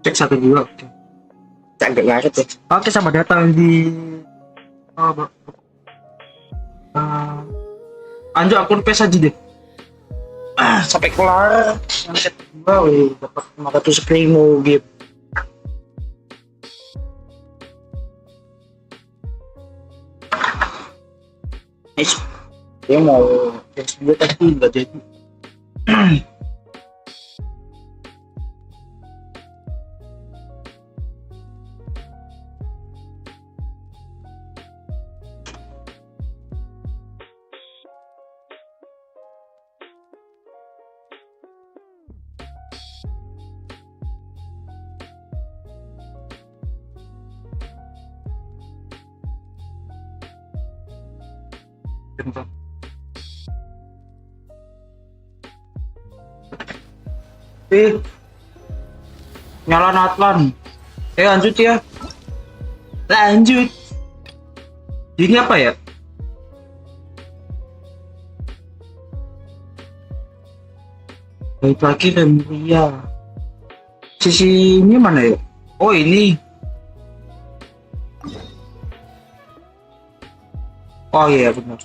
Cek 1 2. Oke. Agak ngaret ya. Oke, selamat datang di Anjo akun PES aja deh. Sampai kelar yang kedua dapat 500 primo game. Nice. Dia mau PS2 tapi nggak jadi. Bentar. Nyala Natlan. Lanjut ya. Lanjut. Ini apa ya? Baik lagi Remuria. Sisi ini mana ya? Oh ini. Oh iya benar.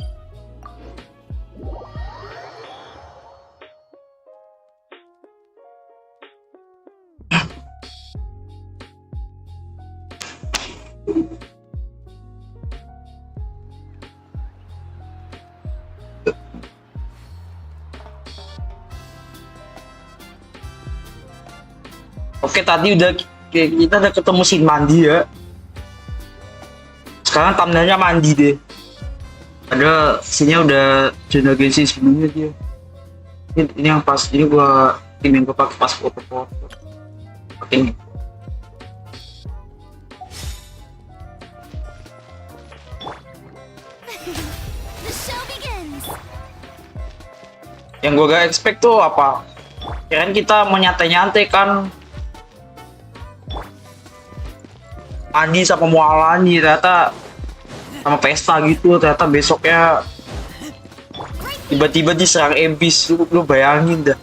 Oke, tadi kita udah ketemu si Mandi ya. Sekarang thumbnailnya Mandi deh. Ada sini udah Jurnal Genshin sebelumnya dia. Ini yang pas, ini gua tim yang gua pakai pas foto-foto. Oke ini. Yang gua gak expect tuh apa? Kirain kita menyantai-nyantai kan. Mandi sama Mualani ternyata sama pesta gitu, ternyata besoknya tiba-tiba diserang Abyss. Lu bayangin dah.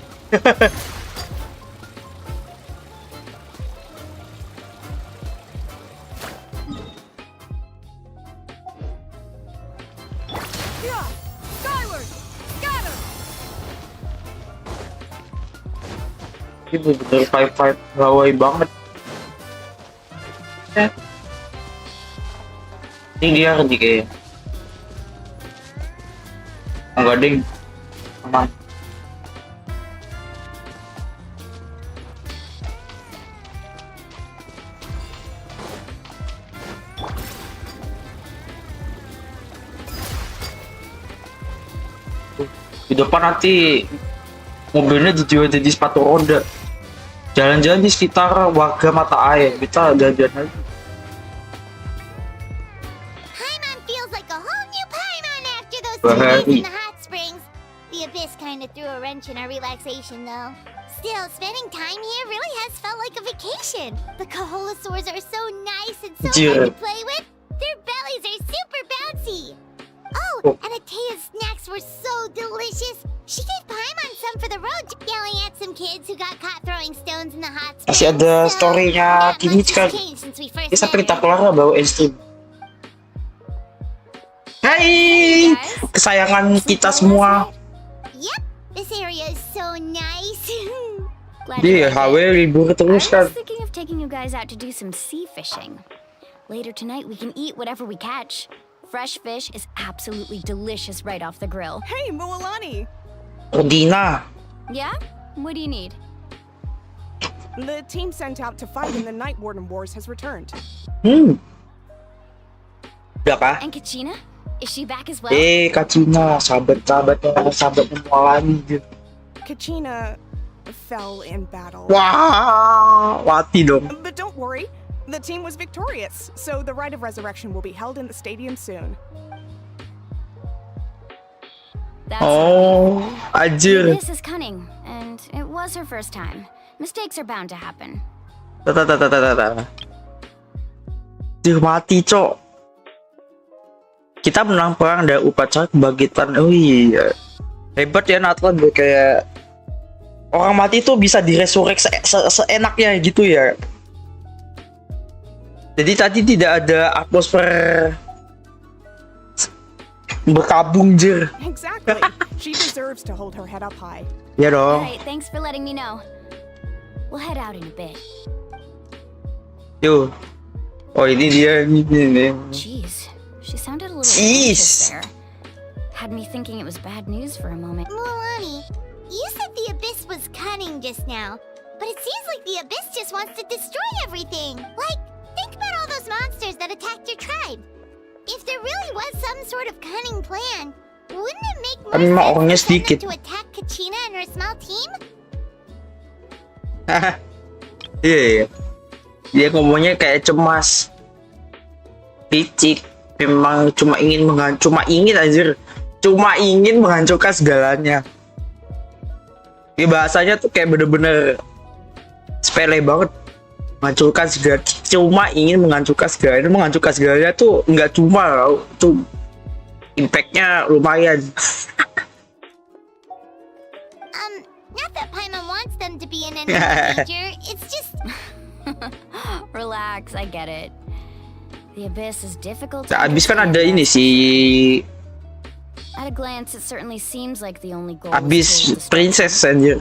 Ini bener-bener fight Hawaii banget. Ini dia kan kayaknya. Enggak ding. Aman. Di depan nanti mobilnya dijual jadi sepatu roda. Jalan-jalan di sekitar warga mata air, kita jalan-jalan aja. Paimon feels like a whole new Paimon after those 2 days in the hot springs. The abyss kind of threw a wrench in our relaxation, though. Still, spending time here really has felt like a vacation. The Kaholosaurs are so nice and so fun to play with. Their bellies are super bouncy. Oh, and Atea's snacks were so delicious. She gave Paimon some for the road, yelling at some kids who got caught throwing stones in the hot springs. Masih ada story-nya Kimi kan. Dia sampai kita kelar bawa stream. Hai, kesayangan kita semua. Yep, this area is so nice. Dia HW libur terus kan. I was thinking of taking you guys out to do some sea fishing. Later tonight we can eat whatever we catch. Fresh fish is absolutely delicious right off the grill. Hey, Mualani! Dina. Yeah? What do you need? The team sent out to fight in the Night Warden Wars has returned. Berapa? And Kachina? Is she back as well? Kachina, sahabatnya Mualani dia. Kachina fell in battle. Wah, mati dong. But don't worry, the team was victorious, so the rite of resurrection will be held in the stadium soon. That's anjir. This is cunning, and it was her first time. Mistakes are bound to happen. Dia mati, cok. Kita menang perang dari upacara kebangkitan. Oh iya. Hebat ya Nathan, kayak orang mati tuh bisa diresurrect seenaknya gitu ya. Jadi tadi tidak ada atmosfer berkabung jer. Exactly. She deserves to hold her head up high. Ya dong. Alright, thanks for letting me know. We'll head out in a bit. Yo. Oh ini dia ini. Jeez, she sounded a little Jeez. anxious there. Had me thinking it was bad news for a moment. Mulani, you said the Abyss was cunning just now, but it seems like the Abyss just wants to destroy everything. Like, think about all those monsters that attacked your tribe. If there really was some sort of cunning plan, wouldn't it make more Kan emang orangnya sense for them sedikit. to attack Kachina and her small team? Iya. Dia ngomongnya kayak cemas. Licik. Memang cuma ingin menghancurkan segalanya. Ya bahasanya tuh kayak bener-bener sepele banget. Menghancurkan segala, cuma ingin menghancurkan segalanya. Menghancurkan segalanya tuh nggak cuma impactnya lumayan. Not that Paimon wants them to be in any danger, it's just... Relax, I get it. The Abyss is difficult to Nah, abis kan ada understand, ini but si at a glance, it certainly seems like the only goal abis is total princess destruction. anjir.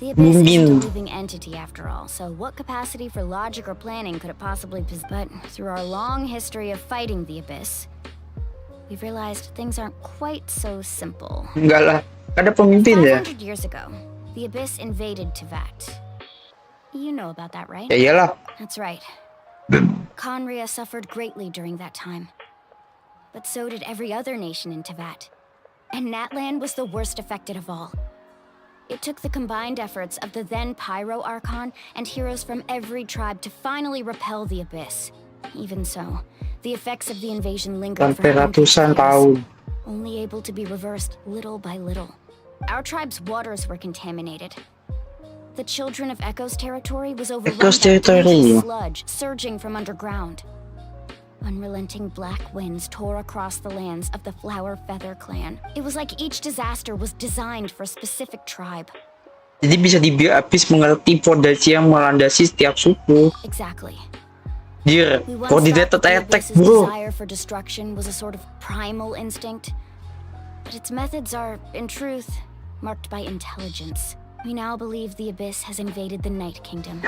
The Abyss Mungkin. isn't a living entity after all, so what capacity for logic or planning could it possibly possess? But through our long history of fighting the Abyss, we've realized things aren't quite so simple. Enggak lah, ada pemimpin ya. 500 years ago, the Abyss invaded Tevat. You know about that, right? Ya iyalah. That's right. Conria suffered greatly during that time. But so did every other nation in Tevat. And Natlan was the worst affected of all. It took the combined efforts of the then Pyro Archon and heroes from every tribe to finally repel the Abyss. Even so, the effects of the invasion lingered for Sampai hundreds ratusan of years, tahun. only able to be reversed little by little. Our tribe's waters were contaminated. The children of Echo's territory was overrun Echo's by territory. dangerous sludge surging from underground. Unrelenting black winds tore across the lands of the Flower Feather clan. It was like each disaster was designed for a specific tribe. Jadi bisa dibilang Abis mengerti fondasi yang melandasi setiap suku. Exactly. Dir, We once thought coordinated that the attack Abyss's bro. desire for destruction was a sort of primal instinct. But its methods are, in truth, marked by intelligence. We now believe the Abyss has invaded the Night Kingdom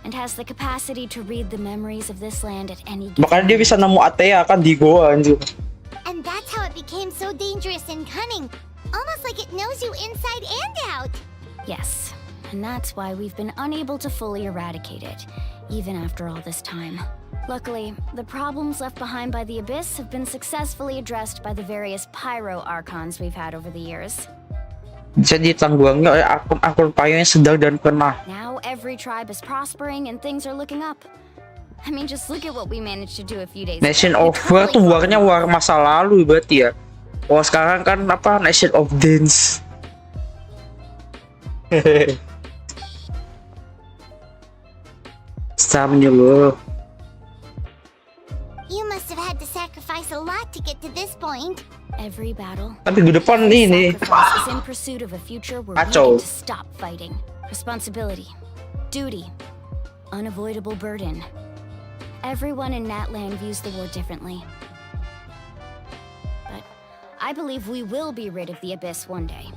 and has the capacity to read the memories of this land at any given Makanya dia moment. bisa nemu Atea kan di goa anjir. And that's how it became so dangerous and cunning. Almost like it knows you inside and out. Yes, and that's why we've been unable to fully eradicate it, even after all this time. Luckily, the problems left behind by the Abyss have been successfully addressed by the various Pyro Archons we've had over the years. Bisa ditanggulangi oleh akun-akun payo yang sedang dan pernah. Now every tribe is prospering and things are looking up. I mean, just look at what we managed to do a few days Nation ago. of War tuh warnya war masa lalu berarti ya. Oh sekarang kan apa Nation of Dance. Samnya loh. You must have had to sacrifice a lot to get to this point. Every battle, Tapi gue depan ini. sacrifice is in pursuit of a future where we Kacau. get to stop fighting. Responsibility, duty, unavoidable burden. Everyone in Natland views the war differently. But I believe we will be rid of the Abyss one day.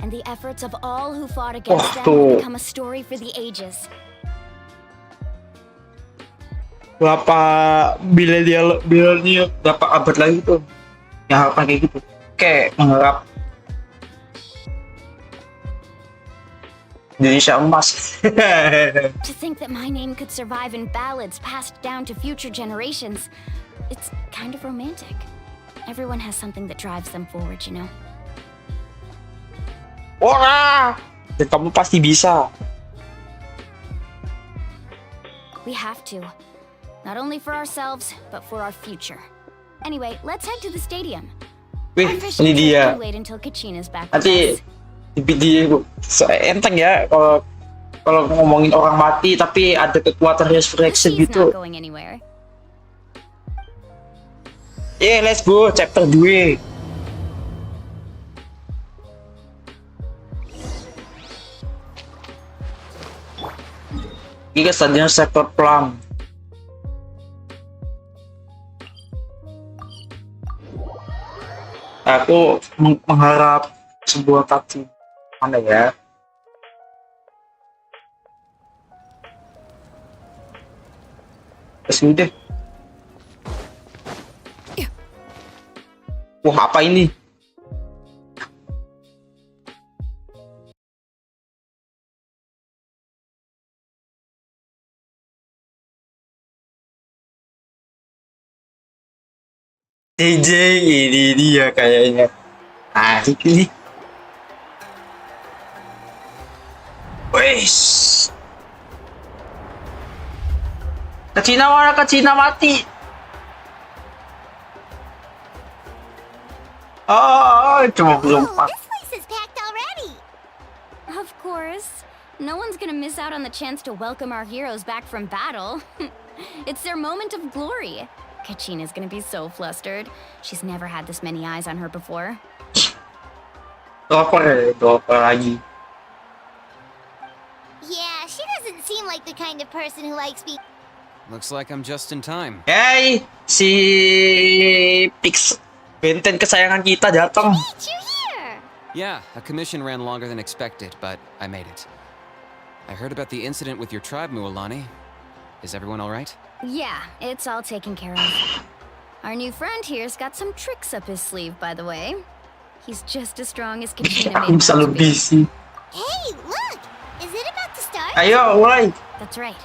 And the efforts of all who fought against them will tuh. become a story for the ages. Berapa bila dia berapa abad lagi tuh yang harapan kayak gitu kayak mengharap Indonesia emas. To think that my name could survive in ballads passed down to future generations, it's kind of romantic. Everyone has something that drives them forward, you know? Wah, dan kamu pasti bisa. We have to. Not only for ourselves, but for our future. Anyway, let's head to the stadium. Wih, Our fishing ini trip dia. can wait until Kachina's back with Nanti us. di enteng ya kalau ngomongin orang mati tapi ada kekuatan resurrection She's gitu. not going anywhere. Let's go chapter 2. Ini ke stadion sektor Plum. Aku mengharap sebuah cutscene. Mana ya? Kesini deh. Wah, apa ini? JJ, ini dia kayaknya. Asik nih. Wes. Ke Cina mana? Ke Cina mati. Oh, cuma belum Oh, this place is packed already. Of course. No one's gonna miss out on the chance to welcome our heroes back from battle. It's their moment of glory. Kachina's gonna be so flustered. She's never had this many eyes on her before. Itu apa lagi? Yeah, she doesn't seem like the kind of person who likes being. Looks like I'm just in time. Hey, si Pix benten kesayangan kita datang. Meet you here. Yeah, a commission ran longer than expected, but I made it. I heard about the incident with your tribe, Mualani. Is everyone all right? Yeah, it's all taken care of. Our new friend here's got some tricks up his sleeve, by the way. He's just as strong as Kachina Aku made bisa him out to lebih be. sih. Hey, look. Is it about to start? Ayo, mulai. That's right.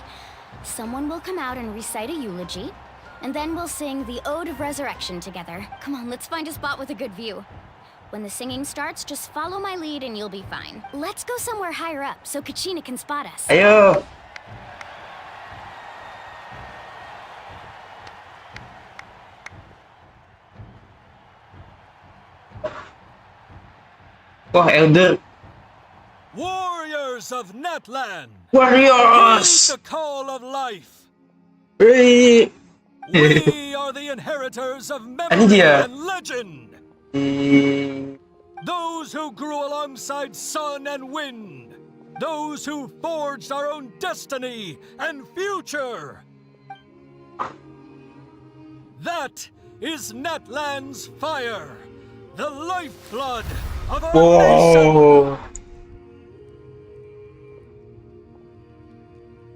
Someone will come out and recite a eulogy, and then we'll sing the Ode of Resurrection together. Come on, let's find a spot with a good view. When the singing starts, just follow my lead and you'll be fine. Let's go somewhere higher up so Kachina can spot us. Ayo. Wah, Elder. Warriors of Netland! Warriors. Heed the call of life! Wih. We are the inheritors of Ini memory dia. and legend! Hmm, Those who grew alongside sun and wind! Those who forged our own destiny and future! That is Netland's fire! The lifeblood of our nation! Wow.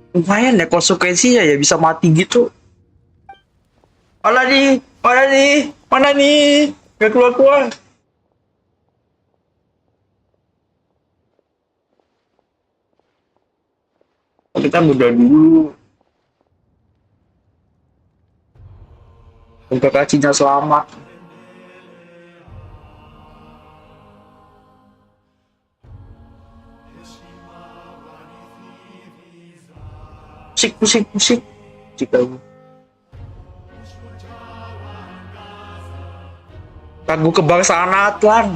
Lumayan ya konsekuensinya ya bisa mati gitu. Mana nih? Mana nih? Mana nih? Gak keluar-keluar. Kita mudah dulu. Untuk Cina selamat. Musik. Jika lagu kebangsaan Atlan.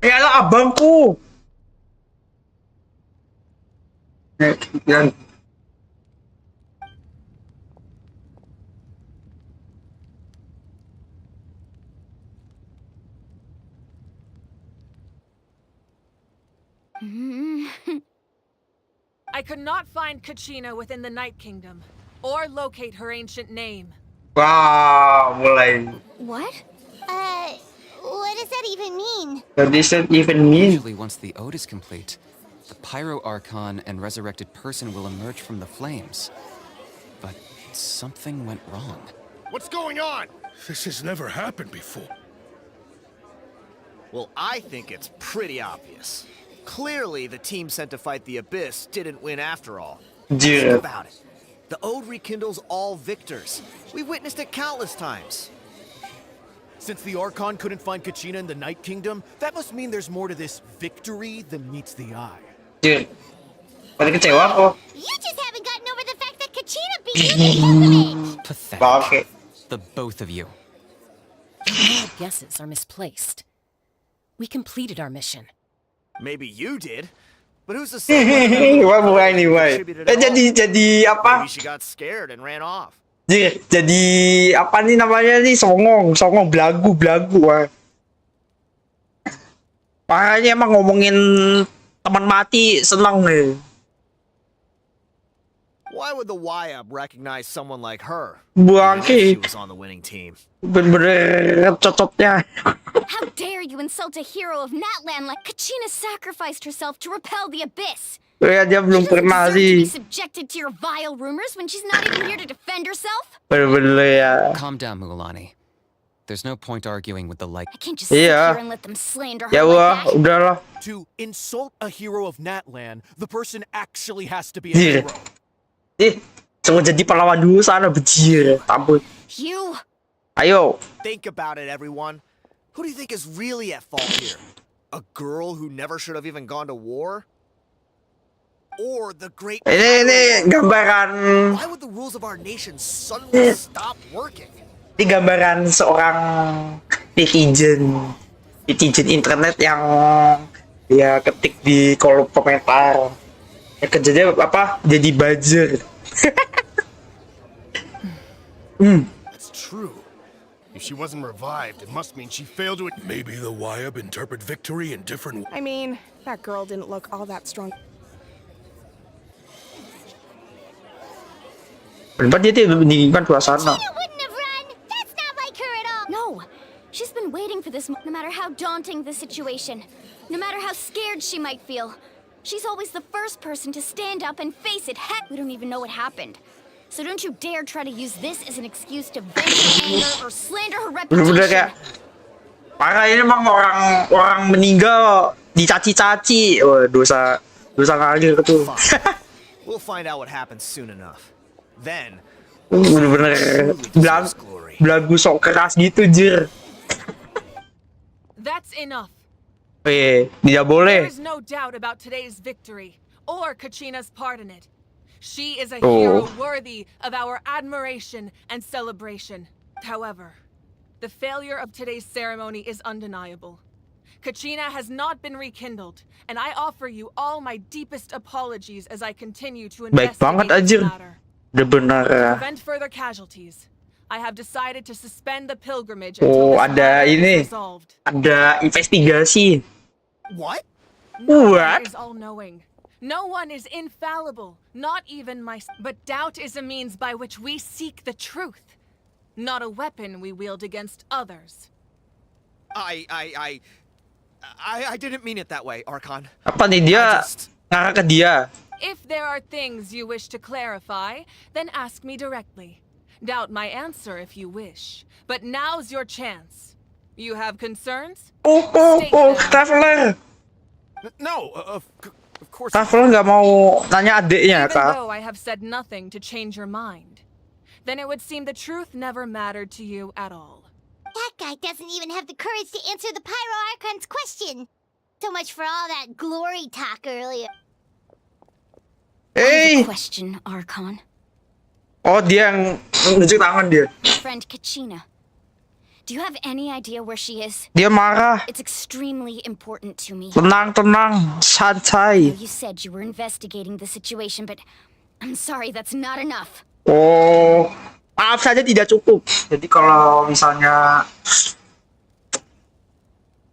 Yalah abangku. Yang I could not find Kachina within the Night Kingdom, or locate her ancient name. wow, mulai. What? What does that even mean? What does that even mean? Usually, once the ode is complete, the Pyro Archon and resurrected person will emerge from the flames. But something went wrong. What's going on? This has never happened before. Well, I think it's pretty obvious. Clearly, the team sent to fight the Abyss didn't win after all. Think Yeah. about it. The Ode rekindles all victors. We witnessed it countless times. Since the Archon couldn't find Kachina in the Night Kingdom, that must mean there's more to this victory than meets the eye. Dude, pada kecewa kok. You just haven't gotten over the fact that Kachina beat you because of it. Pathetic. Oke. The both of you. All guesses are misplaced. We completed our mission. Maybe you did, but who's to say whether that little Wah, bukan girl ini, wah. contributed at all? Jadi apa? Maybe she got scared and ran off. Jadi apa nih namanya nih, songong belagu wah. Makanya emang ngomongin teman mati seneng nih. Why would the YUB recognize someone like her? Buang Even if she ki, was on the winning team. bener-bener cocoknya. How dare you insult a hero of Natlan like Kachina sacrificed herself to repel the abyss? Ya dia She belum doesn't pernah deserve to be sih. subjected to your vile rumors when she's not even here to defend herself. Bener-bener ya. Calm down, Mulani. There's no point arguing with the like. I can't just sit Iya. here and let them slander her Ya like wah, that. udahlah. To insult a hero of Natlan, the person actually has to be a Iya. hero. Coba jadi pahlawan dulu sana, bejir. Tampun. You. Ayo. Think about it, everyone. Who do you think is really at fault here? A girl who never should have even gone to war? Or the great... Ini gambaran. Why would the rules of our nation suddenly stop working? Ini gambaran seorang netizen internet yang dia ketik di kolom komentar. Ya kerjanya apa? Jadi buzzer. That's true. If she wasn't revived, it must mean she failed to... Maybe the YUB interpret victory in different I mean, that girl didn't look all that strong. Kenapa dia tidak mendinginkan suasana? Kachina wouldn't have run. That's not like her at all. No. She's been waiting for this, no matter how daunting the situation, no matter how scared she might feel. She's always the first person to stand up and face it. Heck, we don't even know what happened. So don't you dare try to use this as an excuse to vent her anger or slander her Bener-bener reputation. kayak parah, ini emang orang meninggal dicaci-caci. Oh, dosa ngalir tuh. We'll find out what happens soon enough. Then, Bener-bener belagu sok keras gitu, jir. That's enough. Tidak There boleh. is no doubt about today's victory, or Kachina's part in it. She is a Oh. hero worthy of our admiration and celebration. However, the failure of today's ceremony is undeniable. Kachina has not been rekindled, and I offer you all my deepest apologies as I continue to Baik banget, investigate anjir. this matter. Bener-bener. To prevent further casualties, I have decided to suspend the pilgrimage Oh, until this ada matter ini. is resolved. Ada investigasi. what? No What? one is all-knowing. No one is infallible, not even myself. But doubt is a means by which we seek the truth, not a weapon we wield against others. I didn't mean it that way, Archon. Apa nih dia ngarah ke dia? If there are things you wish to clarify, then ask me directly. Doubt my answer if you wish. But now's your chance. You have concerns? Traveler. No, of course. Traveler nggak mau nanya adiknya, Even Kak. though I have said nothing to change your mind, then it would seem the truth never mattered to you at all. That guy doesn't even have the courage to answer the Pyro Archon's question. So much for all that glory talk earlier. I have a Hey, question, Archon. oh dia yang nunjuk tangan dia. Friend Kachina. Do you have any idea where she is? Dia marah. It's extremely important to me. Tenang, I santai. know you said you were investigating the situation, but I'm sorry, that's not enough. Oh, maaf saja tidak cukup. Jadi kalau misalnya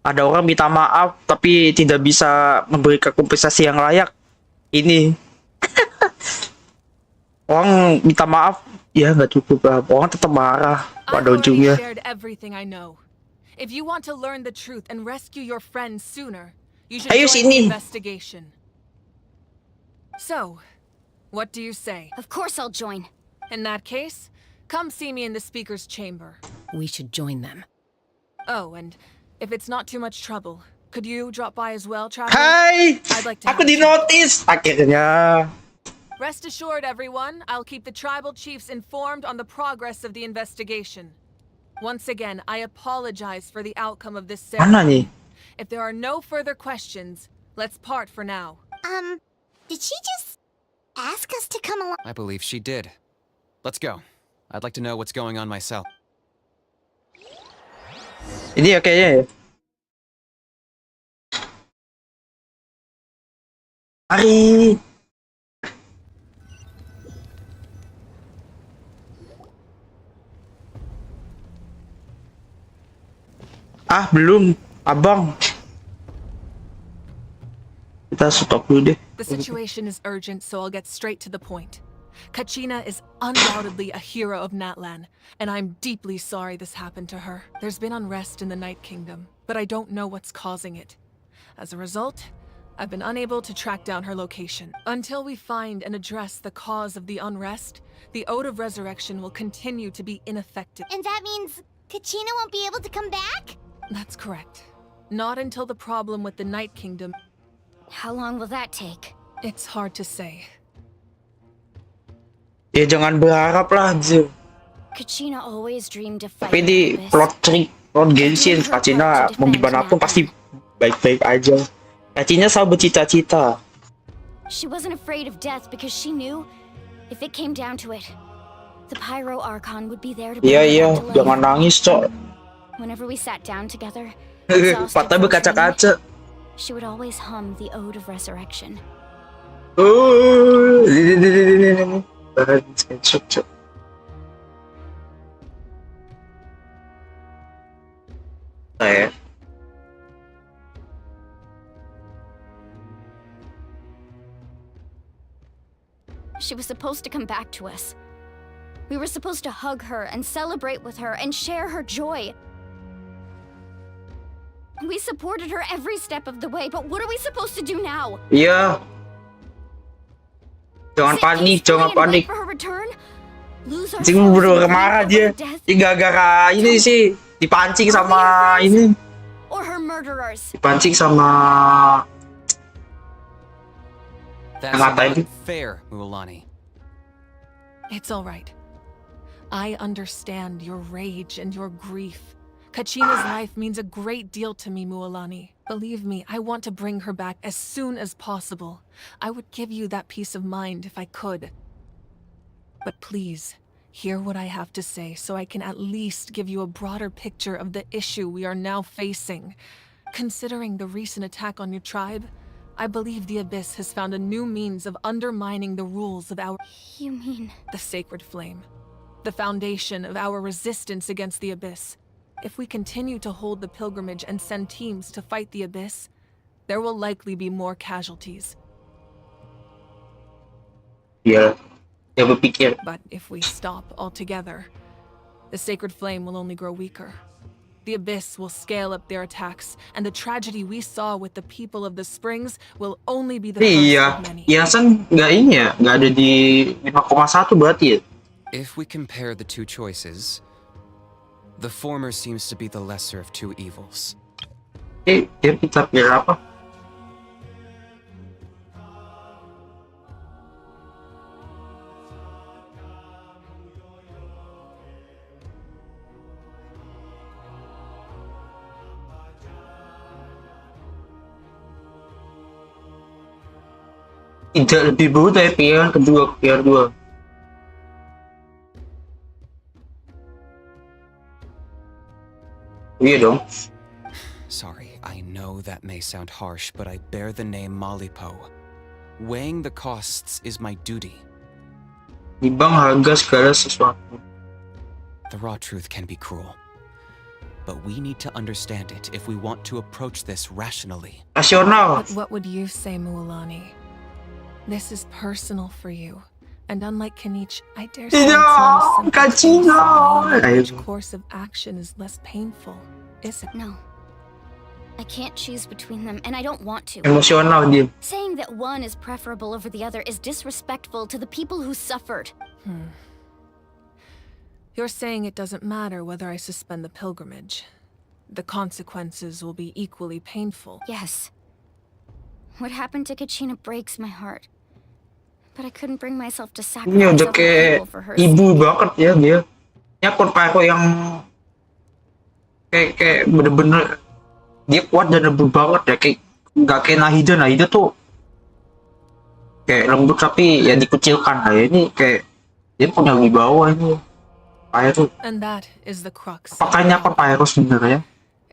ada orang minta maaf tapi tidak bisa memberikan kompensasi yang layak, ini orang minta maaf ya nggak cukup lah. Orang tetap marah I've pada already ujungnya. shared everything I know. If you want to learn the truth and rescue your friends sooner, you should Ayo join the sini. investigation. So, what do you say? Of course I'll join. In that case, come see me in the speaker's chamber. We should join them. Oh, and if it's not too much trouble, could you drop by as well, Traveler? Hai, I'd like to aku have a chat. dinotis akhirnya. Rest assured, everyone, I'll keep the tribal chiefs informed on the progress of the investigation. Once again, I apologize for the outcome of this Mana ceremony. nih? If there are no further questions, let's part for now. Did she just ask us to come along? I believe she did. Let's go. I'd like to know what's going on myself. Ini ya kayaknya ya. Mari. Ah, belum, abang. Kita stop dulu deh. The situation is urgent, so I'll get straight to the point. Kachina is undoubtedly a hero of Natlan, and I'm deeply sorry this happened to her. There's been unrest in the Night Kingdom, but I don't know what's causing it. As a result, I've been unable to track down her location. Until we find and address the cause of the unrest, the Ode of Resurrection will continue to be ineffective. And that means Kachina won't be able to come back? That's correct. Not until the problem with the Night Kingdom. How long will that take? It's hard to say. Ya jangan berharap lah, Zil. Kachina always dreamed of Tapi fighting di the abyss. plot Genshin, Kachina mau gimana pun pasti baik-baik aja. Kachina selalu bercita-cita. She wasn't afraid of death because she knew if it came down to it, the Pyro Archon would be there to bring Iya, her iya, back to life. jangan nangis, Cok. Whenever we sat down together, Patah berkaca-kaca. she would always hum the Ode of Resurrection. Oh, ini. Bahan screenshot, Cok. Saya. She was supposed to come back to us. We were supposed to hug her and celebrate with her and share her joy. We supported her every step of the way, but what are we supposed to do now? Iya. Jangan Sit panik, peacefully jangan and panik. wait for her return? Lose Cing ourselves bener in the marah grief dia. of her death? Ini gara-gara ini sih dipancing sama ini. Or her murderers? Dipancing sama That's ngatain. not fair, Mualani. It's all right. I understand your rage and your grief. Kachina's life means a great deal to me, Mualani. Believe me, I want to bring her back as soon as possible. I would give you that peace of mind if I could. But please, hear what I have to say so I can at least give you a broader picture of the issue we are now facing. Considering the recent attack on your tribe, I believe the Abyss has found a new means of undermining the rules of our... You mean... the Sacred Flame. The foundation of our resistance against the Abyss. If we continue to hold the pilgrimage and send teams to fight the Abyss, there will likely be more casualties. Iya. Dia berpikir. But if we stop altogether, the Sacred Flame will only grow weaker. The Abyss will scale up their attacks, and the tragedy we saw with the people of the Springs will only be the first Iya. of many. Yasan nggak ini ya, nggak ada di 5,1 berarti ya. If we compare the two choices, the former seems to be the lesser of two evils. Dia kita pilih apa? Tidak lebih buruk dari pilihan kedua, pilihan dua. Iya dong. Sorry, I know that may sound harsh, but I bear the name Malipo. Weighing the costs is my duty. Nimbang harga segala sesuatu. The raw truth can be cruel, but we need to understand it if we want to approach this rationally. Rasional. But what would you say, Mualani? This is personal for you, and unlike Kanich, I dare say it's not a simple case. Which course of action is less painful, is it? No. I can't choose between them, and I don't want to. Emosional dia. Saying that one is preferable over the other is disrespectful to the people who suffered. You're saying it doesn't matter whether I suspend the pilgrimage. The consequences will be equally painful. Yes. What happened to Kachina breaks my heart. But I couldn't bring myself to Ini sacrifice udah other kayak people for her ibu sake. banget ya dia. Ini akun Pyro yang kayak bener-bener dia kuat dan lembut banget ya, kayak nggak kayak Nahida. Nahida tuh kayak lembut tapi ya dikucilkan lah ya. Ini kayak dia punya wibawa ini. Pyro. And that is the crux. Apakah ini akun Pyro sebenarnya?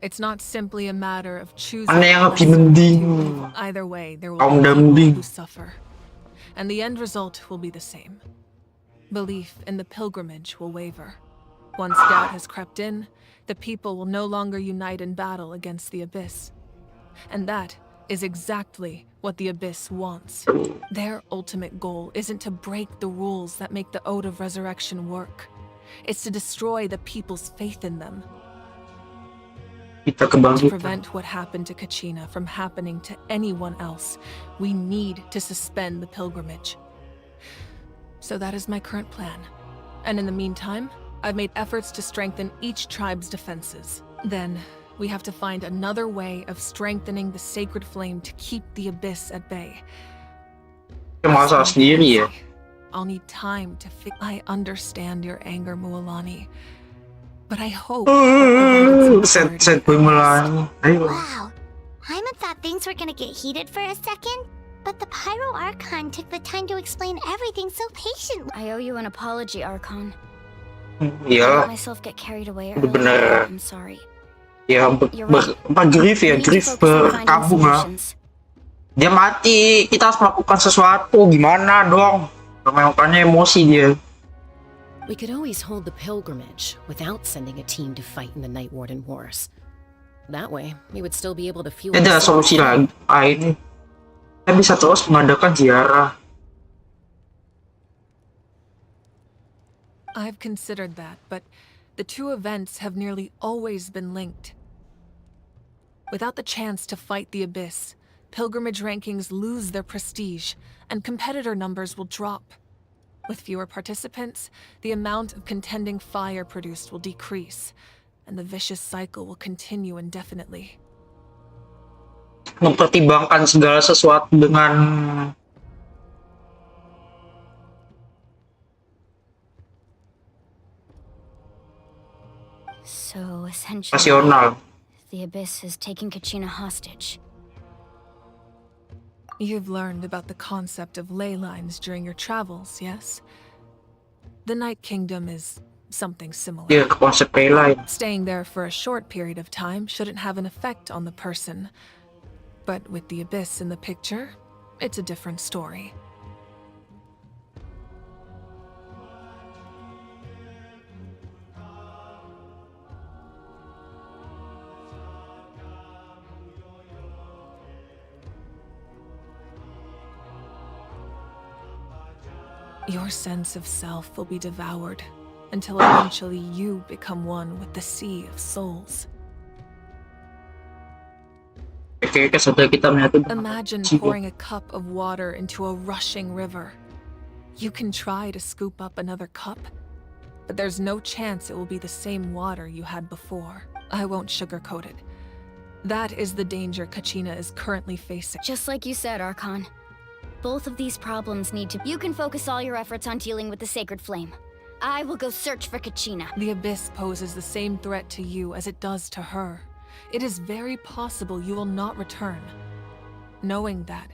It's not simply a matter of choosing Mana yang lebih lesser of mending? two evil. Either way, there will Kaum be dambing. people who suffer. And the end result will be the same. Belief in the pilgrimage will waver. Once doubt has crept in, the people will no longer unite in battle against the Abyss. And that is exactly what the Abyss wants. Their ultimate goal isn't to break the rules that make the Ode of Resurrection work. It's to destroy the people's faith in them. Kita To kebangkitan. prevent what happened to Kachina from happening to anyone else, we need to suspend the pilgrimage. So that is my current plan. And in the meantime, I've made efforts to strengthen each tribe's defenses. Then, we have to find another way of strengthening the sacred flame to keep the Abyss at bay. Masa sendiri ya. I'll need time to fix. I understand your anger, Mualani. But I hope that provided some Set clarity. gue mulai. Ayo. Wow. Hyman thought things were gonna get heated for a second, but the Pyro Archon took the time to explain everything so patiently. I owe you an apology, Archon. I Ya, let myself get carried away Udah bener. earlier. I'm sorry. ya Grief ya, We need to Grief focus on finding berkabung lah. solutions. Dia mati, kita harus melakukan sesuatu. Gimana dong? Makanya emosi dia. We could always hold the pilgrimage without sending a team to fight in the Night Warden Wars. That way, we would still be able to fuel. Ada solusi lain. Kita bisa terus mengadakan ziarah. I've considered that, but the two events have nearly always been linked. Without the chance to fight the Abyss, pilgrimage rankings lose their prestige, and competitor numbers will drop. With fewer participants, the amount of contending fire produced will decrease, and the vicious cycle will continue indefinitely. Mempertimbangkan segala sesuatu dengan So essentially, rasional. the Abyss is taking Kachina hostage. You've learned about the concept of ley lines during your travels, yes? The Night Kingdom is something similar. Dia ke konsep lain. Staying there for a short period of time shouldn't have an effect on the person. But with the Abyss in the picture, it's a different story. Your sense of self will be devoured until eventually you become one with the Sea of Souls. Imagine pouring a cup of water into a rushing river. You can try to scoop up another cup, but there's no chance it will be the same water you had before. I won't sugarcoat it. That is the danger Kachina is currently facing. Just like you said, Archon. Both of these problems need to... You can focus all your efforts on dealing with the Sacred Flame. I will go search for Kachina. The Abyss poses the same threat to you as it does to her. It is very possible you will not return. Knowing that,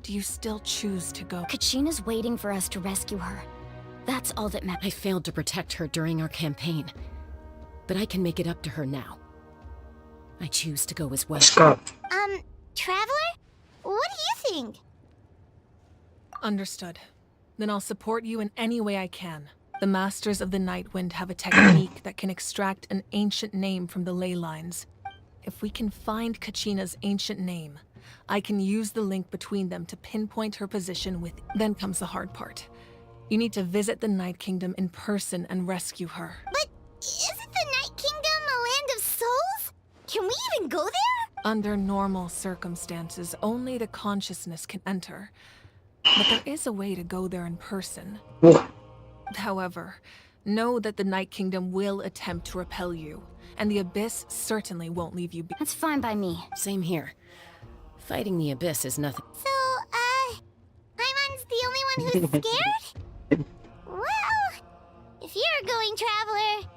do you still choose to go? Kachina's waiting for us to rescue her. That's all that matters. I failed to protect her during our campaign, but I can make it up to her now. I choose to go as well. Traveler? What do you think? Understood. Then I'll support you in any way I can. The Masters of the Nightwind have a technique that can extract an ancient name from the ley lines. If we can find Kachina's ancient name, I can use the link between them to pinpoint her position with... Then comes the hard part. You need to visit the Night Kingdom in person and rescue her. But isn't the Night Kingdom a land of souls? Can we even go there? Under normal circumstances, only the consciousness can enter. But there is a way to go there in person. However, know that the Night Kingdom will attempt to repel you, and the Abyss certainly won't leave you be- That's fine by me. Same here. Fighting the Abyss is nothing. So, Hyman's the only one who's scared? Well, if you're going, Traveler,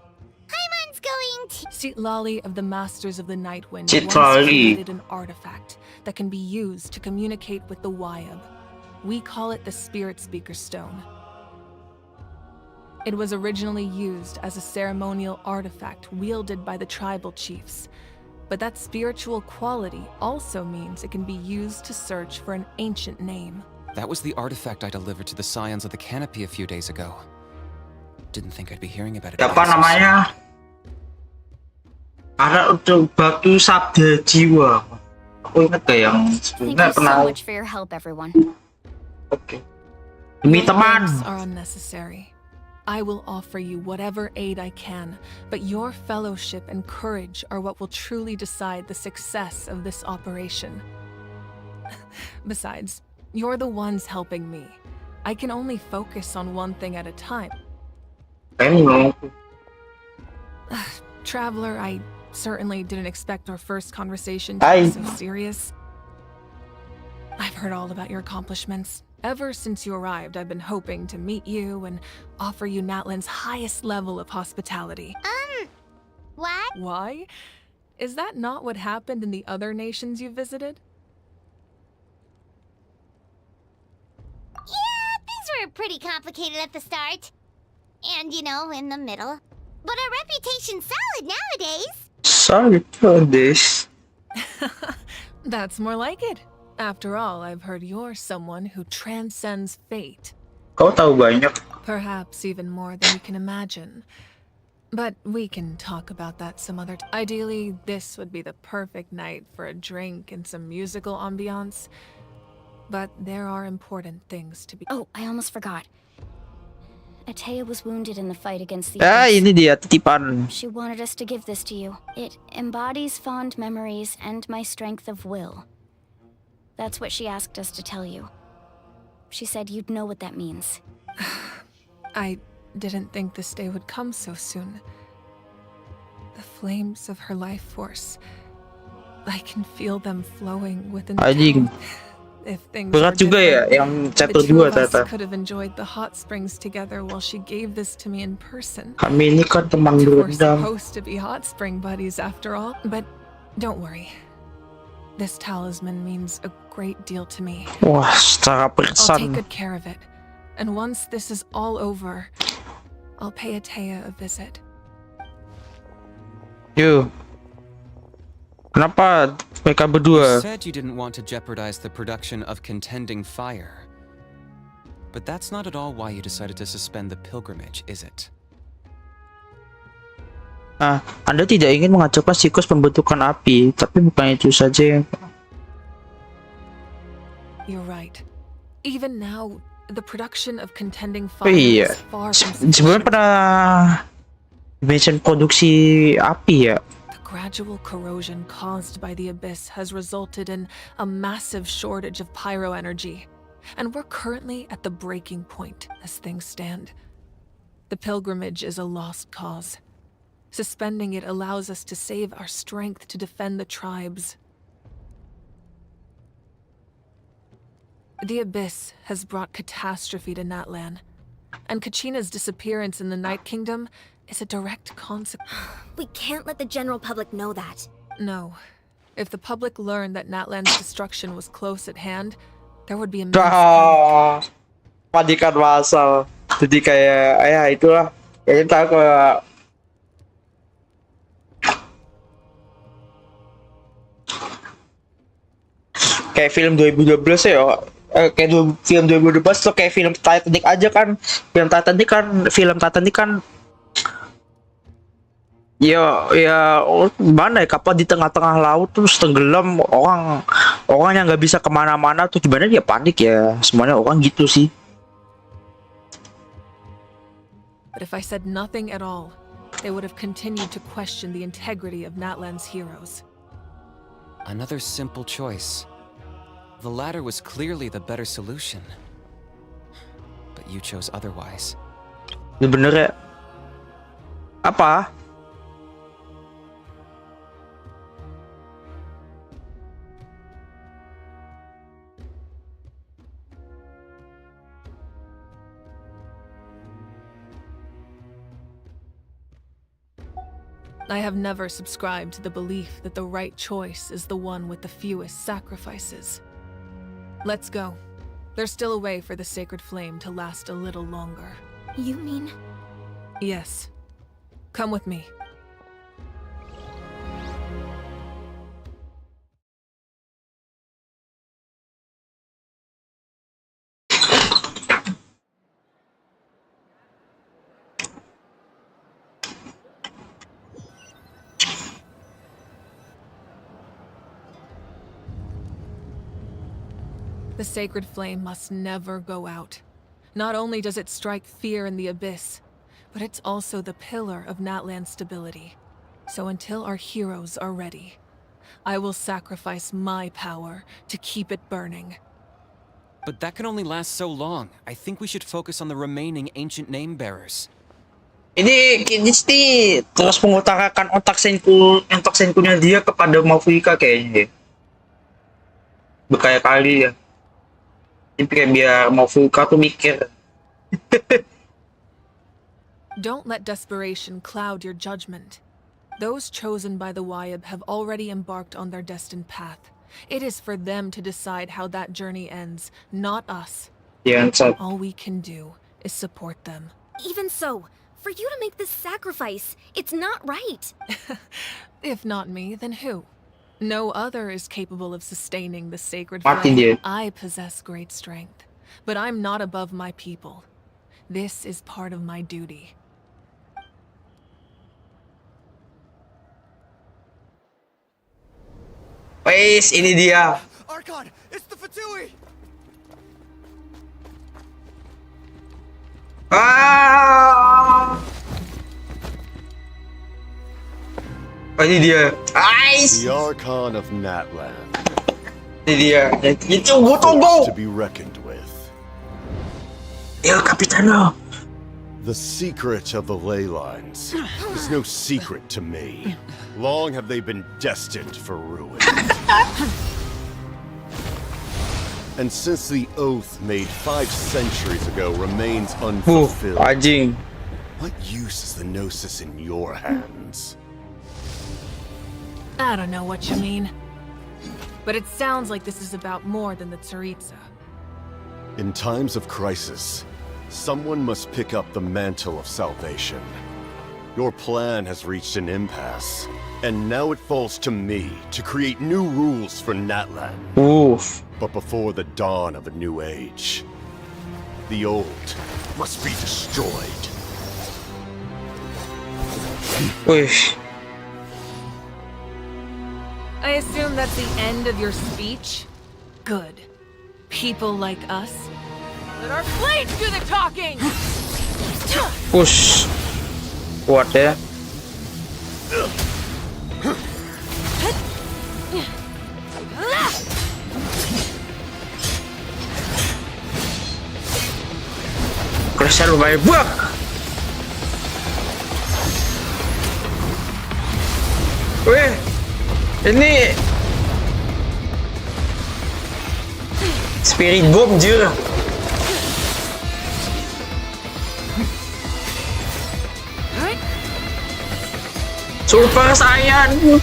Hyman's going to... Citlali of the Masters of the Nightwind Citlali. once created an artifact that can be used to communicate with the Wyab. We call it the Spirit Speaker Stone. It was originally used as a ceremonial artifact wielded by the tribal chiefs, But that spiritual quality also means it can be used to search for an ancient name. That was the artifact I delivered to the Scions of the Canopy a few days ago. Didn't think I'd be hearing about it. Apa again so namanya? Ada untuk batu sabda jiwa. Aku ingat gak yang Thank sebelumnya you so pernah. much for your help, everyone. Oke. Demi Your teman. thanks are unnecessary. I will offer you whatever aid I can, but your fellowship and courage are what will truly decide the success of this operation. Besides, you're the ones helping me. I can only focus on one thing at a time. Kayaknya Traveler, I certainly didn't expect our first conversation to be so serious. I've heard all about your accomplishments. Ever since you arrived, I've been hoping to meet you and offer you Natlan's highest level of hospitality. What? Why? Is that not what happened in the other nations you visited? Yeah, things were pretty complicated at the start. And, you know, in the middle. But our reputation's solid nowadays. sorry for this. That's more like it. After all, I've heard you're someone who transcends fate. Kau tahu banyak. Perhaps even more than you can imagine. But we can talk about that some other time. Ideally, this would be the perfect night for a drink and some musical ambiance. But there are important things to be. Oh, I almost forgot. Atea was wounded in the fight against the Ah, Abyss. ini dia titipan. She wanted us to give this to you. It embodies fond memories and my strength of will. That's what she asked us to tell you. She said you'd know what that means. I didn't think this day would come so soon. The flames of her life force. I can feel them flowing within the Anjing. town. If things Berat were juga ya different, yang the chapter two 2 of us ternyata. could have enjoyed the hot springs together while she gave this to me in person. Kami ini kan teman We're berendam. supposed to be hot spring buddies after all. But don't worry. This talisman means a great deal to me. Wah, secara I'll take persan. good care of it. And once this is all over, I'll pay Atea a visit. Yo. Kenapa mereka You berdua? said you didn't want to jeopardize the production of contending fire. But that's not at all why you decided to suspend the pilgrimage, is it? Nah, Anda tidak ingin mengacaukan siklus pembentukan api, tapi bukan itu saja yang... You're right. Even now, the production of contending Oh fire iya, is far from sebelumnya sufficient. pernah mention produksi api ya. The gradual corrosion caused by the Abyss has resulted in a massive shortage of pyro energy, and we're currently at the breaking point as things stand. The pilgrimage is a lost cause. Suspending it allows us to save our strength to defend the tribes. The Abyss has brought catastrophe to Natlan, and Kachina's disappearance in the Night Kingdom is a direct consequence. We can't let the general public know that. No. If the public learned that Natlan's destruction was close at hand, there would be immense panic. Ah, panikan massal. Jadi kayak ya itulah. Ya kita kayak film 2012 ya. Kayak film 2012 tuh kayak film Titanic aja kan. Film Titanic kan ya mana ya, kapal di tengah-tengah laut terus tenggelam, orang yang nggak bisa kemana-mana tuh gimana dia panik ya, semuanya orang gitu sih. But if I said nothing at all, they would have continued to question the integrity of Natlan's heroes. Another simple choice. The latter was clearly the better solution. But you chose otherwise. Ini bener ya? Apa? I have never subscribed to the belief that the right choice is the one with the fewest sacrifices. Let's go. There's still a way for the sacred flame to last a little longer. You mean? Yes. Come with me. The sacred flame must never go out. Not only does it strike fear in the abyss, but it's also the pillar of Natlan's stability. So until our heroes are ready, I will sacrifice my power to keep it burning. But that can only last so long. I think we should focus on the remaining ancient name bearers. Ini terus mengutarakan entok senkunya dia kepada Mafuika kayaknya. Berkali-kali ya. Ini kayak biar Mafuika tuh mikir. Don't let desperation cloud your judgment. Those chosen by the Wyeb have already embarked on their destined path. It is for them to decide how that journey ends, not us. Yeah, all we can do is support them. Even so, for you to make this sacrifice, it's not right. If not me, then who? No other is capable of sustaining the sacred Mati flame. dia. I possess great strength, but I'm not above my people. This is part of my duty. Wes, ini dia. Archon, it's the Fatui! Ah! Oh, ini dia. Nice. The Archon of Natlan. Ini dia. Itu tunggu. To be reckoned with. El Capitano. The secret of the ley lines is no secret to me. Long have they been destined for ruin. And since the oath made 5 centuries ago remains unfulfilled, Anjing. what use is the Gnosis in your hands? I don't know what you mean. But it sounds like this is about more than the Tsaritsa. In times of crisis, someone must pick up the mantle of salvation. Your plan has reached an impasse, and now it falls to me to create new rules for Natlan. Oof. But before the dawn of a new age, the old must be destroyed. Wih. I assume that's the end of your speech? Good. People like us? Let our blades do the talking! Push. Kuat ya. Crashnya lumayan. Buak. Wih. Ini Spirit Bomb jir. Super Saiyan 4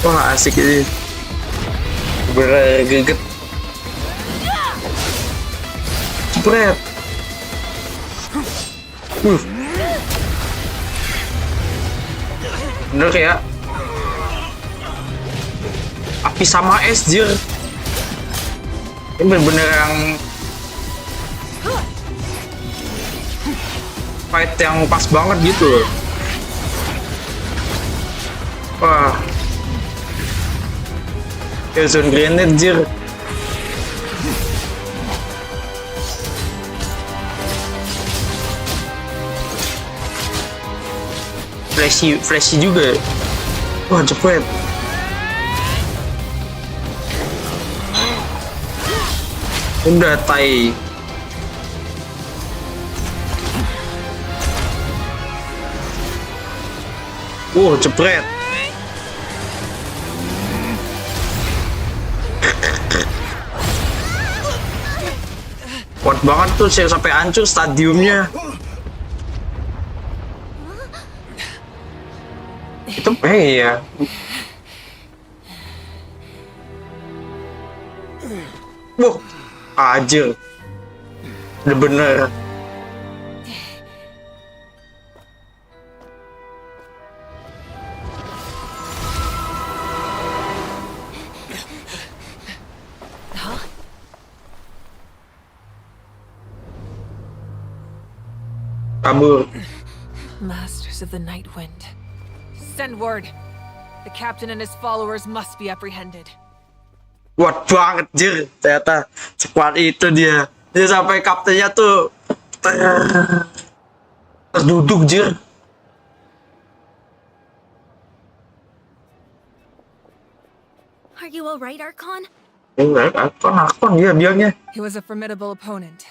Wah asik ini. Bergeget. Jepret. Bener kayak api sama es jir. Ini bener-bener yang fight yang pas banget gitu. Wah. Genshin grenade jir. Flashy juga. Wah, cepet. Udah tai. Cepret. Kuat banget tuh sampai hancur stadiumnya. Itu ya. Aja. Bener-bener. Kabur. Masters of the Night Wind. Send word. The captain and his followers must be apprehended. Kuat banget Jir, ternyata sekuat itu dia. Dia sampai kaptennya tuh terduduk Jir. Are you alright, Archon? Akon dia bilangnya. He was a formidable opponent.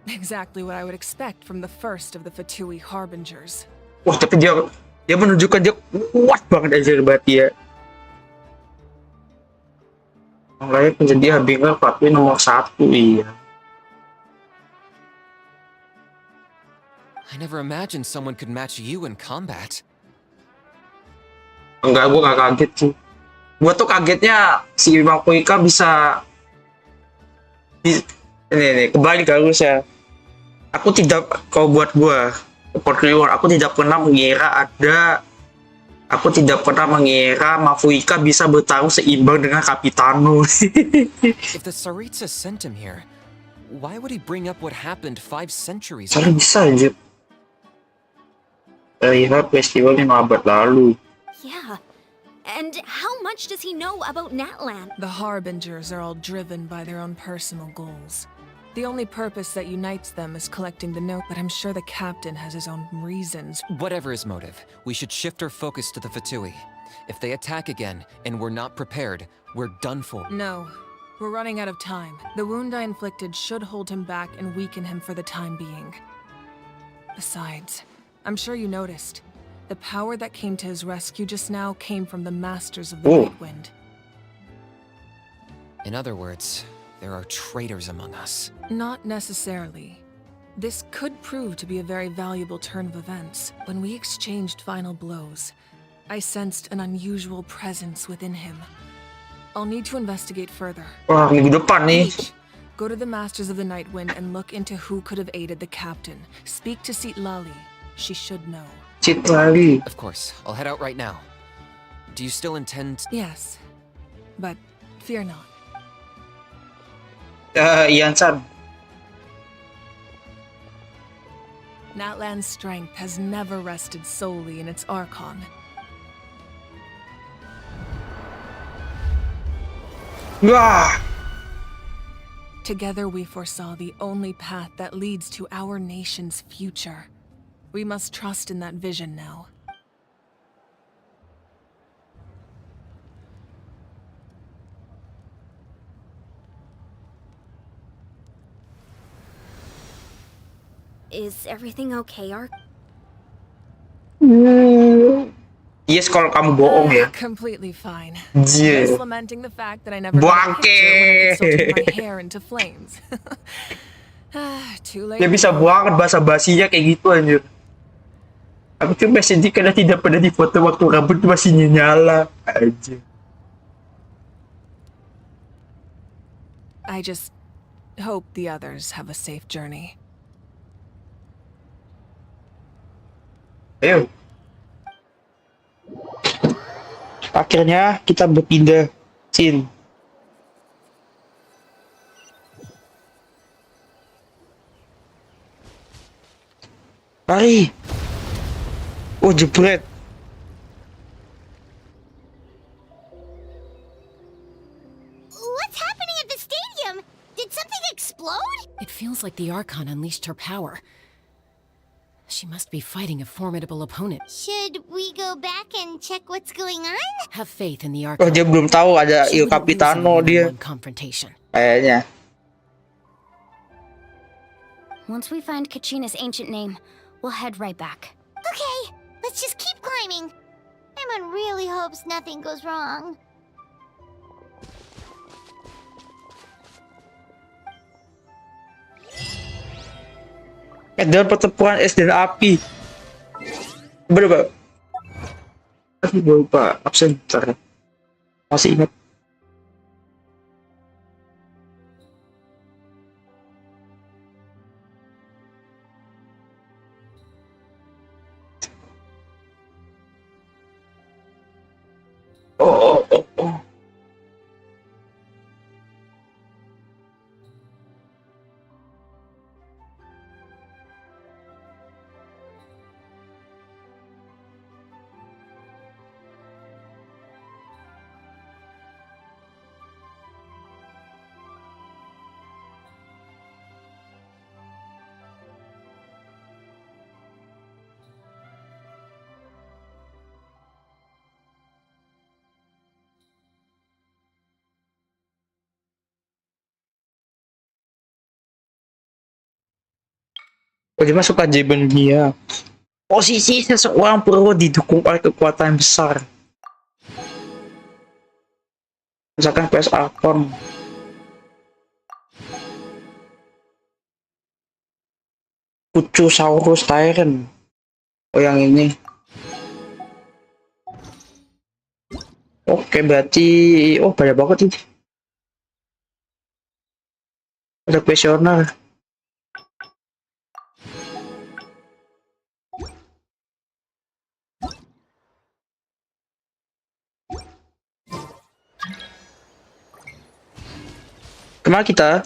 Exactly what I would expect from the first of the Fatui Harbingers. Wah, tapi dia menunjukkan dia kuat banget aja berarti ya. Yang lain menjadi Harbinger Fatui nomor 1, iya. I never imagined someone could match you in combat. Enggak, gue gak kaget sih. Gue tuh kagetnya si Makuika bisa ini kembali ke harusnya. Aku tidak, kalau buat gue aku tidak pernah mengira Mafuika bisa bertarung seimbang dengan Capitano. If the Tsaritsa sent him here, why would he bring up what happened 5 centuries Cara ago? bisa aja. Lihat festival 5 abad lalu. Yeah. And how much does he know about Natlan? The Harbingers are all driven by their own personal goals. The only purpose that unites them is collecting the note, but I'm sure the captain has his own reasons. Whatever his motive, we should shift our focus to the Fatui. If they attack again, and we're not prepared, we're done for. No, we're running out of time. The wound I inflicted should hold him back and weaken him for the time being. Besides, I'm sure you noticed, the power that came to his rescue just now came from the Masters of the Night Wind. In other words, there are traitors among us. Not necessarily. This could prove to be a very valuable turn of events. When we exchanged final blows, I sensed an unusual presence within him. I'll need to investigate further. Wah, minggu depan nih. Each, go to the Masters of the Night Wind and look into who could have aided the captain. Speak to Lali. She should know. Lali. Of course, I'll head out right now. Do you still intend? Yes, but fear not. Ian-san. Natlan's strength has never rested solely in its Archon. Wah. Together we foresaw the only path that leads to our nation's future. We must trust in that vision now. Is everything okay, Ark? Yes, kalau kamu bohong ya. Completely fine. Yeah. Just lamenting the fact that I never got a picture when I consulted my hair into flames. Too late. Dia bisa banget basa-basinya kayak gitu anjir. Aku cuma sedih karena tidak pernah difoto waktu rambut masih nyala aja. I just hope the others have a safe journey. Ayo. Akhirnya kita berpindah scene. Mari. Oh, jebret. What's happening at the stadium? Did something explode? It feels like the Archon unleashed her power. She must be fighting a formidable opponent. Should we go back and check what's going on? Have faith in the Oh, Archon. dia belum tahu ada She Il wouldn't lose in a Capitano dia. one-on-one confrontation. Kayaknya. Once we find Kachina's ancient name, we'll head right back. Okay, let's just keep climbing. Emon really hopes nothing goes wrong. Dalam pertempuran es dan api. Berapa? Aduh, gue lupa. Absen, bentar. Masih ingat. Oh. Oh, dia masuk keajaiban dunia. Posisi seseorang perlu didukung oleh kekuatan besar. Misalkan quest Archon. Pucusaurus Tyrant. Oh, yang ini. Oke, berarti banyak banget ini. Ada questioner. Kemana kita?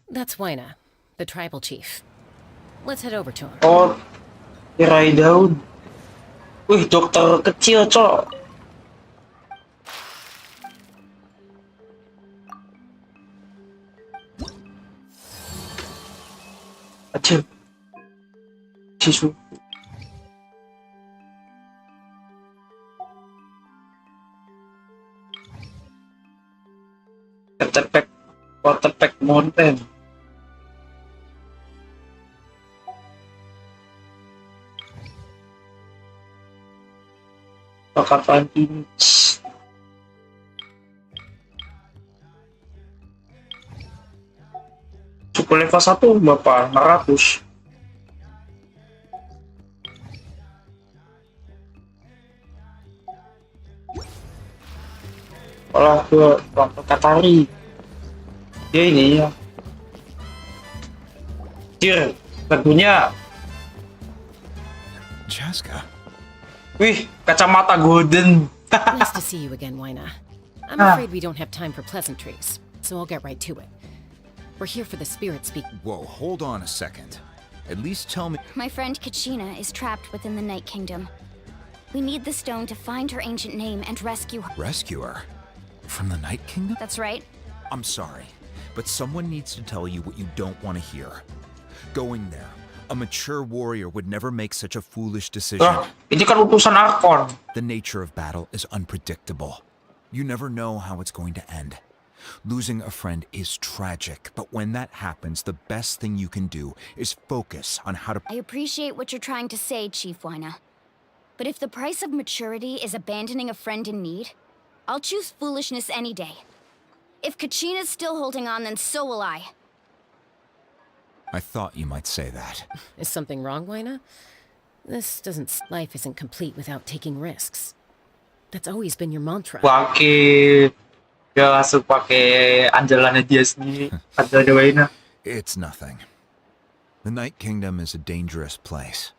That's Waina, the tribal chief. Let's head over to him. Oh, tirai daun. Wih, dokter kecil, cok. Kecil. Sisu. Waterpack Mountain. Pakatan ini. Suku level 1 berapa? 600. Olah ke Katari. Dia ini ya. Tir, lagunya. Chaska. Wih, kacamata golden. Nice to see you again, Waina. I'm afraid we don't have time for pleasantries, so I'll get right to it. We're here for the spirit speak. Whoa, hold on a second. At least tell me. My friend Kachina is trapped within the Night Kingdom. We need the stone to find her ancient name and rescue her. Rescue her? From the Night Kingdom? That's right. I'm sorry, but someone needs to tell you what you don't want to hear. Going there, a mature warrior would never make such a foolish decision. Ini kan utusan Archon. The nature of battle is unpredictable. You never know how it's going to end. Losing a friend is tragic, but when that happens, the best thing you can do is focus on how to... I appreciate what you're trying to say, Chief Waina. But if the price of maturity is abandoning a friend in need, I'll choose foolishness any day. If Kachina's still holding on, then so will I. I thought you might say that. Is something wrong, Waina? Life isn't complete without taking risks. That's always been your mantra. Pakai dia langsung pakai andalannya dia sendiri. Ada Waina. It's nothing. The Night Kingdom is a dangerous place.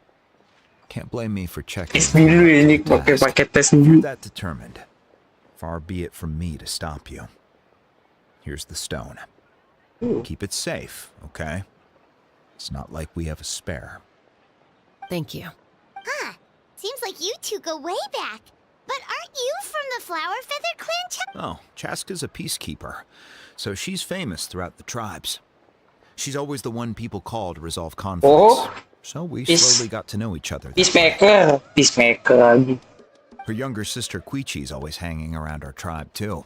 Can't blame me for checking. Tes dulu ini pakai tes dulu. That determined. Far be it from me to stop you. Here's the stone. Keep it safe, okay? It's not like we have a spare. Thank you. Huh. Seems like you two go way back. But aren't you from the Flower Feather Clan? Oh, Chaska's a peacekeeper, so she's famous throughout the tribes. She's always the one people call to resolve conflicts. So we slowly got to know each other. Peacemaker lagi. Her younger sister Quichi's always hanging around our tribe too.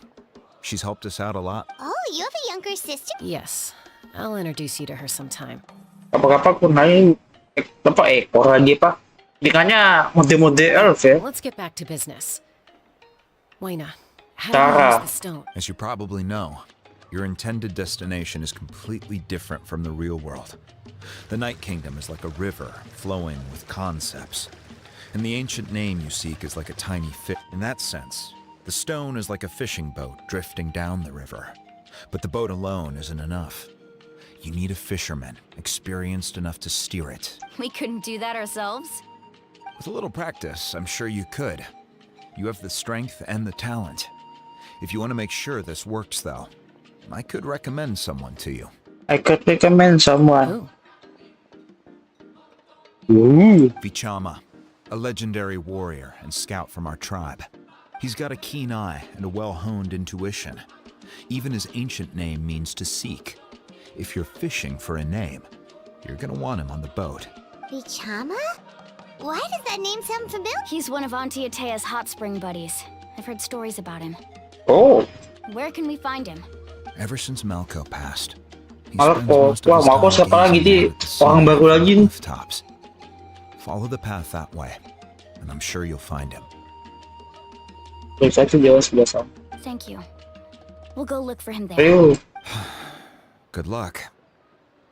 She's helped us out a lot. Oh, you have a younger sister? Yes. I'll introduce you to her sometime. Apa-apa pun naik ekor lagi pak. Ikannya mode-mode elf ya. Let's get back to business. Waina, how do you use the stone? As you probably know, your intended destination is completely different from the real world. The Night Kingdom is like a river flowing with concepts. And the ancient name you seek is like a tiny fish. In that sense, the stone is like a fishing boat drifting down the river. But the boat alone isn't enough. You need a fisherman, experienced enough to steer it. We couldn't do that ourselves? With a little practice, I'm sure you could. You have the strength and the talent. If you want to make sure this works, though, I could recommend someone to you. I could recommend someone. Vichama, a legendary warrior and scout from our tribe. He's got a keen eye and a well-honed intuition. Even his ancient name means to seek. If you're fishing for a name, you're gonna want him on the boat. Vichama? Why does that name sound familiar? He's one of Auntie Atea's hot spring buddies. I've heard stories about him. Oh, Where can we find him? Ever since Malco passed, he Malco. spends most of Wah, his Malco time siapa lagi, gazing Di? down at the Orang sea baru from lagi the nih. cliff tops. Follow the path that way, and I'm sure you'll find him. Terus aja jauh sebelah sana. Thank you. We'll go look for him there. Ayo, Good luck.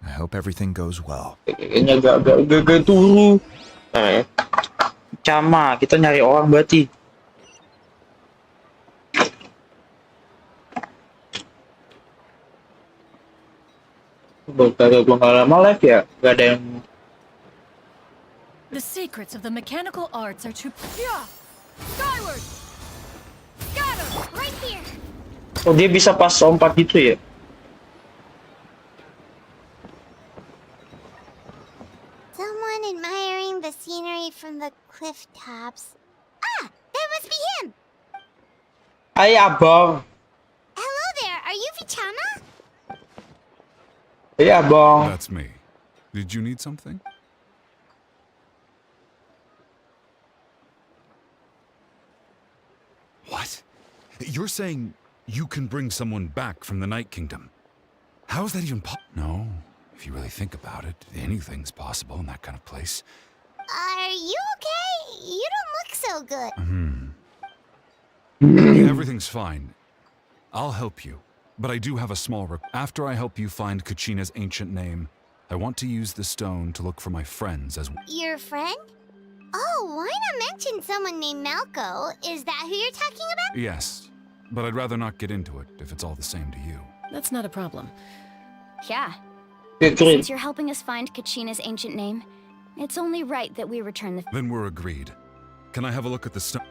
I hope everything goes well. kayaknya agak turu. Cama, kita nyari orang berarti. Kalau gua nggak lama live ya, nggak ada yang. The secrets of the mechanical arts are too. Yeah! Skyward! Scatter! Right here. Oh, dia bisa pas lompat gitu ya? Someone admiring the scenery from the cliff tops. Ah, that must be him. Hai abang. Hello there. Are you Vichama? Hai abang. That's me. Did you need something? What? You're saying you can bring someone back from the Night Kingdom? How is that even No. If you really think about it, anything's possible in that kind of place. Are you okay? You don't look so good. Yeah, everything's fine. I'll help you. But I do have a small After I help you find Kachina's ancient name, I want to use the stone to look for my friends as well. Your friend? Oh, why not mention someone named Malco? Is that who you're talking about? Yes, but I'd rather not get into it if it's all the same to you. That's not a problem. Yeah. Great. Since you're helping us find Kachina's ancient name, it's only right that we return the... Then we're agreed. Can I have a look at the stone?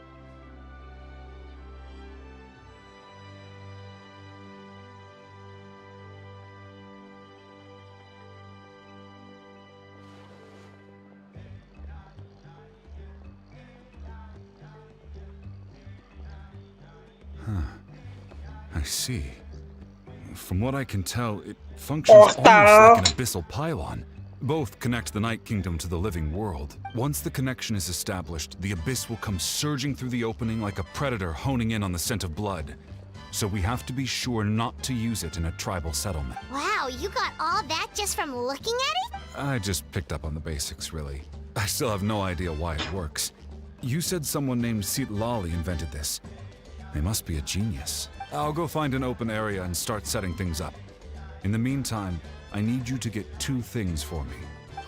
I see. From what I can tell, it functions almost like an abyssal pylon. Both connect the Night Kingdom to the living world. Once the connection is established, the abyss will come surging through the opening like a predator honing in on the scent of blood. So we have to be sure not to use it in a tribal settlement. Wow, you got all that just from looking at it? I just picked up on the basics, really. I still have no idea why it works. You said someone named Lali invented this. They must be a genius. I'll go find an open area and start setting things up. In the meantime, I need you to get 2 things for me.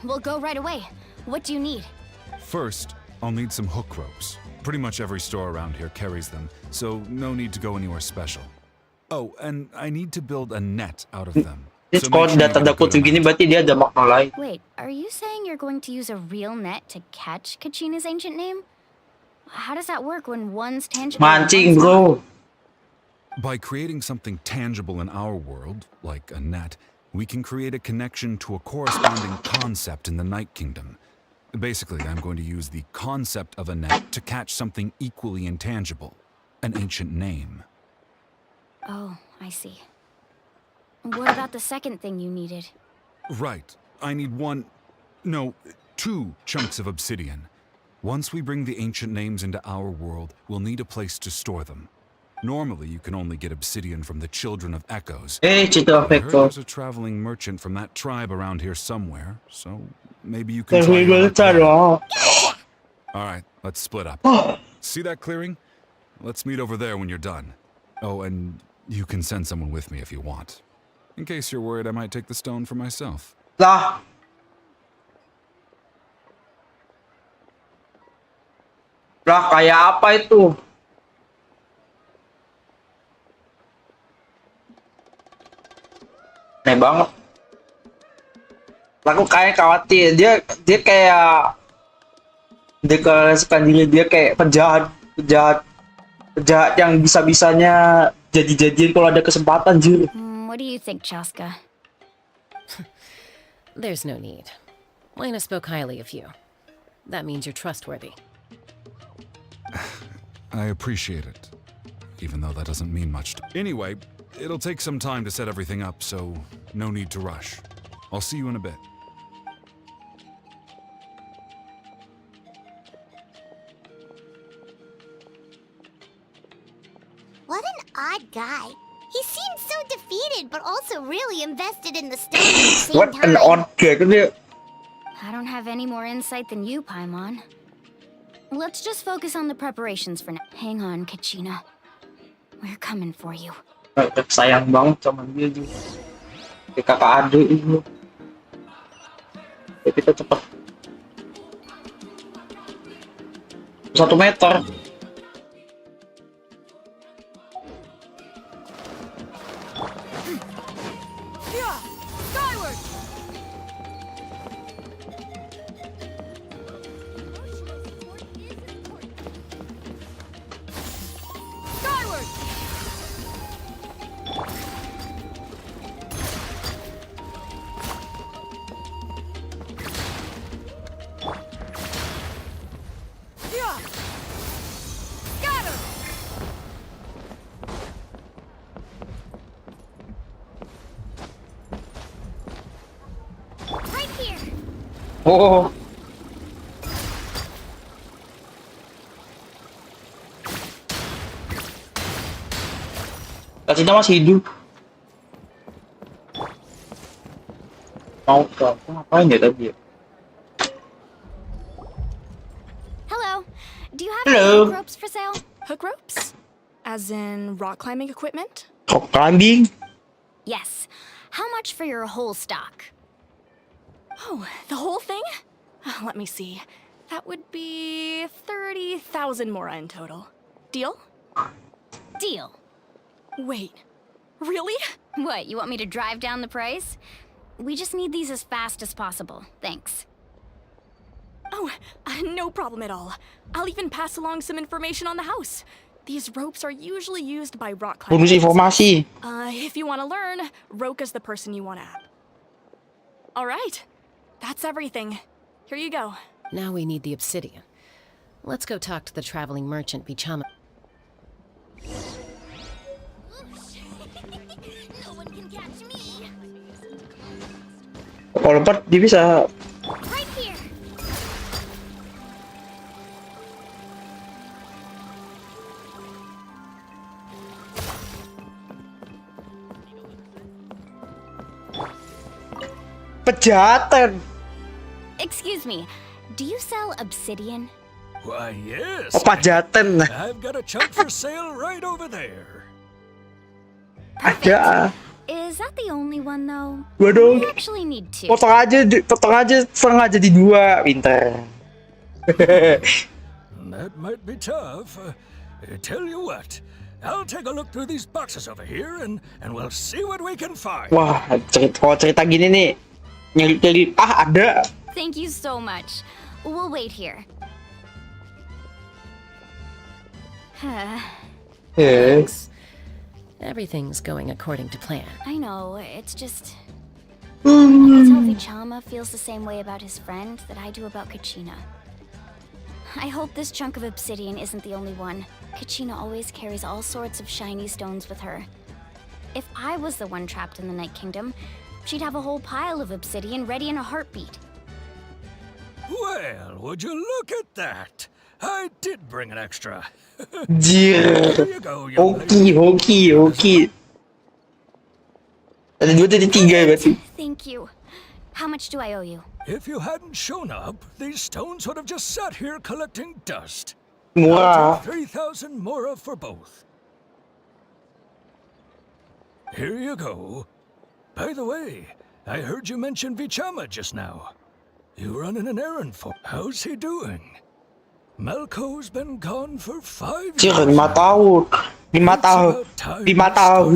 We'll go right away. What do you need? First, I'll need some hook ropes. Pretty much every store around here carries them, so no need to go anywhere special. Oh, and I need to build a net out of them. Jadi kalau udah tanda kutip gini berarti dia ada makna lain. Wait, are you saying you're going to use a real net to catch Kachina's ancient name? How does that work when one's tangible? Mancing, bro. By creating something tangible in our world, like a net, we can create a connection to a corresponding concept in the Night Kingdom. Basically, I'm going to use the concept of a net to catch something equally intangible, an ancient name. Oh, I see. What about the second thing you needed? Right. I need 2 chunks of obsidian. Once we bring the ancient names into our world, we'll need a place to store them. Normally, you can only get obsidian from the Children of Echoes. Hey, Children of I heard Echoes. there's a traveling merchant from that tribe around here somewhere, so maybe you can try your luck there. All right, let's split up. See that clearing? Let's meet over there when you're done. Oh, and you can send someone with me if you want. In case you're worried I might take the stone for myself. Lah. Lah, kayak apa itu? Aneh banget. Aku kayak khawatir dia kayak deklarasikan diri dia kayak penjahat yang bisa-bisanya jadi-jadian kalau ada kesempatan, Jir. What do you think, Chaska? There's no need. Lena spoke highly of you. That means you're trustworthy. I appreciate it, even though that doesn't mean much to... Anyway, it'll take some time to set everything up, so no need to rush. I'll see you in a bit. What an odd guy. He seemed so defeated, but also really invested in the story at the same What an time. odd guy kan dia. I don't have any more insight than you, Paimon. Let's just focus on the preparations for now. Hang on, Kachina. We're coming for you. Sayang banget sama dia juga. Kayak kakak adik itu. Ya, kita cepet. 1 meter. Yeah! Skyward! Skyward! Yeah! Scatter! Right here. Oh. Kacina masih hidup. Mau ke ngapain ya tadi? Hello. Do you have Hello. any hook ropes for sale? Hook ropes? As in rock climbing equipment? Rock climbing? Yes. How much for your whole stock? Oh, the whole thing? Let me see. That would be 30,000 mora in total. Deal? Deal. Wait, really? What, you want me to drive down the price? We just need these as fast as possible. Thanks. Oh, no problem at all. I'll even pass along some information on the house. These ropes are usually used by rock Bonus climbers. informasi. If you want to learn, Roka's the person you want to add. All right, that's everything. Here you go. Now we need the obsidian. Let's go talk to the traveling merchant Bichama. No one can catch me. Kalau lompat dia bisa. Right here. Pejatan. Excuse me, do you sell obsidian? Why, yes. Oh, pajatan. I've got a chunk for sale right over there. Ada. Is that the only one, though? Waduh. We actually need two. Potong aja setengah jadi 2, pintar. That might be tough. Tell you what, I'll take a look through these boxes over here and we'll see what we can find. Wah, kalau cerita gini nih, nyari ada. Thank you so much. We'll wait here. Thanks. Everything's going according to plan. I know, it's just... I can tell Vichama feels the same way about his friend that I do about Kachina. I hope this chunk of obsidian isn't the only one. Kachina always carries all sorts of shiny stones with her. If I was the one trapped in the Night Kingdom, she'd have a whole pile of obsidian ready in a heartbeat. Well, would you look at that? I did bring an extra. Jir. Here you go, young lady. Hoki. Ada 2 dari 3 berarti. Thank you. How much do I owe you? If you hadn't shown up, these stones would have just sat here collecting dust. Murah. I'll take 3,000 mora for both. Here you go. By the way, I heard you mention Vichama just now. You running an errand for... How's he doing? Malco's been gone for 5 years. Jir, 5 tahun. 5 tahun. 5 tahun.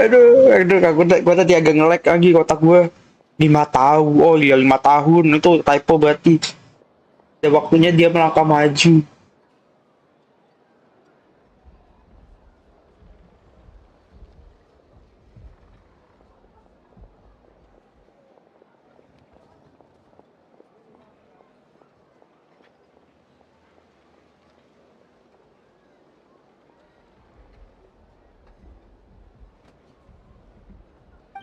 Aduh, gua tadi agak nge-lag lagi kotak gua. 5 tahun. Oh iya, 5 tahun. Itu typo berarti. Ada waktunya dia melangkah maju.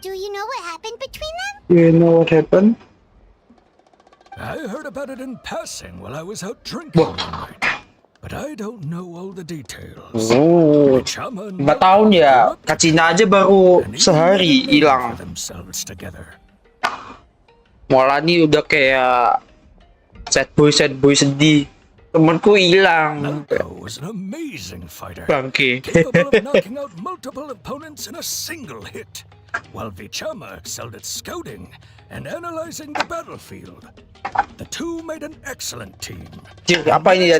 Do you know what happened between them? You know what happened? I heard about it in passing while I was out drinking one night. but I don't know all the details. 5 tahun ya. Kacina aja baru sehari hilang. Molani udah kayak sad boy sedih. Temanku hilang. Was an amazing fighter, Bangke. capable of knocking out multiple opponents in a single hit, while Vichama excelled at scouting and analyzing the battlefield. The two made an excellent team. Apa ini ya?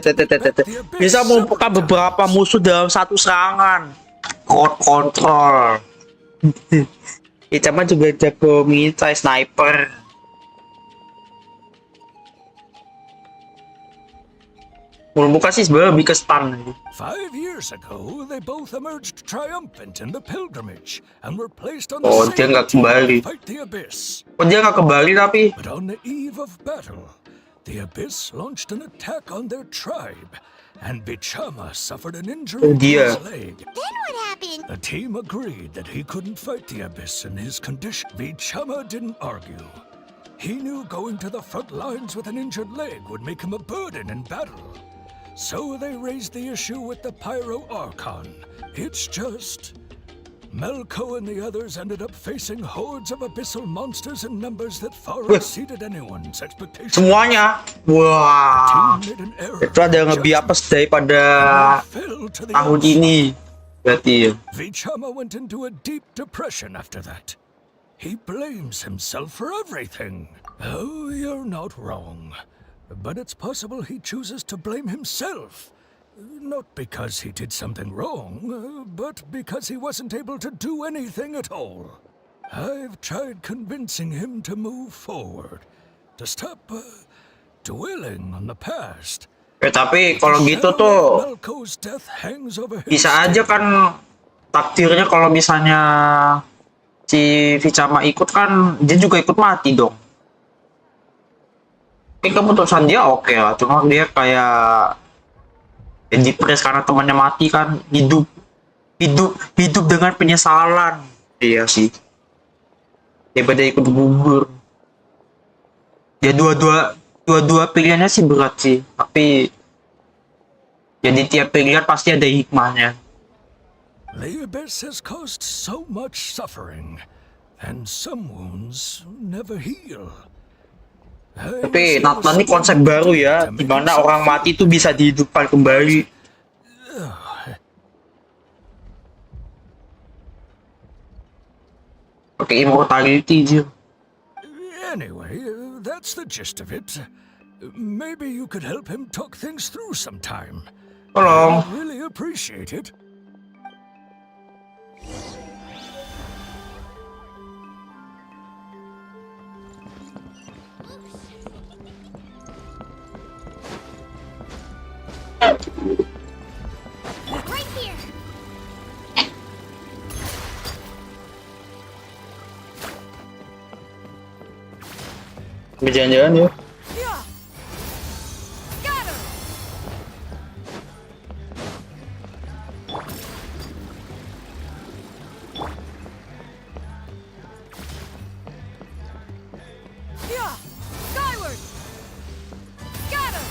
Bisa melumpuhkan beberapa musuh dalam satu serangan. Crowd control. Vichama juga jago militer sniper. Melumpuhkan sih sebenarnya lebih ke stun. 5 years ago, they both emerged triumphant in the pilgrimage and were placed on the Oh, dia same nggak team kembali. to fight the Abyss. Oh, dia nggak kembali tapi. But on the eve of battle, the Abyss launched an attack on their tribe, and Vichama suffered an injury to his leg. Then what happened? The team agreed that he couldn't fight the Abyss in his condition. Vichama didn't argue. He knew going to the front lines with an injured leg would make him a burden in battle. So they raised the issue with the Pyro Archon. It's just Melko and the others ended up facing hordes of abyssal monsters in numbers that far exceeded anyone's expectations. Semuanya. Wah. Itu ada yang lebih apes daripada tahun ini. Berarti ya. Vichama went into a deep depression after that. He blames himself for everything. Oh, you're not wrong. But it's possible he chooses to blame himself. Not because he did something wrong, but because he wasn't able to do anything at all. I've tried convincing him to move forward, to stop dwelling on the past. Tapi kalau gitu tuh bisa aja kan takdirnya kalau misalnya si Vichama ikut kan dia juga ikut mati dong. Keputusan dia oke lah, cuma dia kayak depres karena temannya mati kan, hidup dengan penyesalan. Iya sih, daripada ikut gugur. Ya dua pilihannya sih berat sih, tapi jadi tiap pilihan pasti ada hikmahnya. The Abyss has caused so much suffering, and some wounds never heal. Tapi Nathan ini konsep baru ya, dimana orang mati itu bisa dihidupkan kembali. Pakai immortality aja. Anyway, that's the gist of it. Maybe you could help him talk things through sometime. Tolong. I'd really appreciate it. Right here. Berjalan-jalan yuk. Skyward. Scatter.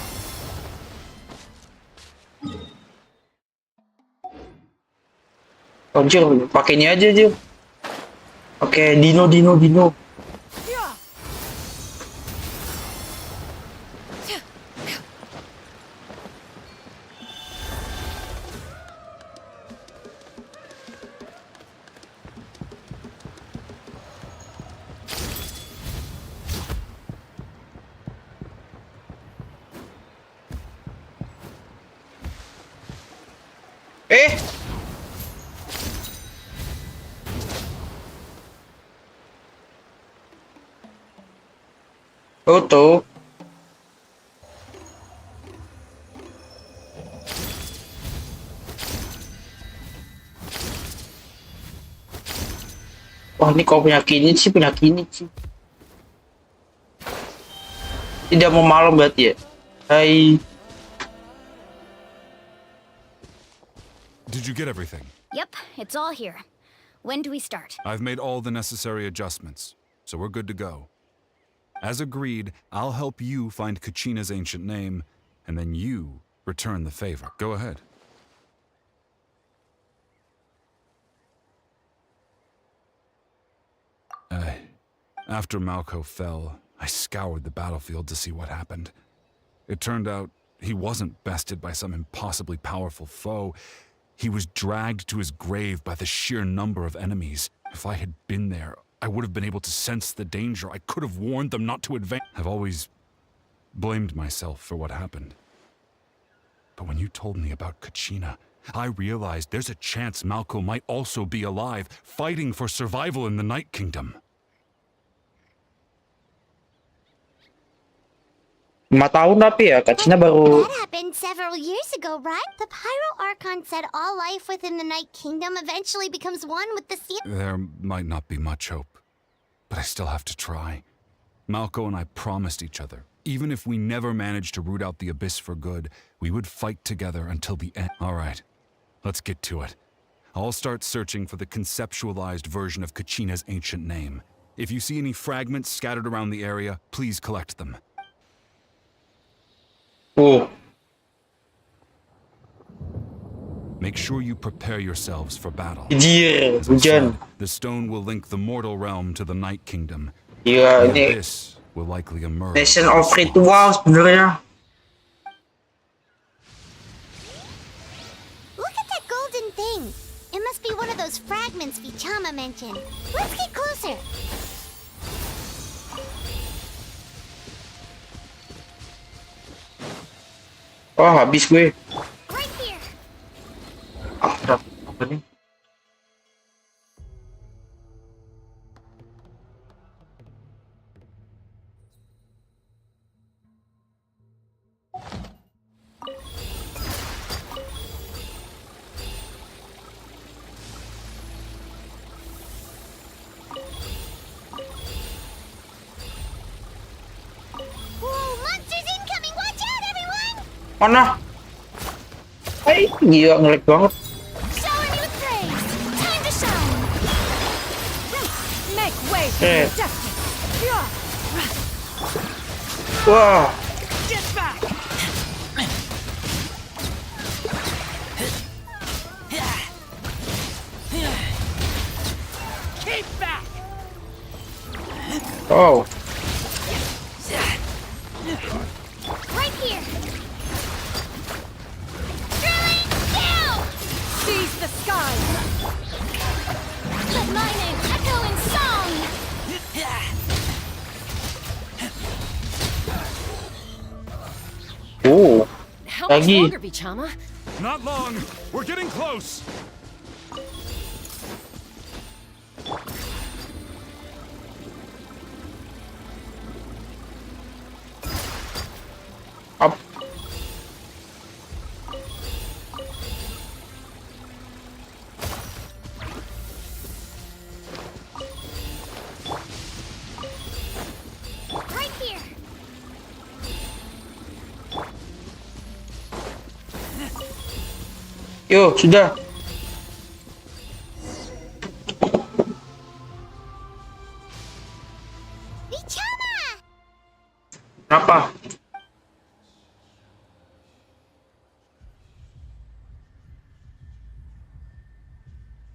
Anjir, pakai ini aja Jil. Oke, Dino. Tutup. Wah, ini kau punya kinit sih. Tidak mau malam berarti ya. Hai. Did you get everything? Yep, it's all here. When do we start? I've made all the necessary adjustments, so we're good to go. As agreed, I'll help you find Kachina's ancient name, and then you return the favor. Go ahead. After Malko fell, I scoured the battlefield to see what happened. It turned out he wasn't bested by some impossibly powerful foe. He was dragged to his grave by the sheer number of enemies. If I had been there, I would have been able to sense the danger. I could have warned them not to advance. I've always blamed myself for what happened. But when you told me about Kachina, I realized there's a chance Malko might also be alive, fighting for survival in the Night Kingdom. 5 tahun tapi ya, Kachina baru... That happened several years ago, right? The Pyro Archon said all life within the Night Kingdom eventually becomes one with the sea. There might not be much hope, but I still have to try. Malko and I promised each other, even if we never managed to root out the Abyss for good, we would fight together until the end. All right, let's get to it. I'll start searching for the conceptualized version of Kachina's ancient name. If you see any fragments scattered around the area, please collect them. Oh. Make sure you prepare yourselves for battle. Anjir, As I hujan. said, the stone will link the mortal realm to the Night Kingdom. Iya, The ini Abyss will likely emerge. Nation of Ritual sebenarnya. Look at that golden thing. It must be one of those fragments Vichama mentioned. Let's get closer. Oh, habis gue. Right here. Apa nih? Whoa, monsters incoming! Watch out, everyone! Mana? Hai, gila ngelag banget. Shower me with praise. Time to shine. Make way for Eh. your destiny. Yeah. Wah, Get back. Keep back. oh. Right here. Drilling down! Seize the sky. Let my name echo in song! Oh. How much Lagi. longer, Vichama? Not long. We're getting close. Up. Right here. Yo, sudah. Vichama! Kenapa?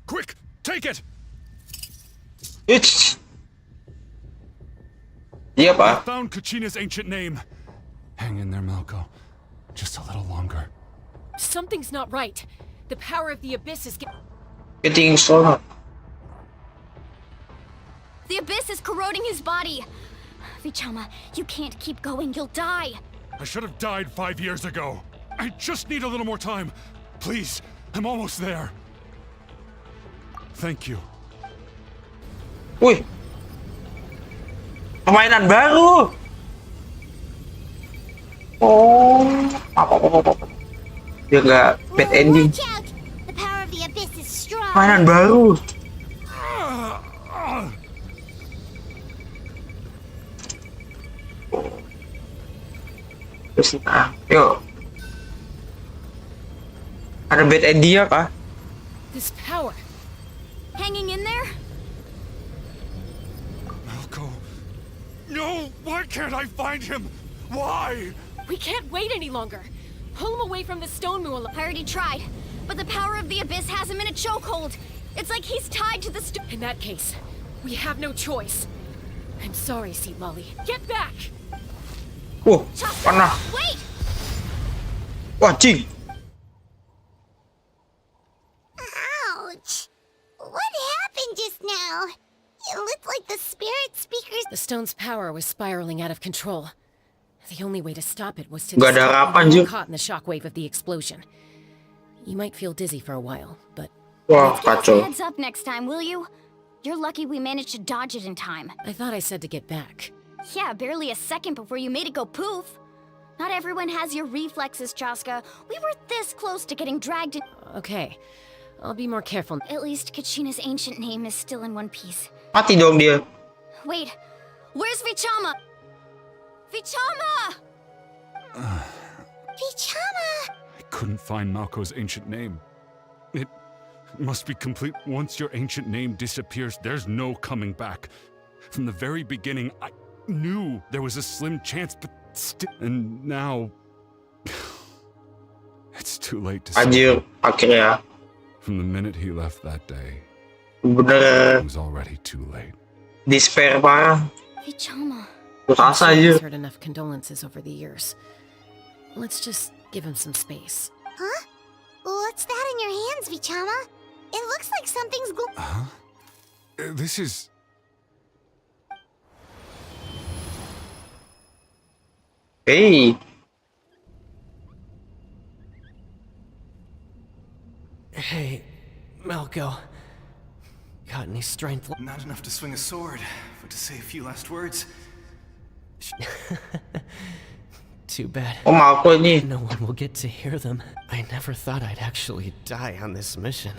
Quick, take it. It's. Iya, Pak. Found Kachina's ancient name. Hang in there, Malko. Just a little longer. Something's not right. The power of the Abyss is Getting stronger. The Abyss is corroding his body. Vichama, you can't keep going. You'll die. I should have died 5 years ago. I just need a little more time. Please, I'm almost there. Thank you. Wih. Permainan baru. Oh. Apa. Dia nggak bad ending. Watch out! The power of the Abyss is strong. Permainan baru. Terus yuk. Ada bad ending ya, Kak? this power. Hanging in there? Malko. No, why can't I find him? Why? We can't wait any longer. Pull him away from the stone, Muala. I already tried, but the power of the abyss has him in a chokehold. It's like he's tied to the stone. In that case, we have no choice. I'm sorry, Seat Lolly. Get back! Panah. Wait! Wah, cing. Ouch! What happened just now? It looked like the spirit speakers. The stone's power was spiraling out of control. The only way to stop it was to Gak ada harapan, Jun. caught in the shockwave of the explosion. You might feel dizzy for a while, but Wah, Give us a kacau. heads up next time, will you? You're lucky we managed to dodge it in time. I thought I said to get back. Yeah, barely a second before you made it go poof. Not everyone has your reflexes, Chaska. We were this close to getting dragged in. Okay, I'll be more careful. At least Kachina's ancient name is still in one piece. Mati dong dia. Wait, where's Vichama? Vichama! Vichama! I couldn't find Malko's ancient name. It must be complete. Once your ancient name disappears, there's no coming back. From the very beginning, I knew there was a slim chance, but still. And now, it's too late to say. Anjir, akhirnya. From the minute he left that day, Bener it was already too late. despair parah. Vichama. Rasa He's aja. heard enough condolences over the years. Let's just give him some space. Huh? What's that in your hands, Vichama? It looks like something's Huh? This is. Hey, Hey, Malco. Got any strength? Not enough to swing a sword, but to say a few last words. Too bad. oh Malko ini. No one will get to hear them. I never thought I'd actually die on this mission.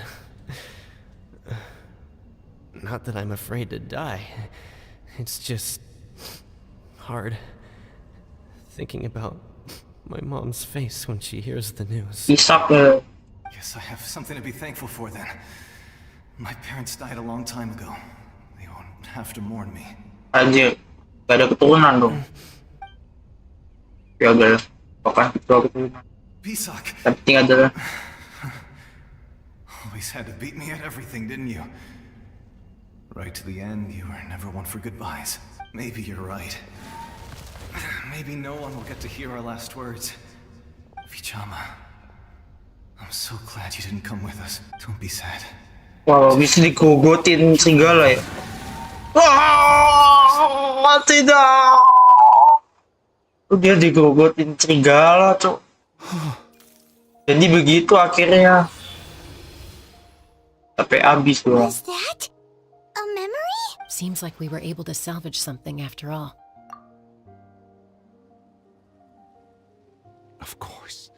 Not that I'm afraid to die. It's just hard thinking about my mom's face when she hears the news. Isak Guess I have something to be thankful for then. My parents died a long time ago. They won't have to mourn me. Anjir, gak ada keturunan dong. Ya udah, pokoknya kita keturunan. Pisak, Tapi tinggal adalah always had to beat me at everything, didn't you? Right to the end, you were never one for goodbyes. Maybe you're right. Maybe no one will get to hear our last words. Vichama, I'm so glad you didn't come with us. Don't be sad. wow, bisa digogotin serigala ya. Wah, tidak. Dia digogotin serigala, cok. Jadi begitu akhirnya. Sampai habis doang. Was that a memory? Seems like we were able to salvage something after all. Of course.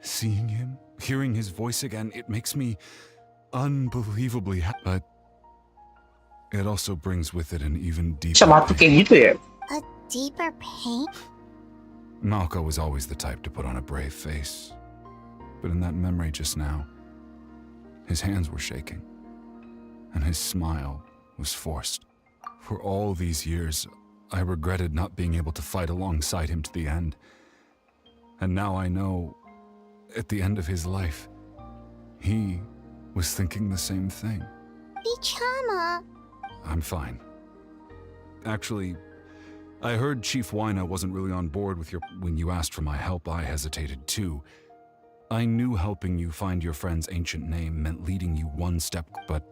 Seeing him, hearing his voice again, it makes me unbelievably happy. But it also brings with it an even deeper Bisa mati kayak gitu ya? A deeper pain? Malco was always the type to put on a brave face. But in that memory just now, his hands were shaking, and his smile was forced. For all these years, I regretted not being able to fight alongside him to the end. And now I know, at the end of his life, he was thinking the same thing. Vichama. I'm fine. Actually, I heard Chief Wina wasn't really on board with when you asked for my help. I hesitated too. I knew helping you find your friend's ancient name meant leading you one step, but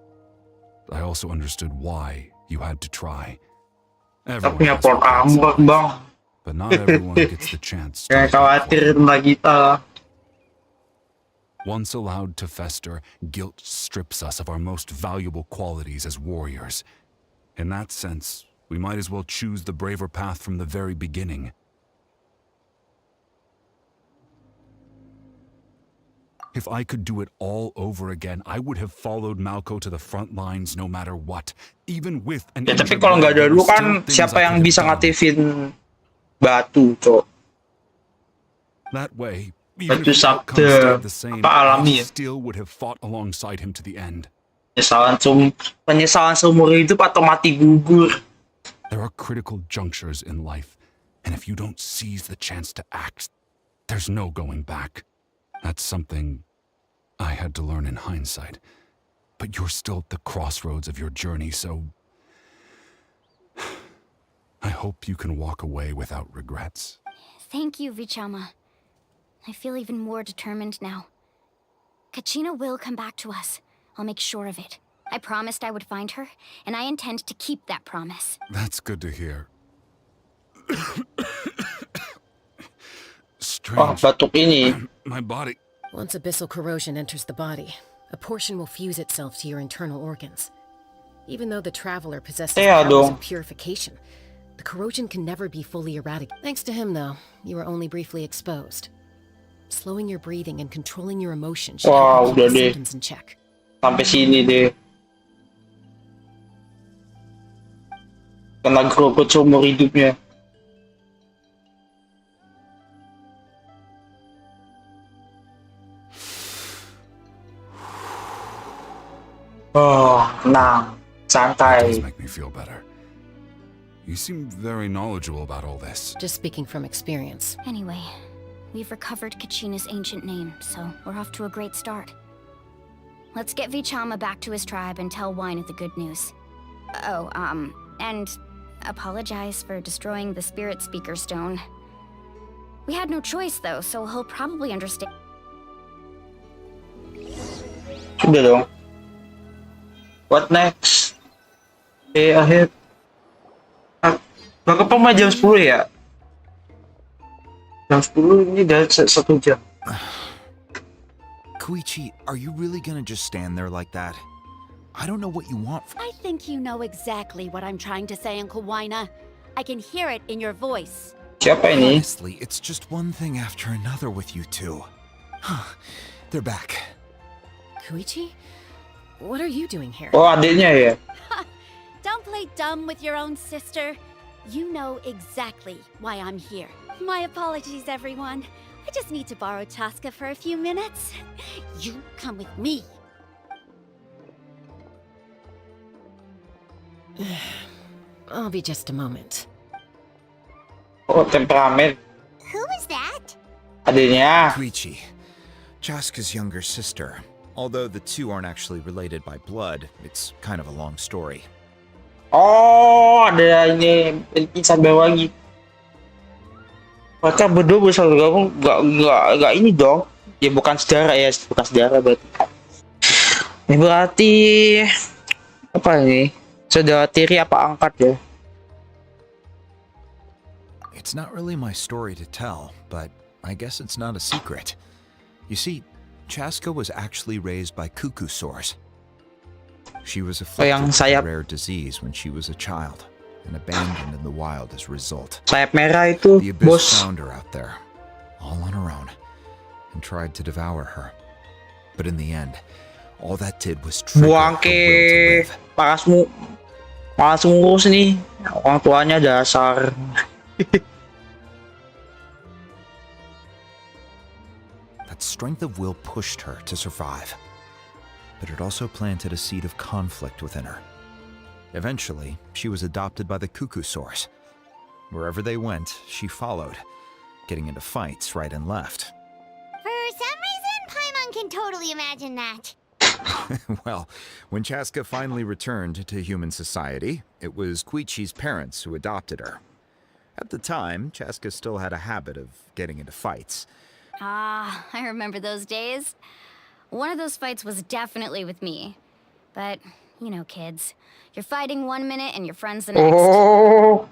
I also understood why you had to try. Tapi punya port armor, bang. But not everyone gets the chance to. Jangan khawatir tentang kita. Once allowed to fester, guilt strips us of our most valuable qualities as warriors. In that sense, we might as well choose the braver path from the very beginning. If I could do it all over again, I would have followed Malco to the front lines no matter what. Even with an Ya tapi kalau nggak ada lu kan siapa yang bisa ngaktifin batu, cok? That way, even Batu if the outcome sabda stayed the same, apa alami I ya? still would have fought alongside him to the end. Penyesalan seumur hidup atau mati gugur. There are critical junctures in life, and if you don't seize the chance to act, There's no going back. That's something I had to learn in hindsight. But you're still at the crossroads of your journey, so I hope you can walk away without regrets. Thank you, Vichama. I feel even more determined now. Kachina will come back to us. I'll make sure of it. I promised I would find her, and I intend to keep that promise. That's good to hear. Strange. Batuk ini. My body. Once abyssal corrosion enters the body, a portion will fuse itself to your internal organs. Even though the traveler possesses powers of purification, the corrosion can never be fully eradicated. Thanks to him, though, you were only briefly exposed. Slowing your breathing and controlling your emotions should help keep the symptoms in check. Sampai sini deh. Kena gerobot seumur hidupnya. Oh, tenang, santai. It does make me feel better. You seem very knowledgeable about all this. Just speaking from experience. Anyway, we've recovered Kachina's ancient name, so we're off to a great start. Let's get Vichama back to his tribe and tell Wine the good news. Oh, and apologize for destroying the Spirit Speaker Stone. We had no choice, though, so he'll probably understand. Sudah dong. What next? Akhir. Bakal pemain jam 10 ya? Jam 10 ini udah 1 jam. Koichi, are you really gonna just stand there like that? I don't know what you want from— I think you know exactly what I'm trying to say, Uncle Wina. I can hear it in your voice. Siapa ini? Honestly, it's just one thing after another with you two. They're back. Koichi? What are you doing here? Oh, adiknya ya? Don't play dumb with your own sister. You know exactly why I'm here. My apologies, everyone. I just need to borrow Chaska for a few minutes. You come with me. I'll be just a moment. Oh, temperamen. Who is that? Adiknya. Koichi, Chaska's younger sister. Although the two aren't actually related by blood, it's kind of a long story. Oh, ada ini insan baru lagi. Mereka berdua bisa gabung, nggak ini dong. Ya bukan saudara ya, bukan saudara berarti. Ini berarti apa ini? Saudara tiri apa angkat ya? It's not really my story to tell, but I guess it's not a secret. You see, Chaska was actually raised by cuckoo sores. She was afflicted with a rare disease when she was a child and abandoned in the wild as a result. Sayap merah itu, the Abyss found her out there, all on her own, and tried to devour her. But in the end, all that did was trigger her will to live. Malas ngurus nih, orang tuanya dasar. That strength of will pushed her to survive, but it also planted a seed of conflict within her. Eventually, she was adopted by the cuckoo source. Wherever they went, she followed, getting into fights right and left. For some reason, Paimon can totally imagine that. Well, when Chaska finally returned to human society, it was Koichi's parents who adopted her. At the time, Chaska still had a habit of getting into fights. Ah, I remember those days. One of those fights was definitely with me. But, you know, kids. You're fighting 1 minute and your friend's the next. Oh.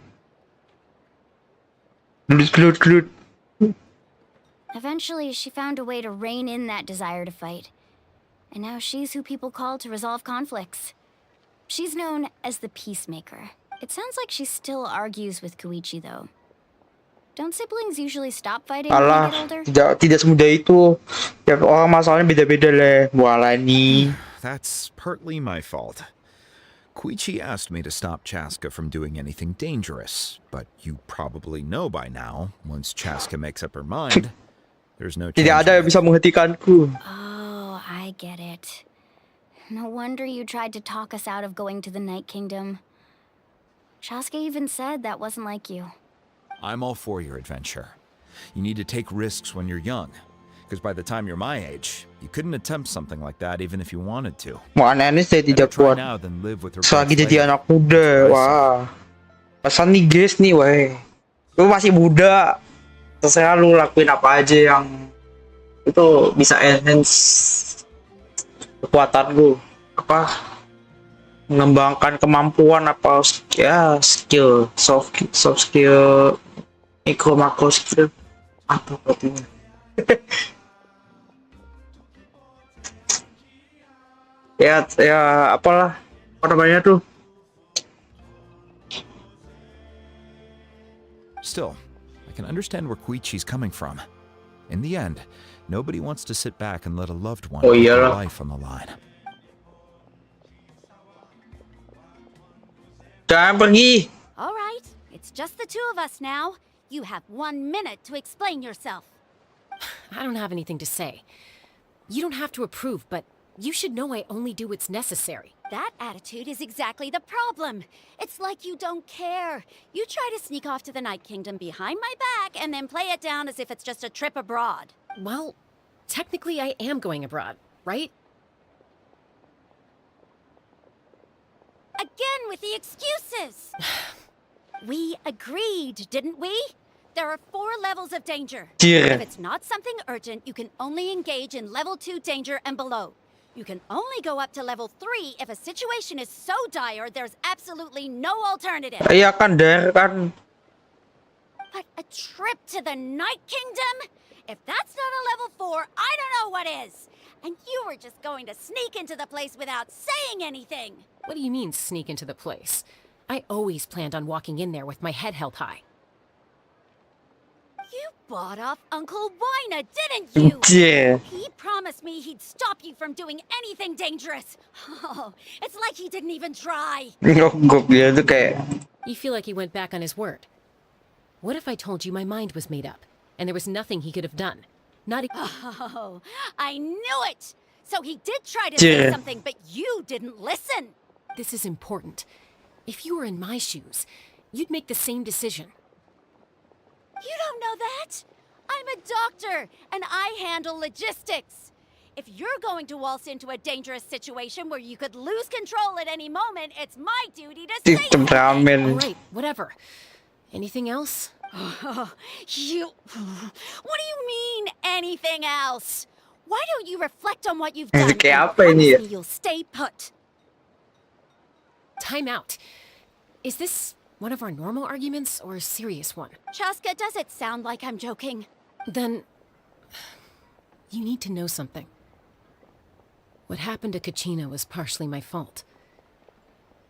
Eventually, she found a way to rein in that desire to fight. And now she's who people call to resolve conflicts. She's known as the Peacemaker. It sounds like she still argues with Koichi, though. Don't siblings usually stop fighting when they get older? Tidak semudah itu. Tiap orang masalahnya beda-beda leh. Walani. That's partly my fault. Koichi asked me to stop Chaska from doing anything dangerous, but you probably know by now, once Chaska makes up her mind, there's no Tidak ada yang bisa menghentikanku. Oh, I get it. No wonder you tried to talk us out of going to the Night Kingdom. Chaska even said that wasn't like you. I'm all for your adventure. You need to take risks when you're young. Because by the time you're my age, you couldn't attempt something like that even if you wanted to. Mana ini saya Better tidak try kuat. now than live with Selagi regrets jadi later. anak muda, wah. Pesan nih guys nih, weh. Lu masih muda. Terserah lu lakuin apa aja yang itu bisa enhance kekuatan lu. Apa? Mengembangkan kemampuan apa ya skill, soft skill, mikro makro skill apa artinya? ya apalah apa namanya tuh. Still, I can understand where Koichi's coming from. In the end, nobody wants to sit back and let a loved one put their life on the line. Jangan pergi. All right, it's just the two of us now. You have 1 minute to explain yourself. I don't have anything to say. You don't have to approve, but you should know I only do what's necessary. That attitude is exactly the problem. It's like you don't care. You try to sneak off to the Night Kingdom behind my back and then play it down as if it's just a trip abroad. Well, technically I am going abroad, right? Again with the excuses! We agreed, didn't we? There are 4 levels of danger. Yeah. If it's not something urgent, you can only engage in level 2 danger and below. You can only go up to level 3 if a situation is so dire there's absolutely no alternative. Iya kan, Der kan. But a trip to the Night Kingdom? If that's not a level 4, I don't know what is. And you were just going to sneak into the place without saying anything. What do you mean, sneak into the place? I always planned on walking in there with my head held high. You bought off Uncle Wina, didn't you? Yeah. He promised me he'd stop you from doing anything dangerous. Oh, it's like he didn't even try. You feel like he went back on his word. What if I told you my mind was made up, and there was nothing he could have done? Not Oh, I knew it! So he did try to say something, but you didn't listen. This is important. If you were in my shoes, you'd make the same decision. You don't know that? I'm a doctor, and I handle logistics. If you're going to waltz into a dangerous situation where you could lose control at any moment, it's my duty to say something. All right, whatever. Anything else? You... What do you mean, anything else? Why don't you reflect on what you've done? Kayak and apa ini ya? promise me you'll stay put. Time out. Is this one of our normal arguments or a serious one? Chaska, does it sound like I'm joking? Then you need to know something. What happened to Kachina was partially my fault.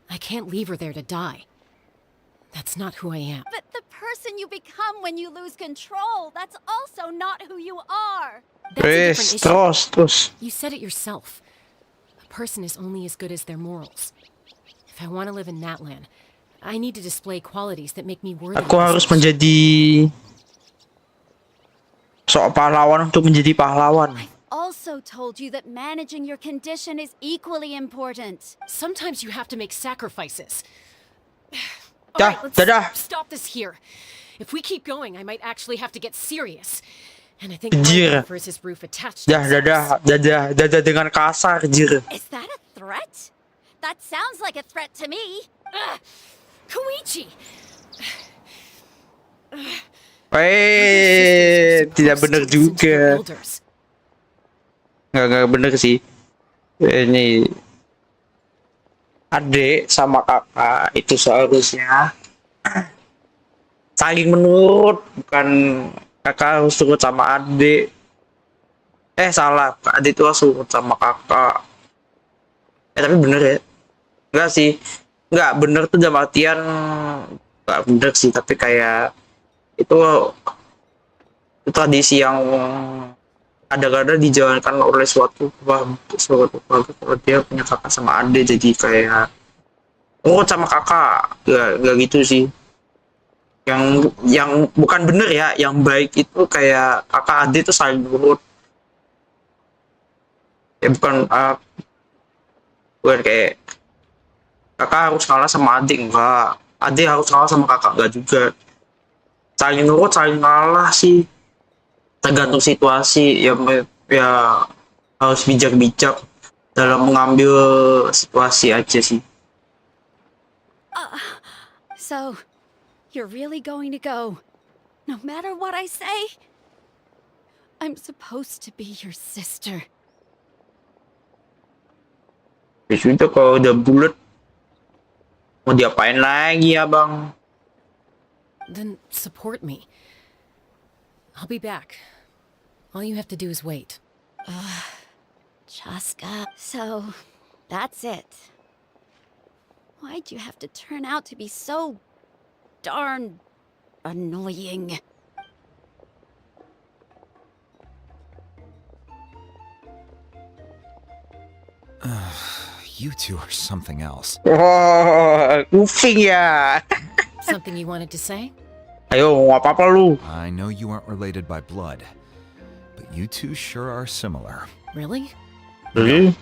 I can't leave her there to die. That's not who I am. But the person you become when you lose control, that's also not who you are. That's a different issue. Terus. You said it yourself. A person is only as good as their morals. If I want to live in Natlan, I need to display qualities that make me worthy. Aku harus menjadi pahlawan untuk menjadi pahlawan. Also told you that managing your condition is equally important. Sometimes you have to make sacrifices. Dah, Let's stop this here. If we keep going, I might actually have to get serious. And I think Jir. prefers his roof attached to Dadah dengan kasar, Jir. Is that a threat? That sounds like a threat to me. Koichi! Tidak benar juga. Nggak benar sih. Ini adik sama kakak itu seharusnya saling menurut, bukan kakak harus turut sama adik. Salah, adik itu harus turut sama kakak. Tapi bener ya? Enggak sih, enggak bener tuh dalam artian enggak bener sih, tapi kayak itu tradisi yang kadang-kadang dijalankan oleh suatu keluarga kalau dia punya kakak sama adik, jadi kayak sama kakak, enggak gitu sih. Yang bukan bener ya, yang baik itu kayak kakak adik itu saling nurut. Ya bukan kayak kakak harus kalah sama adik, enggak. Adik harus kalah sama kakak, enggak juga. Saling nurut, saling ngalah sih. tergantung situasi ya, ya harus bijak-bijak dalam mengambil situasi aja sih. So, you're really going to go, no matter what I say? I'm supposed to be your sister. Ya sudah, kalau udah bulat mau diapain lagi ya bang? Then support me. I'll be back. All you have to do is wait. Chaska. So, that's it. Why'd you have to turn out to be so darn annoying? You two are something else. Oh, goofing ya. Something you wanted to say? Ayo, mau apa-apa lu? I know you aren't related by blood, but you two sure are similar. Really? Really?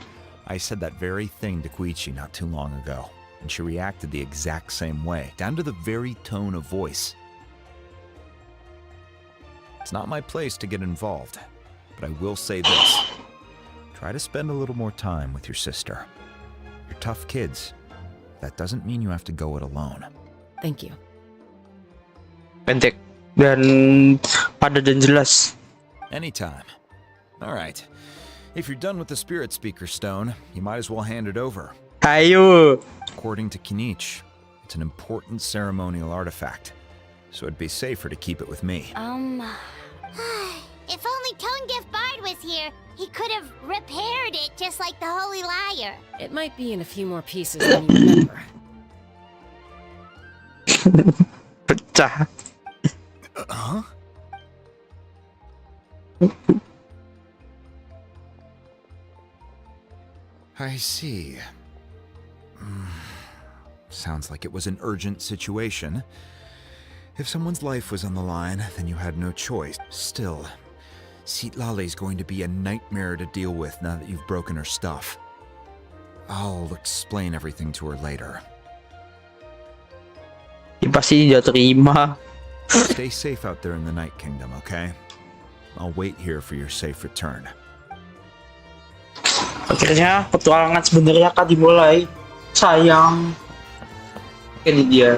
I said that very thing to Koichi not too long ago, and she reacted the exact same way, down to the very tone of voice. It's not my place to get involved, but I will say this. Try to spend a little more time with your sister. You're tough kids. That doesn't mean you have to go it alone. Thank you. Pendek dan padat dan jelas. Anytime. All right. If you're done with the Spirit Speaker Stone, you might as well hand it over. Ayo. According to Kinich, it's an important ceremonial artifact, so it'd be safer to keep it with me. If only Tone-Deaf Bard was here, he could have repaired it just like the Holy Liar. It might be in a few more pieces than you remember. Pecah. Huh? I see. Sounds like it was an urgent situation. If someone's life was on the line, then you had no choice. Still, Citlali's going to be a nightmare to deal with now that you've broken her stuff. I'll explain everything to her later. Ya, pasti dia terima. Stay safe out there in the Night Kingdom, okay? I'll wait here for your safe return. Akhirnya petualangan sebenarnya kan dimulai. Sayang. Ini dia.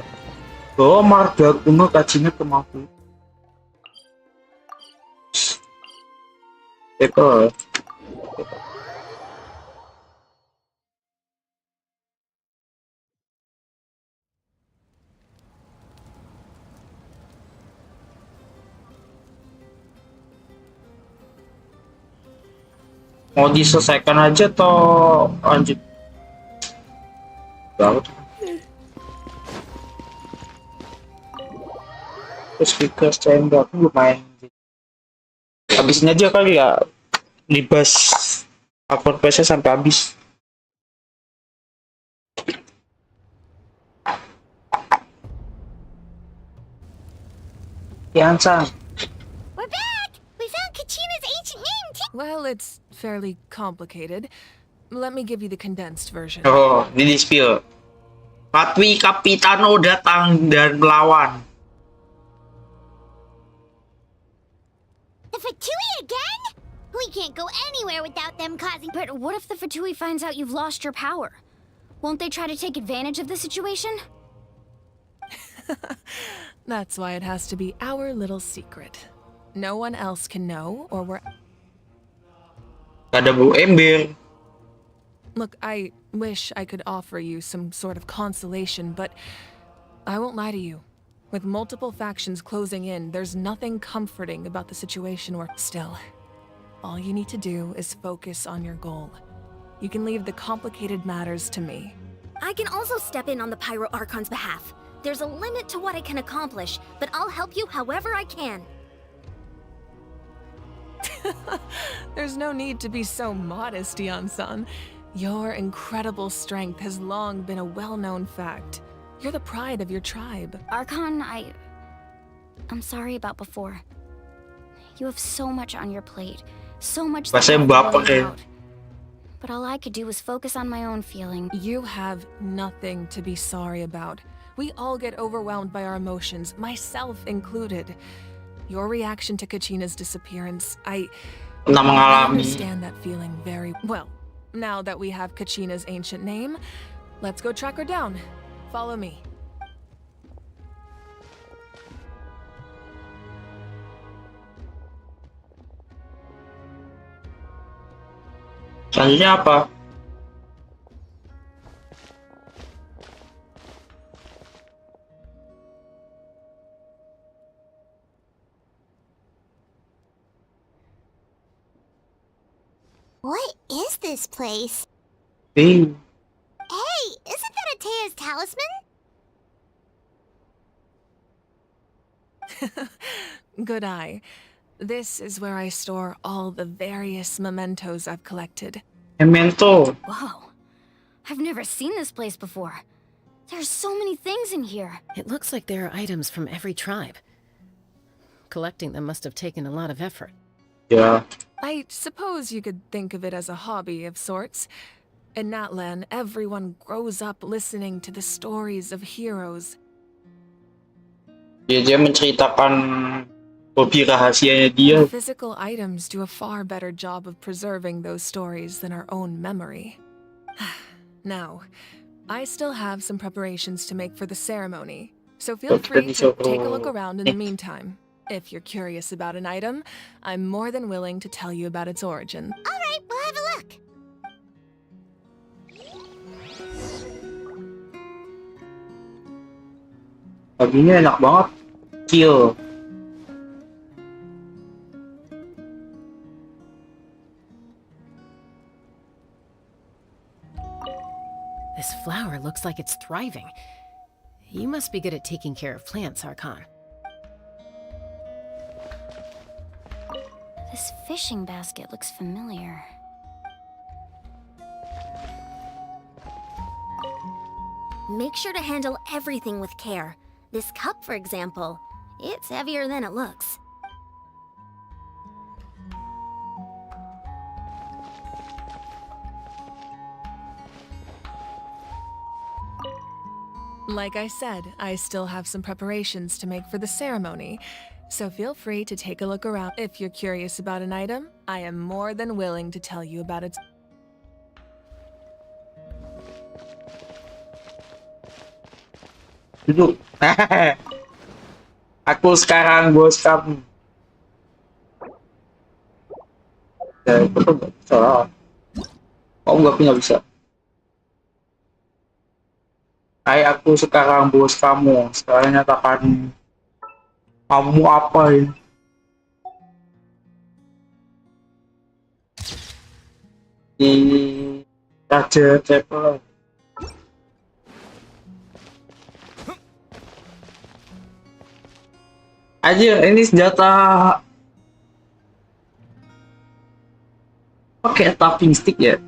Oh, marga kuno kajinya kemampu. Eko. Mau diselesaikan aja atau lanjut? Banget. Speaker chamber aku lumayan. Habisnya aja kali ya, dibahas upload PC sampai habis. Yansang. We're back! We found Kachina's ancient name too! Well, it's fairly complicated. Let me give you the condensed version. Oh, ini spill. Patwi Kapitano datang dan melawan. The Fatui again? We can't go anywhere without them causing— But what if the Fatui finds out you've lost your power? Won't they try to take advantage of the situation? That's why it has to be our little secret. No one else can know, or we're... Ada Bu Ember. Look, I wish I could offer you some sort of consolation, but I won't lie to you. With multiple factions closing in, there's nothing comforting about the situation we're still. All you need to do is focus on your goal. You can leave the complicated matters to me. I can also step in on the Pyro Archon's behalf. There's a limit to what I can accomplish, but I'll help you however I can. There's no need to be so modest, Yan-san. Your incredible strength has long been a well-known fact. You're the pride of your tribe. Archon, I'm sorry about before. You have so much on your plate. So much that Rasanya baper ya. But all I could do was focus on my own feeling. You have nothing to be sorry about. We all get overwhelmed by our emotions, myself included. Your reaction to Kachina's disappearance, I Pernah mengalami. understand that feeling very well. Now that we have Kachina's ancient name, let's go track her down. Follow me. Selanjutnya apa? What is this place? Hey, Hey, isn't that Atea's talisman? Good eye. This is where I store all the various mementos I've collected. memento. Whoa. I've never seen this place before. There's so many things in here. It looks like there are items from every tribe. Collecting them must have taken a lot of effort. Ya, I suppose you could think of it as a hobby of sorts. In Natlan, everyone grows up listening to the stories of heroes. dia menceritakan hobi rahasianya dia. The physical items do a far better job of preserving those stories than our own memory. Now, I still have some preparations to make for the ceremony, so feel free to take a look around in the meantime. If you're curious about an item, I'm more than willing to tell you about its origin. Alright, we'll have a look. Bajunya enak banget. Kill. This flower looks like it's thriving. You must be good at taking care of plants, Archon. This fishing basket looks familiar. Make sure to handle everything with care. This cup, for example, it's heavier than it looks. Like I said, I still have some preparations to make for the ceremony, so feel free to take a look around. If you're curious about an item, I am more than willing to tell you about its... Duduk. Aku sekarang bos kamu. Ya, itu tuh nggak bisa. Kamu nggak bisa. Hai, aku sekarang bos kamu. Sekarang nyatakan kamu apa ya? Di Raja Traveler. Aja, ini senjata pakai tapping stick ya.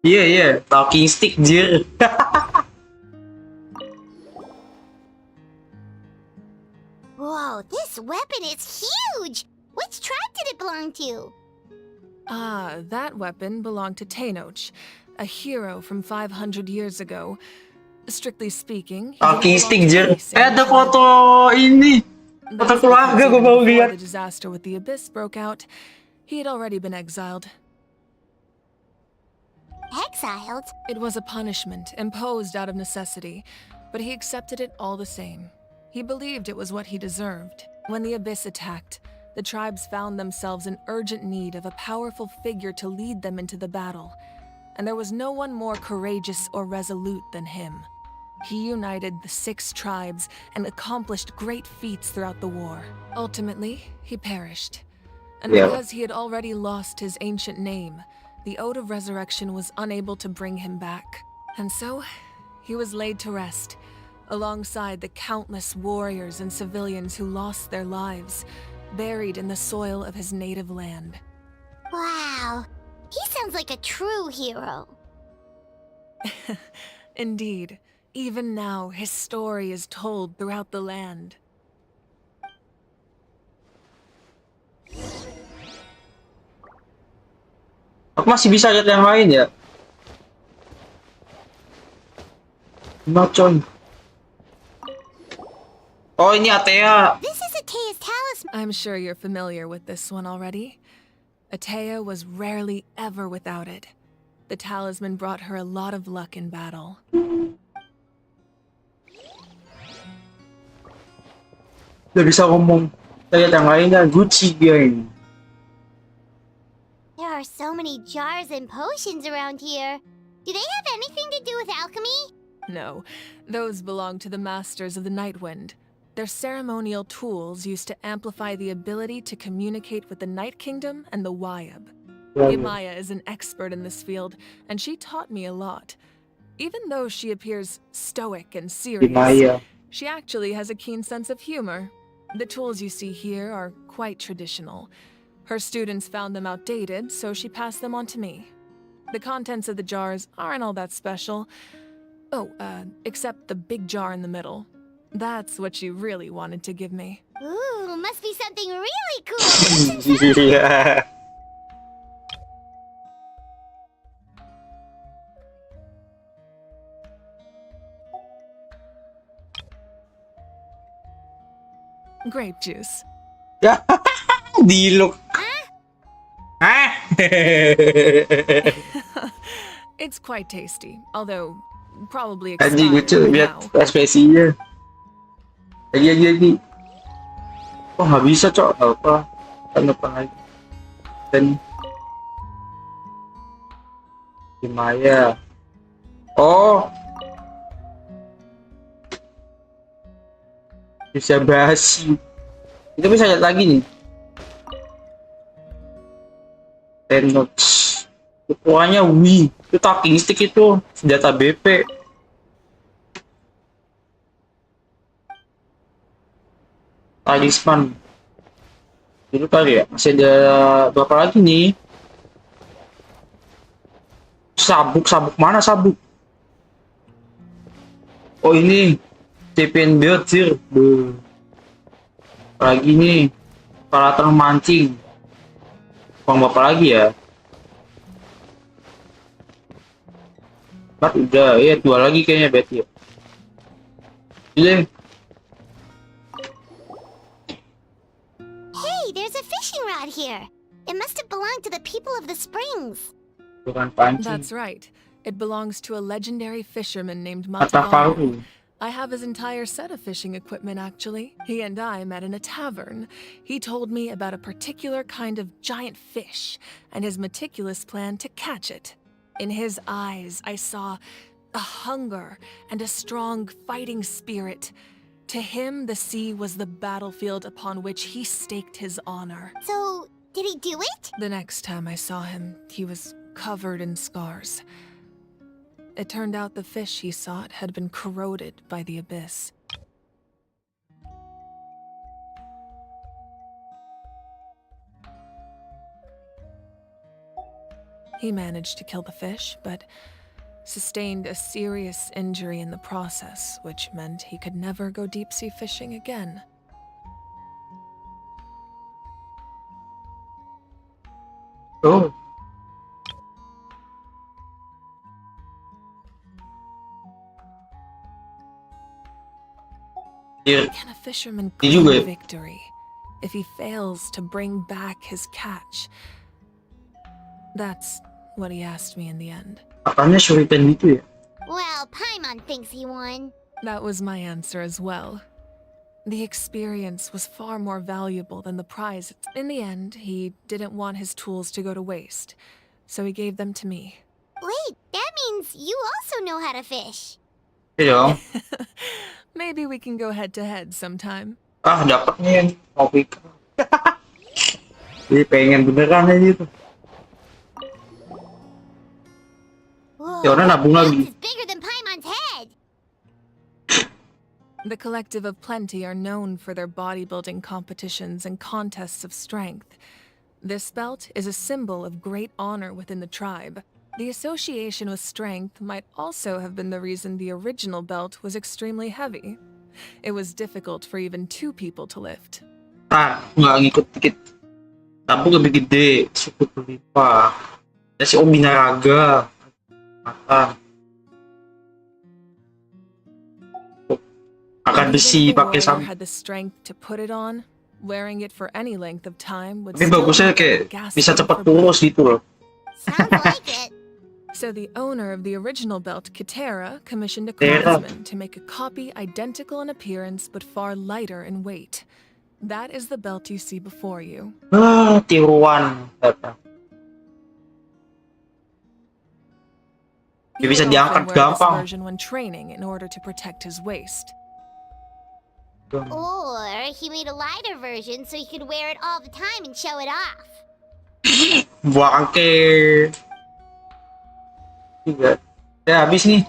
Iya, talking stick jir. Whoa, this weapon is huge! Which tribe did it belong to? Ah, that weapon belonged to Tenoch, a hero from 500 years ago. Strictly speaking, he Talking didn't stick belong to jir. any single Ada tribe. foto ini. Foto That's keluarga because gue even baru before lihat. the disaster with the Abyss broke out, he had already been exiled. Exiled? It was a punishment imposed out of necessity, but he accepted it all the same. He believed it was what he deserved. When the Abyss attacked, the tribes found themselves in urgent need of a powerful figure to lead them into the battle, and there was no one more courageous or resolute than him. He united the 6 tribes and accomplished great feats throughout the war. Ultimately, he perished. And because he had already lost his ancient name, the Ode of Resurrection was unable to bring him back. And so, he was laid to rest, alongside the countless warriors and civilians who lost their lives, buried in the soil of his native land. Wow, he sounds like a true hero. Indeed, even now his story is told throughout the land. Aku masih bisa lihat yang lain ya. Macam. Oh, ini Atea. This is Atea's talisman. I'm sure you're familiar with this one already. Atea was rarely ever without it. The talisman brought her a lot of luck in battle. Udah bisa ngomong. Lihat yang lainnya, Gucci gang. There are so many jars and potions around here. Do they have anything to do with alchemy? No, those belong to the Masters of the Nightwind. They're ceremonial tools used to amplify the ability to communicate with the Night Kingdom and the Wyab. Imaya is an expert in this field, and she taught me a lot. Even though she appears stoic and serious, she actually has a keen sense of humor. The tools you see here are quite traditional. Her students found them outdated, so she passed them on to me. The contents of the jars aren't all that special. Oh, except the big jar in the middle. That's what she really wanted to give me. Ooh, must be something really cool. Yeah. Grape juice. Diluk. Hah? It's quite tasty, although probably Anjing lucu expired lihat now. ekspresinya. Lagi. Oh nggak bisa cok, apa? Apa lagi? Dan Maya. Oh. Bisa basi. Itu bisa lihat lagi nih. 10 notes. Pokoknya wih, itu talking stick itu senjata BP. Talisman. Itu kali ya, masih ada berapa lagi nih? Sabuk mana sabuk? Oh ini Stephen Beatir. Lagi nih peralatan mancing. Uang berapa lagi ya? Udah, ya 2 lagi kayaknya berarti ya. Hey, there's a fishing rod here. It must have belonged to the people of the springs. Bukan pancing. That's right. It belongs to a legendary fisherman named Mata Mandi. I have his entire set of fishing equipment, actually. He and I met in a tavern. He told me about a particular kind of giant fish and his meticulous plan to catch it. In his eyes, I saw a hunger and a strong fighting spirit. To him, the sea was the battlefield upon which he staked his honor. So, did he do it? The next time I saw him, he was covered in scars. It turned out the fish he sought had been corroded by the abyss. He managed to kill the fish, but sustained a serious injury in the process, which meant he could never go deep-sea fishing again. Oh. Can a fisherman claim victory if he fails to bring back his catch? That's what he asked me in the end. Apanya shuriken gitu ya? Well, Paimon thinks he won. That was my answer as well. The experience was far more valuable than the prize. In the end, he didn't want his tools to go to waste, so he gave them to me. Wait, that means you also know how to fish. Iya. Maybe we can go head-to-head sometime. Dapat nih yang kopi. Jadi pengen beneran aja itu. Ya orang nabung lagi. Bigger than Paimon's head. The Collective of Plenty are known for their bodybuilding competitions and contests of strength. This belt is a symbol of great honor within the tribe. The association with strength might also have been the reason the original belt was extremely heavy. It was difficult for even 2 people to lift. Nggak ngikut dikit. Tabung lebih gede, sukut lebih. Wah. Ada si Om Binaraga. Akan besi pakai warrior sabuk. had the strength to put it on, wearing it for any length of time would Tapi still bagusnya be kayak gasping bisa cepat for kurus gitu loh. Sounds like it. So the owner of the original belt, Kitera, commissioned a Kitera. craftsman to make a copy identical in appearance but far lighter in weight. That is the belt you see before you. Tiruan. He Dia bisa would often diangkat wear this gampang. version when training in order to protect his waist. Or he made a lighter version so he could wear it all the time and show it off. Bangke. Tiga. Ya habis nih.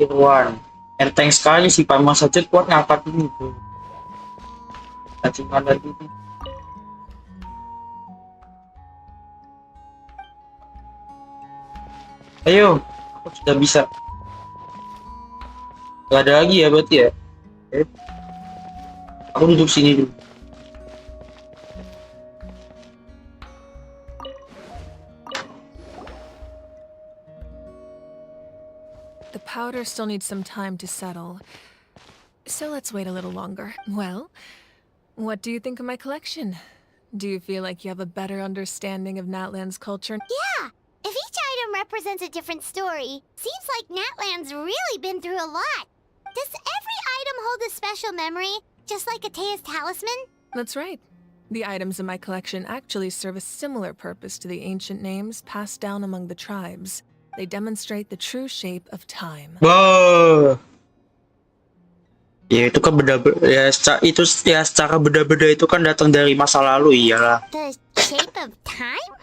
Tiruan. Enteng sekali sih Paman saja kuat ngangkat ini tuh. Cacingan lagi nih. Ayo, aku sudah bisa. Gak ada lagi ya berarti ya. Oke. Aku duduk sini dulu. The powder still needs some time to settle. So let's wait a little longer. Well, what do you think of my collection? Do you feel like you have a better understanding of Natland's culture? Yeah, if each item represents a different story, seems like Natland's really been through a lot. Does every item hold a special memory, just like Atea's talisman? That's right. The items in my collection actually serve a similar purpose to the ancient names passed down among the tribes. They demonstrate the true shape of time. Wow. Ya itu kan secara beda-beda itu kan datang dari masa lalu, iyalah. The shape of time?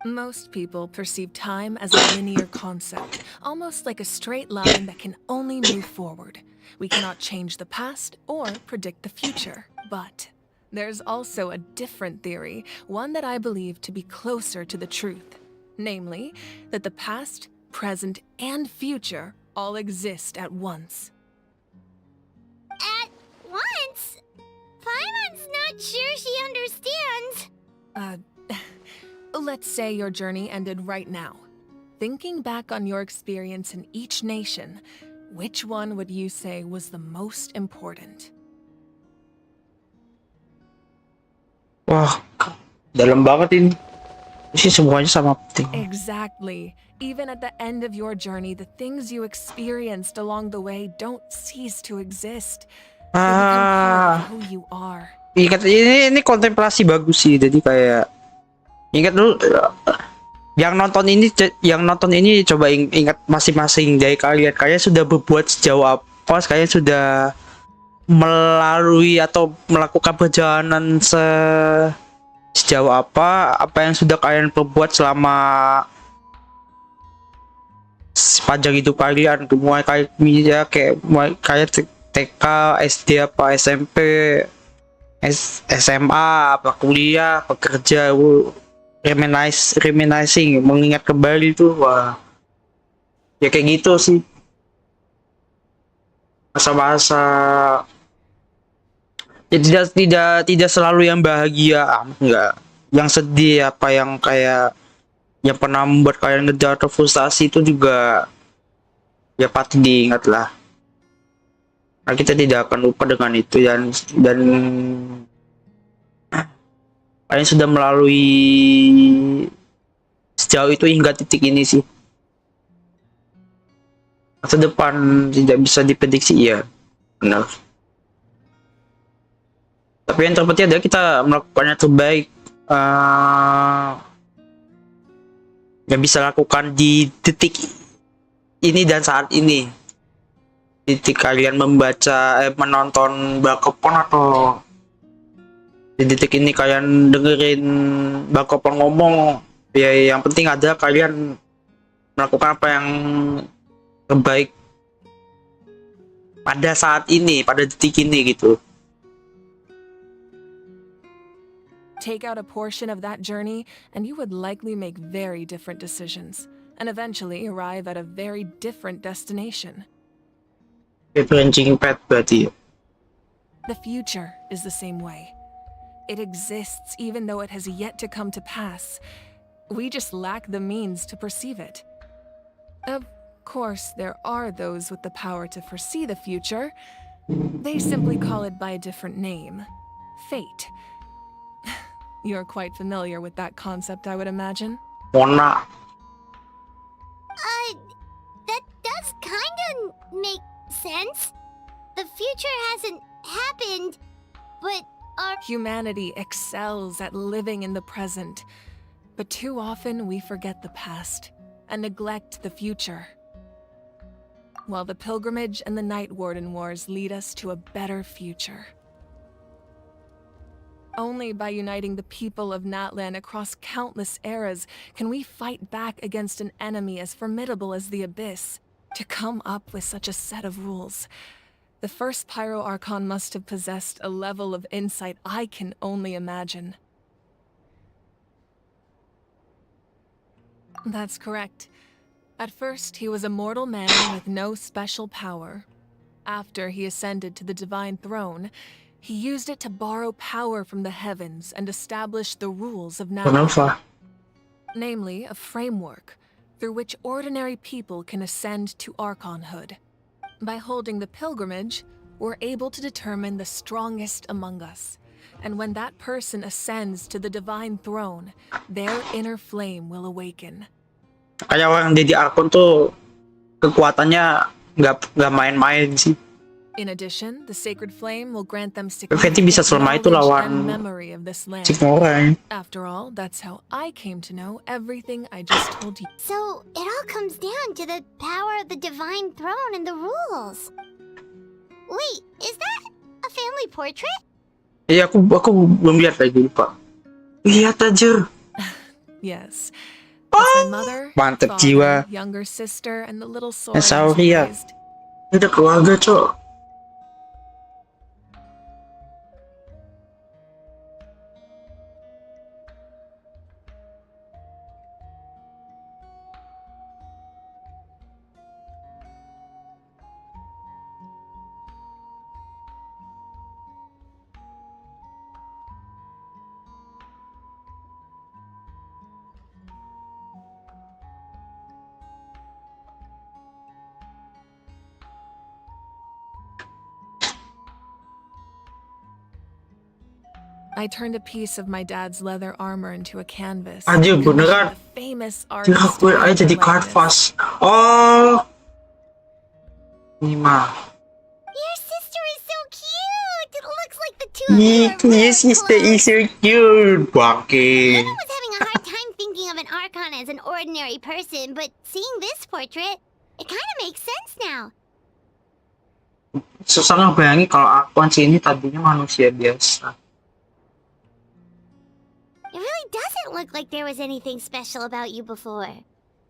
Most people perceive time as a linear concept, almost like a straight line that can only move forward. We cannot change the past or predict the future. But there's also a different theory, one that I believe to be closer to the truth. Namely, that the past, present, and future all exist at once. At once? Paimon's not sure she understands. Let's say your journey ended right now. Thinking back on your experience in each nation, which one would you say was the most important? Wah, dalam banget ini. Sih semuanya sama penting. Exactly. Even at the end of your journey, the things you experienced along the way don't cease to exist. They become part of who you are. Ingat ini kontemplasi bagus sih. Jadi kayak ingat dulu yang nonton ini coba ingat masing-masing dari kalian sudah berbuat sejauh apa, kalian sudah melalui atau melakukan perjalanan sejauh apa yang sudah kalian perbuat selama sepanjang hidup kalian, mulai kayak TK, SD apa SMP, SMA apa kuliah, pekerja, reminiscing, mengingat kembali tuh, wah ya kayak gitu sih masa-masa ya tidak selalu yang bahagia, enggak, yang sedih apa yang kayak yang pernah membuat kalian ngedar atau frustasi itu juga ya pasti diingat lah. Nah, kita tidak akan lupa dengan itu dan kalian sudah melalui sejauh itu hingga titik ini sih. Masa depan tidak bisa diprediksi, ya benar. Tapi yang terpenting adalah kita melakukan yang terbaik yang bisa lakukan di titik ini dan saat ini. Titik kalian menonton Bakopon atau di titik ini kalian dengerin Bakopon ngomong, ya yang penting ada kalian melakukan apa yang terbaik pada saat ini, pada detik ini gitu. Take out a portion of that journey, and you would likely make very different decisions, and eventually arrive at a very different destination. Branching path berarti. The future is the same way. It exists even though it has yet to come to pass. We just lack the means to perceive it. Of course, there are those with the power to foresee the future. They simply call it by a different name. Fate. You're quite familiar with that concept, I would imagine. Mona. That does kinda make sense. The future hasn't happened, but our Humanity excels at living in the present, but too often we forget the past and neglect the future. While the pilgrimage and the Night Warden Wars lead us to a better future. Only by uniting the people of Natlan across countless eras can we fight back against an enemy as formidable as the Abyss. To come up with such a set of rules, the first Pyro Archon must have possessed a level of insight I can only imagine. That's correct. At first, he was a mortal man with no special power. After he ascended to the Divine Throne, he used it to borrow power from the heavens and establish the rules of Natlan. Namely, a framework through which ordinary people can ascend to Archonhood. By holding the pilgrimage, we're able to determine the strongest among us. And when that person ascends to the Divine Throne, their inner flame will awaken. Kayak orang jadi Archon tuh kekuatannya nggak main-main sih. In addition, the sacred flame will grant them Berarti bisa selama itu lawan memory of this land. orang. After all, that's how I came to know everything I just told you. So it all comes down to the power of the Divine Throne and the rules. Wait, is that a family portrait? Iya, aku belum lihat lagi, lupa. Lihat aja. Yes. My mother, Mantep father, jiwa. younger sister, and the little soul I was Sauria. raised. Ini udah keluarga, Cok. I turned a piece of my dad's leather armor into a canvas. Anjir, beneran. The famous Kira artist gue aja jadi kanvas. Oh. Ini mah. Your sister is so cute! It looks like the two of you are really Yes, sister is so cute. Bangke. I was having a hard time thinking of an Archon as an ordinary person, but seeing this portrait, it kind of makes sense now. Susah ngebayangin kalau Archon sini tadinya manusia biasa. It really doesn't look like there was anything special about you before.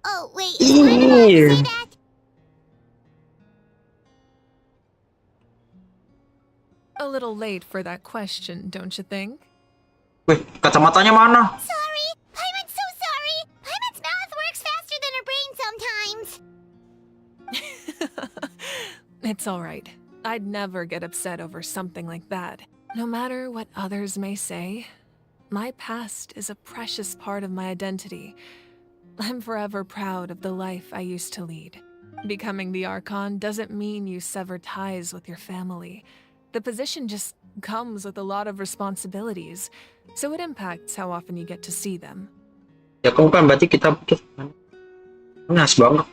Oh, wait, is mine allowed to say that? A little late for that question, don't you think? Wih, kacamatanya mana? Sorry, Paimon's so sorry. Paimon's mouth works faster than her brain sometimes. It's all right. I'd never get upset over something like that. No matter what others may say, my past is a precious part of my identity. I'm forever proud of the life I used to lead. Becoming the Archon doesn't mean you sever ties with your family. The position just comes with a lot of responsibilities, so it impacts how often you get to see them. Ya kamu kan berarti kita putus. Nas banget.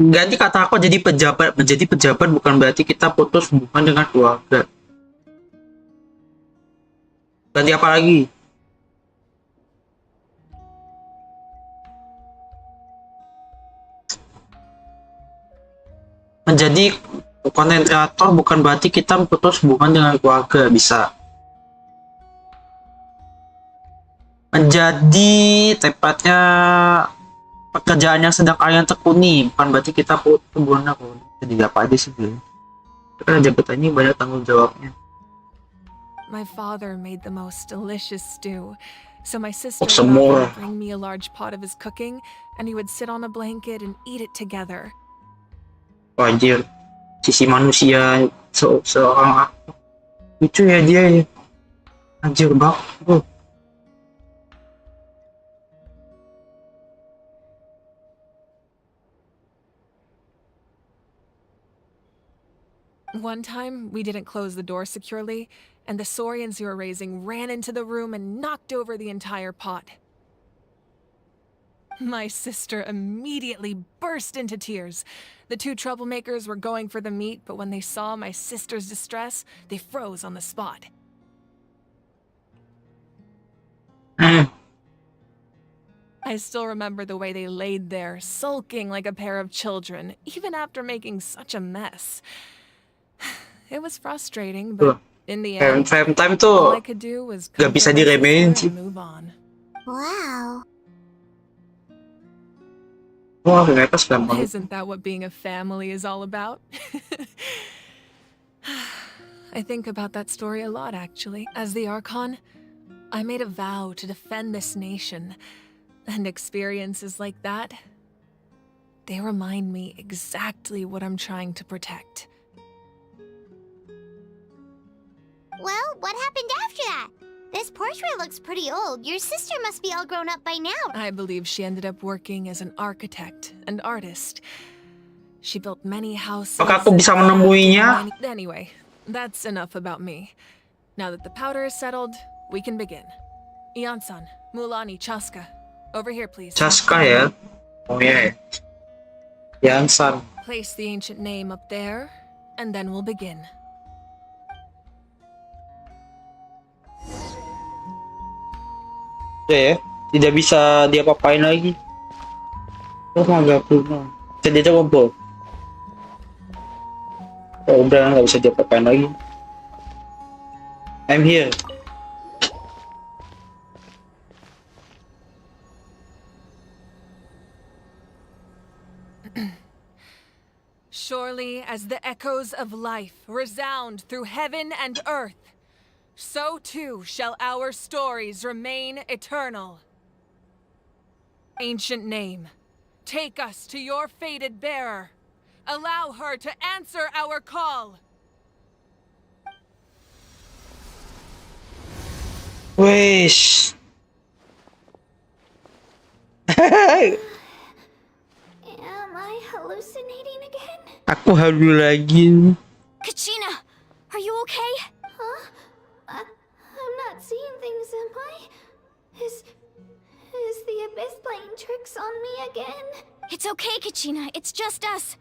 Ganti kata aku jadi pejabat. Menjadi pejabat bukan berarti kita putus hubungan dengan keluarga. Ganti apa lagi? Menjadi konten kreator bukan berarti kita putus hubungan dengan keluarga. Bisa menjadi tepatnya pekerjaan yang sedang kalian tekuni bukan berarti kita putus hubungan. Jadi apa aja sih dulu. Karena jabatan ini banyak tanggung jawabnya. My father made the most delicious stew, so my sister would some more. often bring me a large pot of his cooking, and we would sit on a blanket and eat it together. Anjir, sisi manusia seorang aku. Lucu ya dia ya. Anjir bak. One time, we didn't close the door securely, and the saurians you were raising ran into the room and knocked over the entire pot. My sister immediately burst into tears. The two troublemakers were going for the meat, but when they saw my sister's distress, they froze on the spot. I still remember the way they laid there, sulking like a pair of children, even after making such a mess. It was frustrating, but in the end, Time all tuh I could do was gak bisa comfort my diremehin sister sih. and move on. Wow. Wah, ternyata segampang itu. Isn't that what being a family is all about? I think about that story a lot, actually. As the Archon, I made a vow to defend this nation, and experiences like that, they remind me exactly what I'm trying to protect. Well, what happened after that? This portrait looks pretty old. Your sister must be all grown up by now. I believe she ended up working as an architect and artist. She built many houses. Apakah aku bisa menemuinya? Anyway, that's enough about me. Now that the powder is settled, we can begin. Ian-san, Mulani, Chaska. Over here, please. Chaska ya? Oh ya. Ian-san. Place the ancient name up there, and then we'll begin. Ya, tidak bisa dia apa-apain lagi. Oh, agak punah. Jadi dia kumpul. Oh, udah nggak bisa dia apa-apain lagi. I'm here. Surely as the echoes of life resound through heaven and earth, so too shall our stories remain eternal. Ancient name, take us to your fated bearer. Allow her to answer our call. Wish. Am I hallucinating again? Aku halu lagi. Kachina, are you okay? Huh? I'm not seeing things, am I? Is the abyss playing tricks on me again? It's okay, Kachina. It's just us.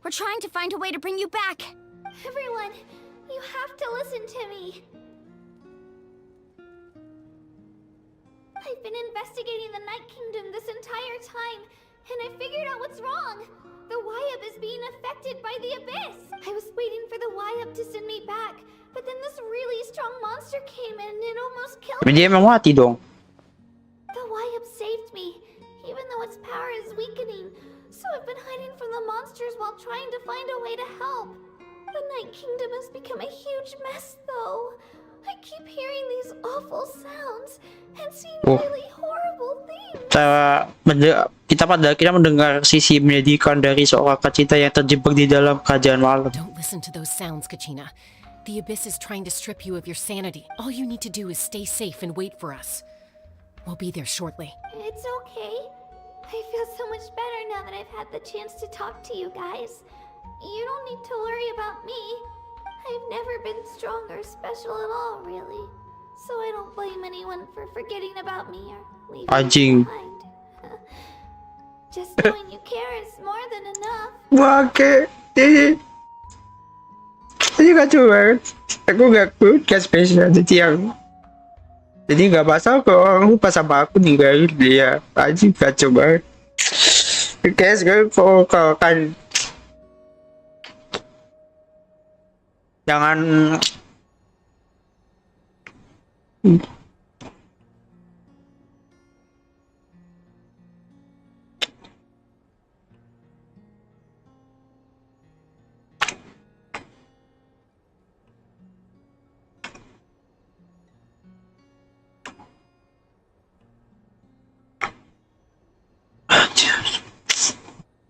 We're trying to find a way to bring you back. Everyone, you have to listen to me. I've been investigating the Night Kingdom this entire time, and I figured out what's wrong. The Wyab is being affected by the abyss. I was waiting for the Wyab to send me back, but then this really strong monster came in and it almost killed me. Dia emang mati dong. The Wyab saved me, even though its power is weakening. So I've been hiding from the monsters while trying to find a way to help. The Night Kingdom has become a huge mess, though. I keep hearing these awful sounds and seeing really horrible things. Kita mendengar sisi menyedihkan dari seorang Kachita yang terjebak di dalam kerajaan malam. Don't listen to those sounds, Kachina. The abyss is trying to strip you of your sanity. All you need to do is stay safe and wait for us. We'll be there shortly. It's okay. I feel so much better now that I've had the chance to talk to you guys. You don't need to worry about me. I've never been strong or special at all, really. So I don't blame anyone for forgetting about me or leaving me behind. Just knowing you care is more than enough. Oke, ini kacau banget. Aku gak spesial jadi nggak masalah kalau orang lupa sama aku ninggalin dia. Aji kacau banget. Kayak sekarang kalau kan jangan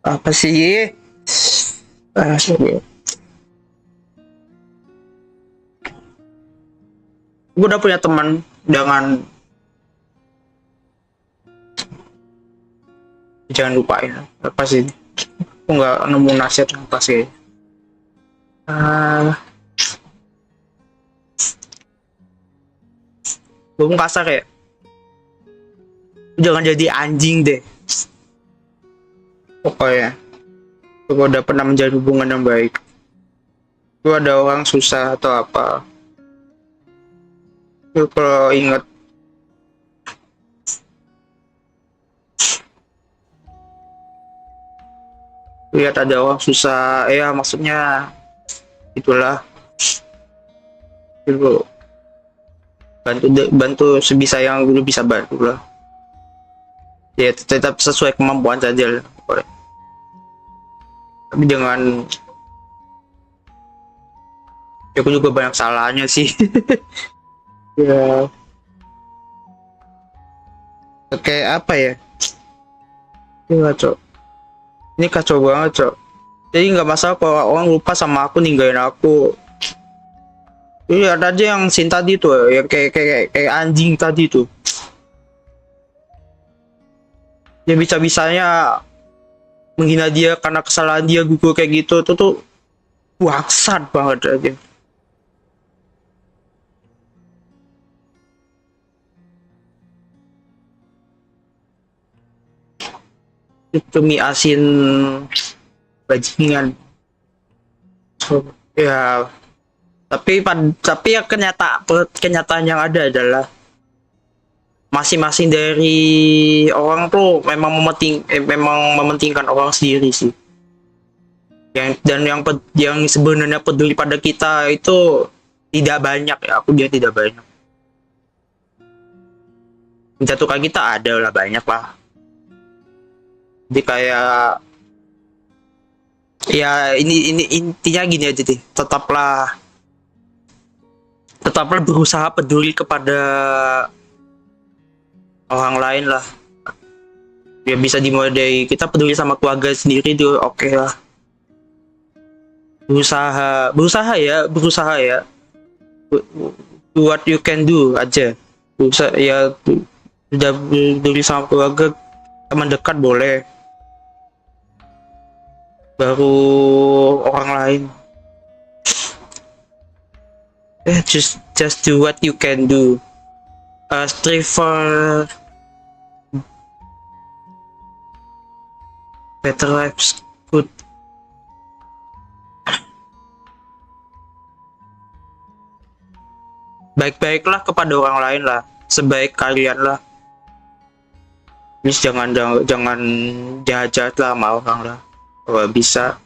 apa sih? Sorry. Gue udah punya teman dengan jangan lupain apa sih? Aku nggak nemu nasihat yang pas sih. Gue kasar ya. Jangan jadi anjing deh. Pokoknya, gue udah pernah menjalin hubungan yang baik. Gue ada orang susah atau apa. Gue kalau inget lihat ada orang susah, ya maksudnya itulah. Itu bantu sebisa yang gue bisa bantu lah. Ya tetap sesuai kemampuan saja lah. Tapi jangan, ya aku juga banyak salahnya sih. Ya kayak apa ya, ini kacau banget cok. Jadi nggak masalah kalau orang lupa sama aku, ninggalin aku. Iya, ada aja yang sin tadi tuh, yang kayak anjing tadi tuh. Dia bisa-bisanya menghina dia karena kesalahan dia, gue kayak gitu tuh bangsat banget aja. Itu mie asin bajingan. So, ya tapi ya kenyataan yang ada adalah masing-masing dari orang tuh memang mementingkan orang sendiri sih. Yang sebenarnya peduli pada kita itu tidak banyak ya. Aku dia tidak banyak. Menjatuhkan kita ada lah, banyak lah. Jadi kayak ya ini intinya gini aja deh. Tetaplah berusaha peduli kepada orang lain lah. Ya bisa dimulai dari kita peduli sama keluarga sendiri tuh, oke lah. Berusaha ya. Do what you can do aja. Berusaha ya, udah peduli sama keluarga, teman dekat boleh. Baru orang lain. Just do what you can do. Strive for better lives. Good. Baik-baiklah kepada orang lain lah, sebaik kalian lah. Please jangan jahat-jahat lah sama orang lah, kalau bisa.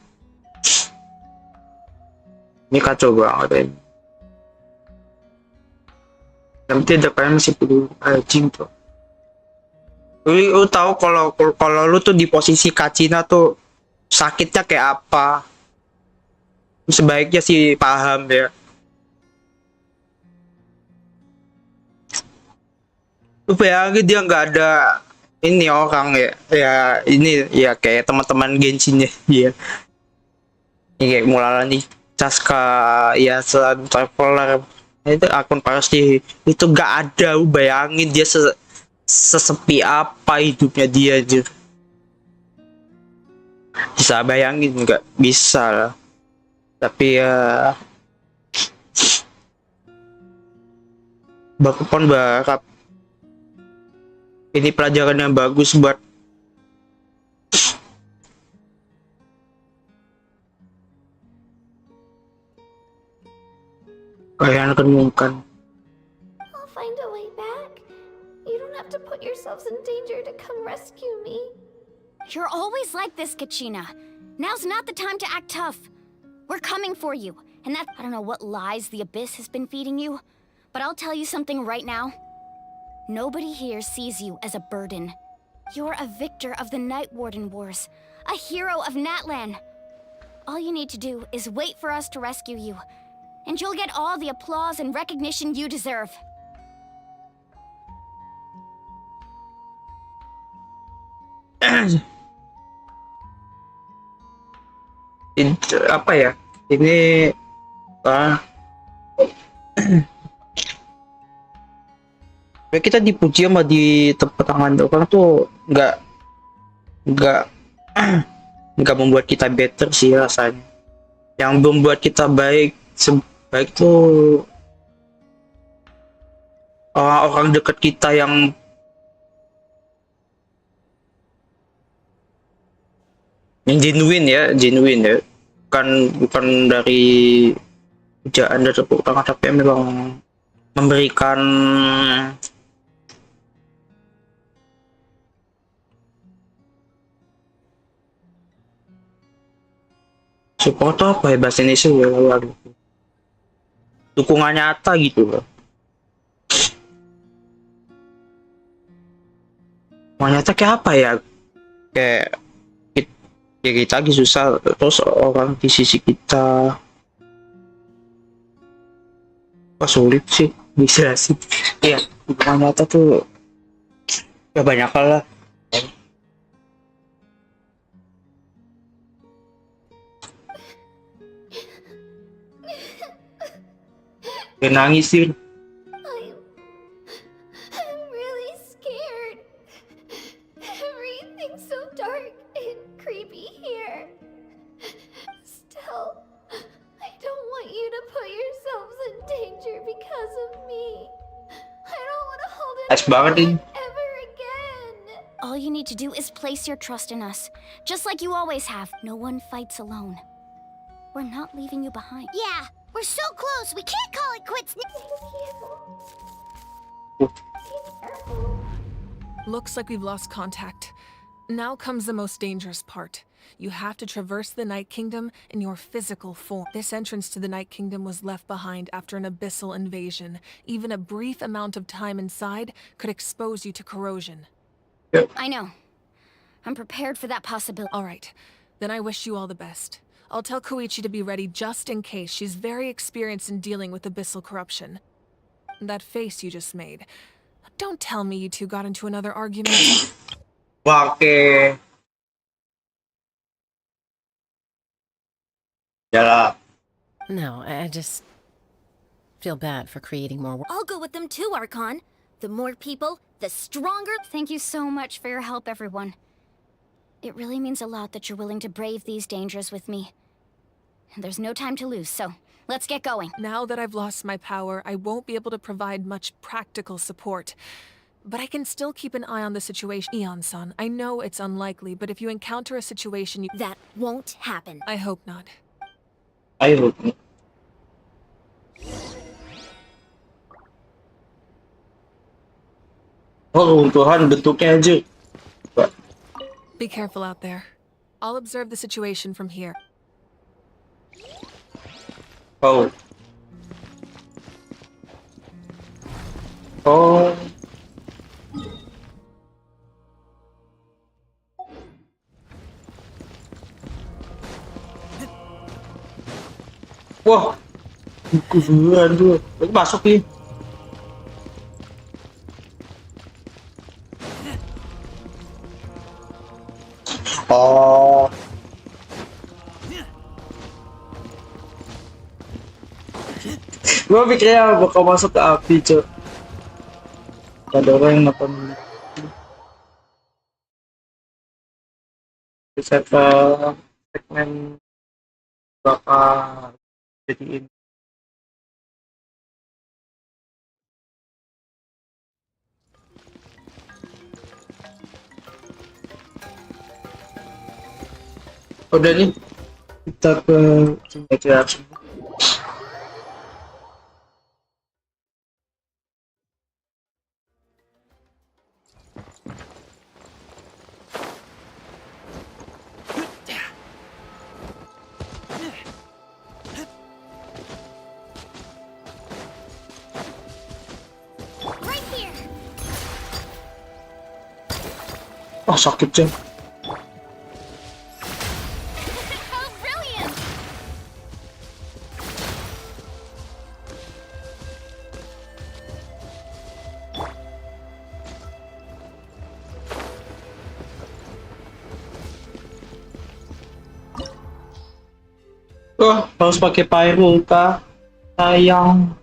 Ini kacau banget ya. Tapi tidak, kalian masih perlu anjing tuh. Lu tahu kalau lu tuh di posisi Kacina tuh sakitnya kayak apa? Sebaiknya sih paham ya. Lu bayangin dia nggak ada ini orang ya ini ya kayak teman-teman Genshin ya. Ini kayak mulai nih Caska ya, selain traveler itu akun pasti itu gak ada. Lu bayangin dia sesepi apa hidupnya dia aja. Bisa bayangin? Nggak bisa lah. Tapi ya bakupon berharap ini pelajaran yang bagus buat kalian renungkan. I'll find a way back. You don't have to put yourselves in danger to come rescue me. You're always like this, Kachina. Now's not the time to act tough. We're coming for you. And I don't know what lies the Abyss has been feeding you, but I'll tell you something right now. Nobody here sees you as a burden. You're a victor of the Night Warden Wars, a hero of Natlan. All you need to do is wait for us to rescue you, and you'll get all the applause and recognition you deserve. Apa ya? Ini Kayak kita dipuji sama di tepuk tangan orang tuh nggak nggak membuat kita better sih rasanya. Yang membuat kita baik sebaik tuh orang-orang dekat kita yang genuine ya, bukan dari pujaan dan tepuk tangan, tapi memang memberikan support tuh apa ya bahasa Indonesia ya, waduh. Dukungan nyata gitu loh. Dukungan nyata kayak apa ya, kayak kita lagi susah terus orang di sisi kita, sulit sih bisa sih ya. Dukungan nyata tuh ya banyak hal lah. Gak nangis sih. I'm really scared. Everything's so dark and creepy here. Still, I don't want you to put yourselves in danger because of me. I don't want to hold it ever again. All you need to do is place your trust in us, just like you always have. No one fights alone. We're not leaving you behind. Yeah, we're so close. We can't call it quits. Looks like we've lost contact. Now comes the most dangerous part. You have to traverse the Night Kingdom in your physical form. This entrance to the Night Kingdom was left behind after an abyssal invasion. Even a brief amount of time inside could expose you to corrosion. I know. I'm prepared for that possibility. All right. Then I wish you all the best. I'll tell Koichi to be ready just in case. She's very experienced in dealing with abyssal corruption. That face you just made. Don't tell me you two got into another argument. Oke. No, I just feel bad for creating more. I'll go with them too, Archon. The more people, the stronger. Thank you so much for your help, everyone. It really means a lot that you're willing to brave these dangers with me. And there's no time to lose, so let's get going. Now that I've lost my power, I won't be able to provide much practical support. But I can still keep an eye on the situation. Eon-san, I know it's unlikely, but if you encounter a situation That won't happen. I hope not. Ayo. Oh, Tuhan, bentuknya aja. Be careful out there. I'll observe the situation from here. Oh. Oh. Wah. Kuburan tuh. Itu masuk nih. Oh. Gue pikirnya bakal masuk ke api, Cok. Ada orang yang nonton. Bisa ke segmen bakal jadiin. Udah nih, kita ke baca Right here. oh sakit Cok. How brilliant! Harus pakai pyro kah? Sayang.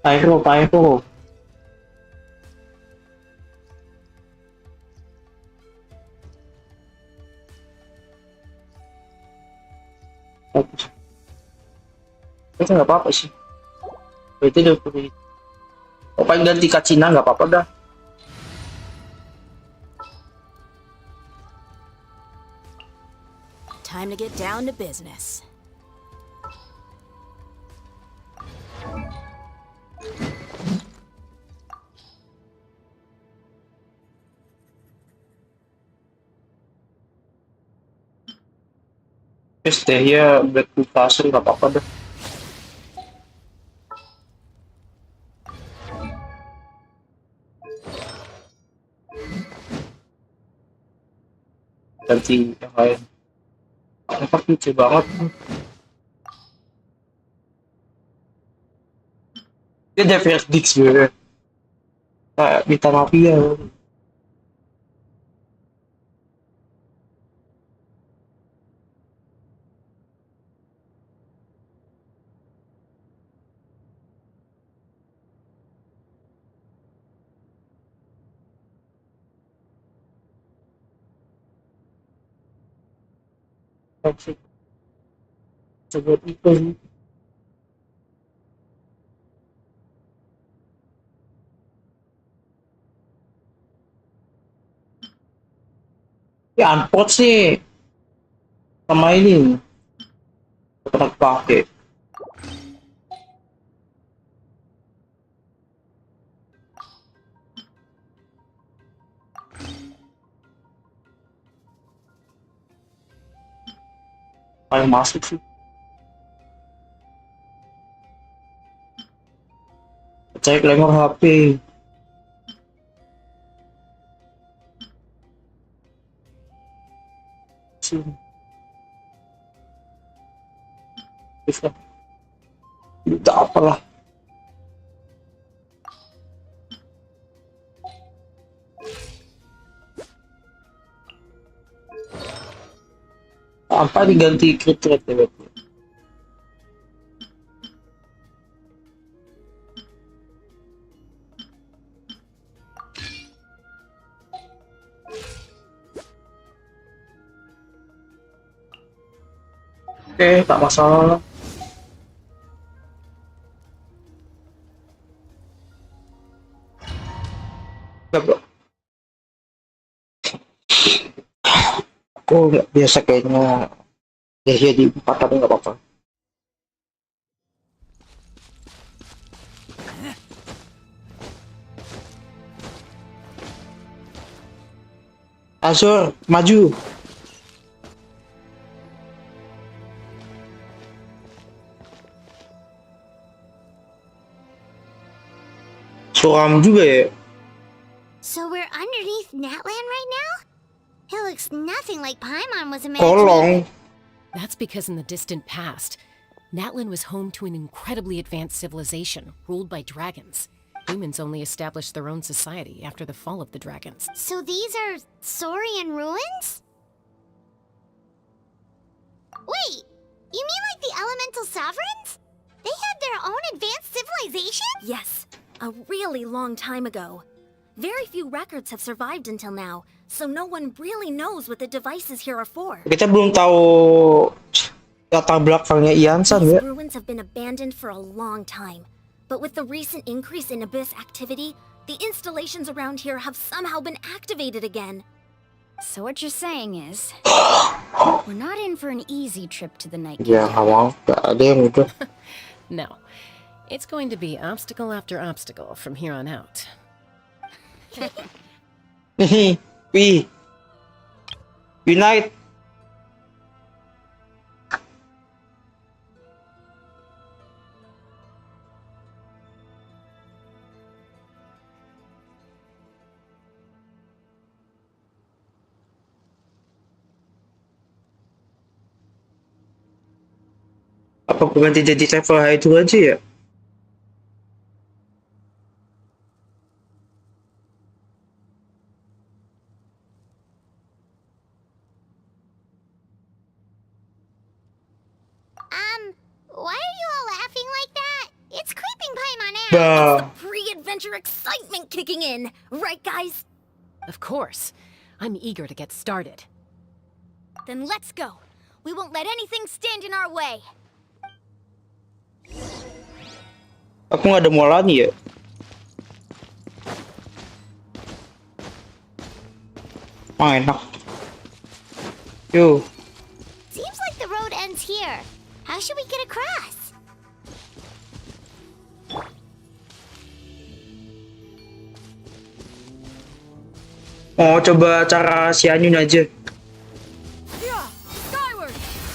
Pyro. Itu nggak apa-apa sih. Itu udah perlu. Paling ganti Cina nggak apa-apa dah. Time to get down to business. Stay here, back to castle nggak apa-apa dah. Ganti yang lain. Empat lucu banget. Dia ada verdict sebenernya. Kayak Mita Mafia. Coba itu. Ya unpot sih sama ini pernah pakai. Paling masuk sih. Cek lemor HP. Bisa. Tidak apalah. Apa diganti crit rate ya? Oke, tak masalah. Aku nggak biasa kayaknya ya di 4 tapi nggak apa-apa. Azur, maju. Suram juga ya. So we're underneath Natland right now? It looks nothing like Paimon was Kolong. imagining. That's because in the distant past, Natlan was home to an incredibly advanced civilization ruled by dragons. Humans only established their own society after the fall of the dragons. So these are Saurian ruins? Wait, you mean like the elemental sovereigns? They had their own advanced civilization? Yes, a really long time ago. Very few records have survived until now, so no one really knows what the devices here are for. Kita belum tahu latar belakangnya Iansan ya. These ruins have been abandoned for a long time, but with the recent increase in abyss activity, the installations around here have somehow been activated again. So what you're saying is, we're not in for an easy trip to the Night Ya, awal nggak ada yang udah. No, it's going to be obstacle after obstacle from here on out. We unite. Apa ganti jadi level high itu aja ya? Why are you all laughing like that? It's creeping Paimon out. Tiba. Pre-adventure excitement kicking in, right guys? Of course. I'm eager to get started. Then let's go. We won't let anything stand in our way. Aku nggak ada mualannya ya. Enak. Yo. Seems like the road ends here. How should we get across? Mau coba cara si Anyun aja.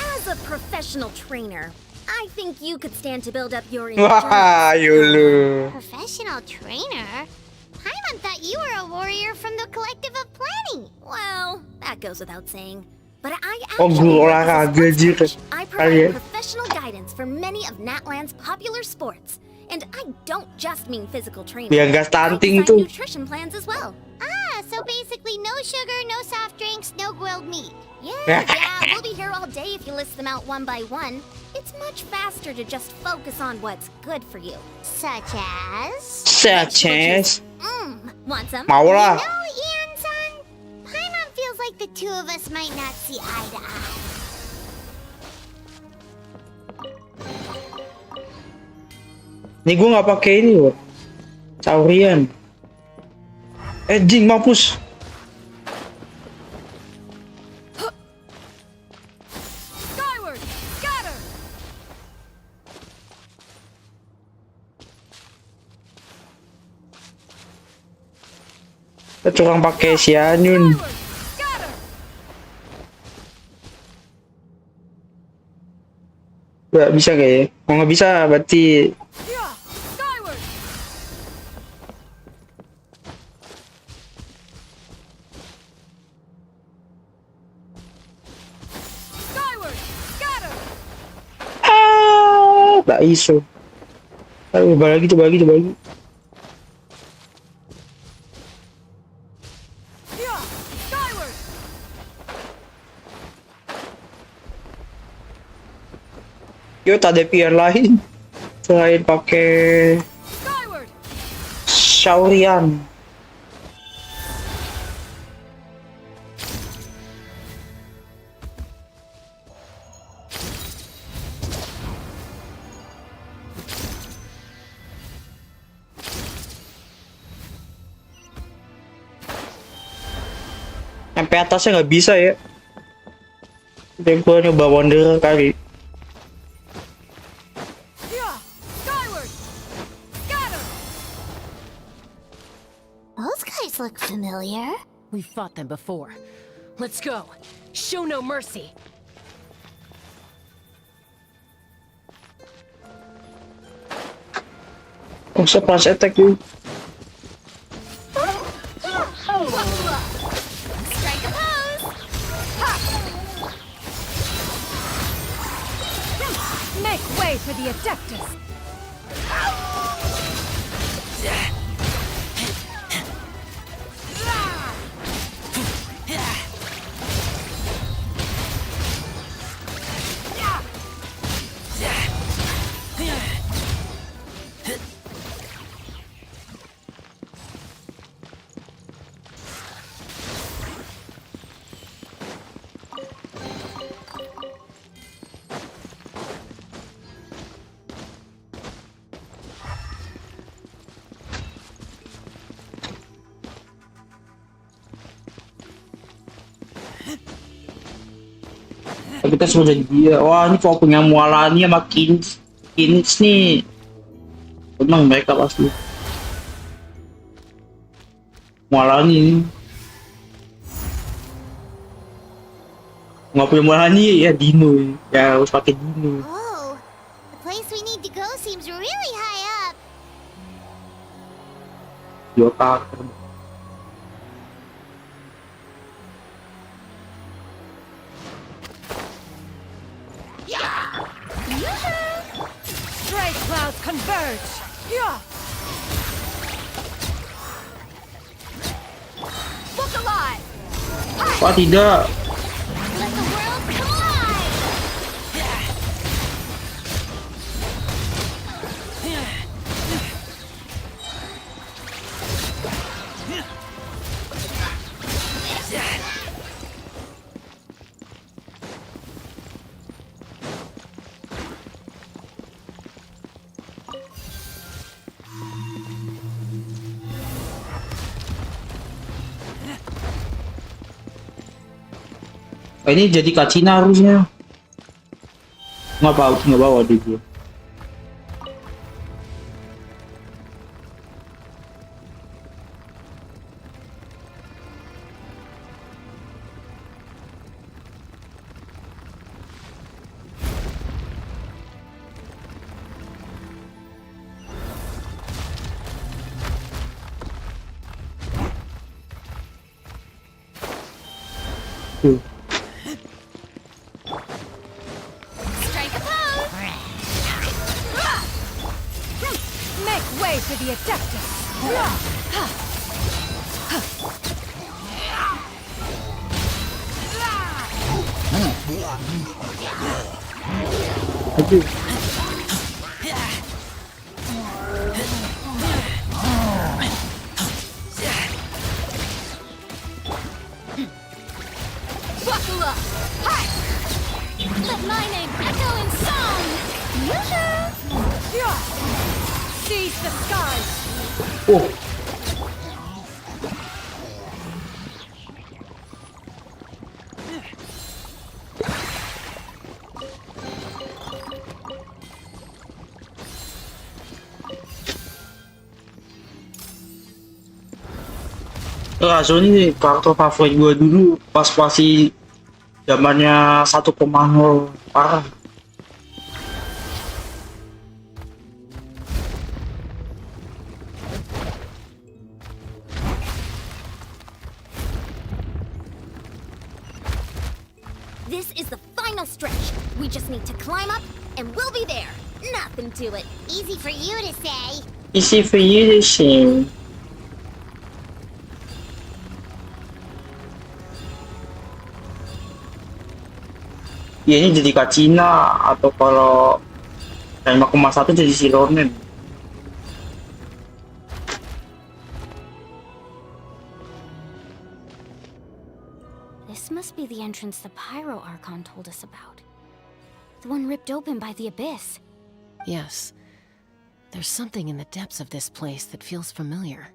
As a professional trainer, I think you could stand to build up your Wah, Yulu. Professional trainer? Paimon thought you were a warrior from the collective of planning. Well, that goes without saying. But I Oh, guru olahraga jir. I provide professional guidance for many of Natland's popular sports. And I don't just mean physical training. Biar gak stunting I tuh. design nutrition plans as well. So basically no sugar, no soft drinks, no grilled meat. Yeah, we'll be here all day if you list them out one by one. It's much faster to just focus on what's good for you. Such as? Such as? Want some? Mau lah. No, Ian-san. Paimon feels like the two of us might not see eye to eye. Nih gue nggak pakai ini loh. Saurian. Jing mampus. Skyward, scatter. Kita curang pakai si Anyun. Gak bisa gak ya? Kalau nggak bisa berarti tak iso. Ayo coba lagi, coba lagi, coba lagi. Yo, tak ada pilihan lain selain pakai Shaorian. Sampai atasnya nggak bisa ya. Dan gua nyoba Wanderer kali. Those guys look familiar. We fought them before. Let's go. Show no mercy. Oh, surprise attack you. Strike a pose. Make way for the Adeptus. Kita sudah dia. Wah, ini kalau punya mualannya makin nih. Memang mereka pasti. Mualannya ini. Nggak punya mualannya ya Dino. Ya harus pakai Dino. Oh, the place we need to go seems really high up. Dua karakter. Stray clouds converge. Yeah. Look alive. Wah, tidak. Let the world collide. Ini jadi Kacina harusnya. Nggak bawa di dia. Strike a pose! Make way for the Adeptus! Buckle up! Hi! Let my name echo in song! Yoo-hoo! Seize the skies! Oh. Aso ini karakter favorit gue dulu pas masih zamannya 1,0 parah. This is the final stretch. We just need to climb up, and we'll be there. Nothing to it. Easy for you to say. Easy for you to say. Ya ini jadi Kacina atau kalau 5,1 jadi Silonen. This must be the entrance the Pyro Archon told us about. The one ripped open by the abyss. Yes. There's something in the depths of this place that feels familiar.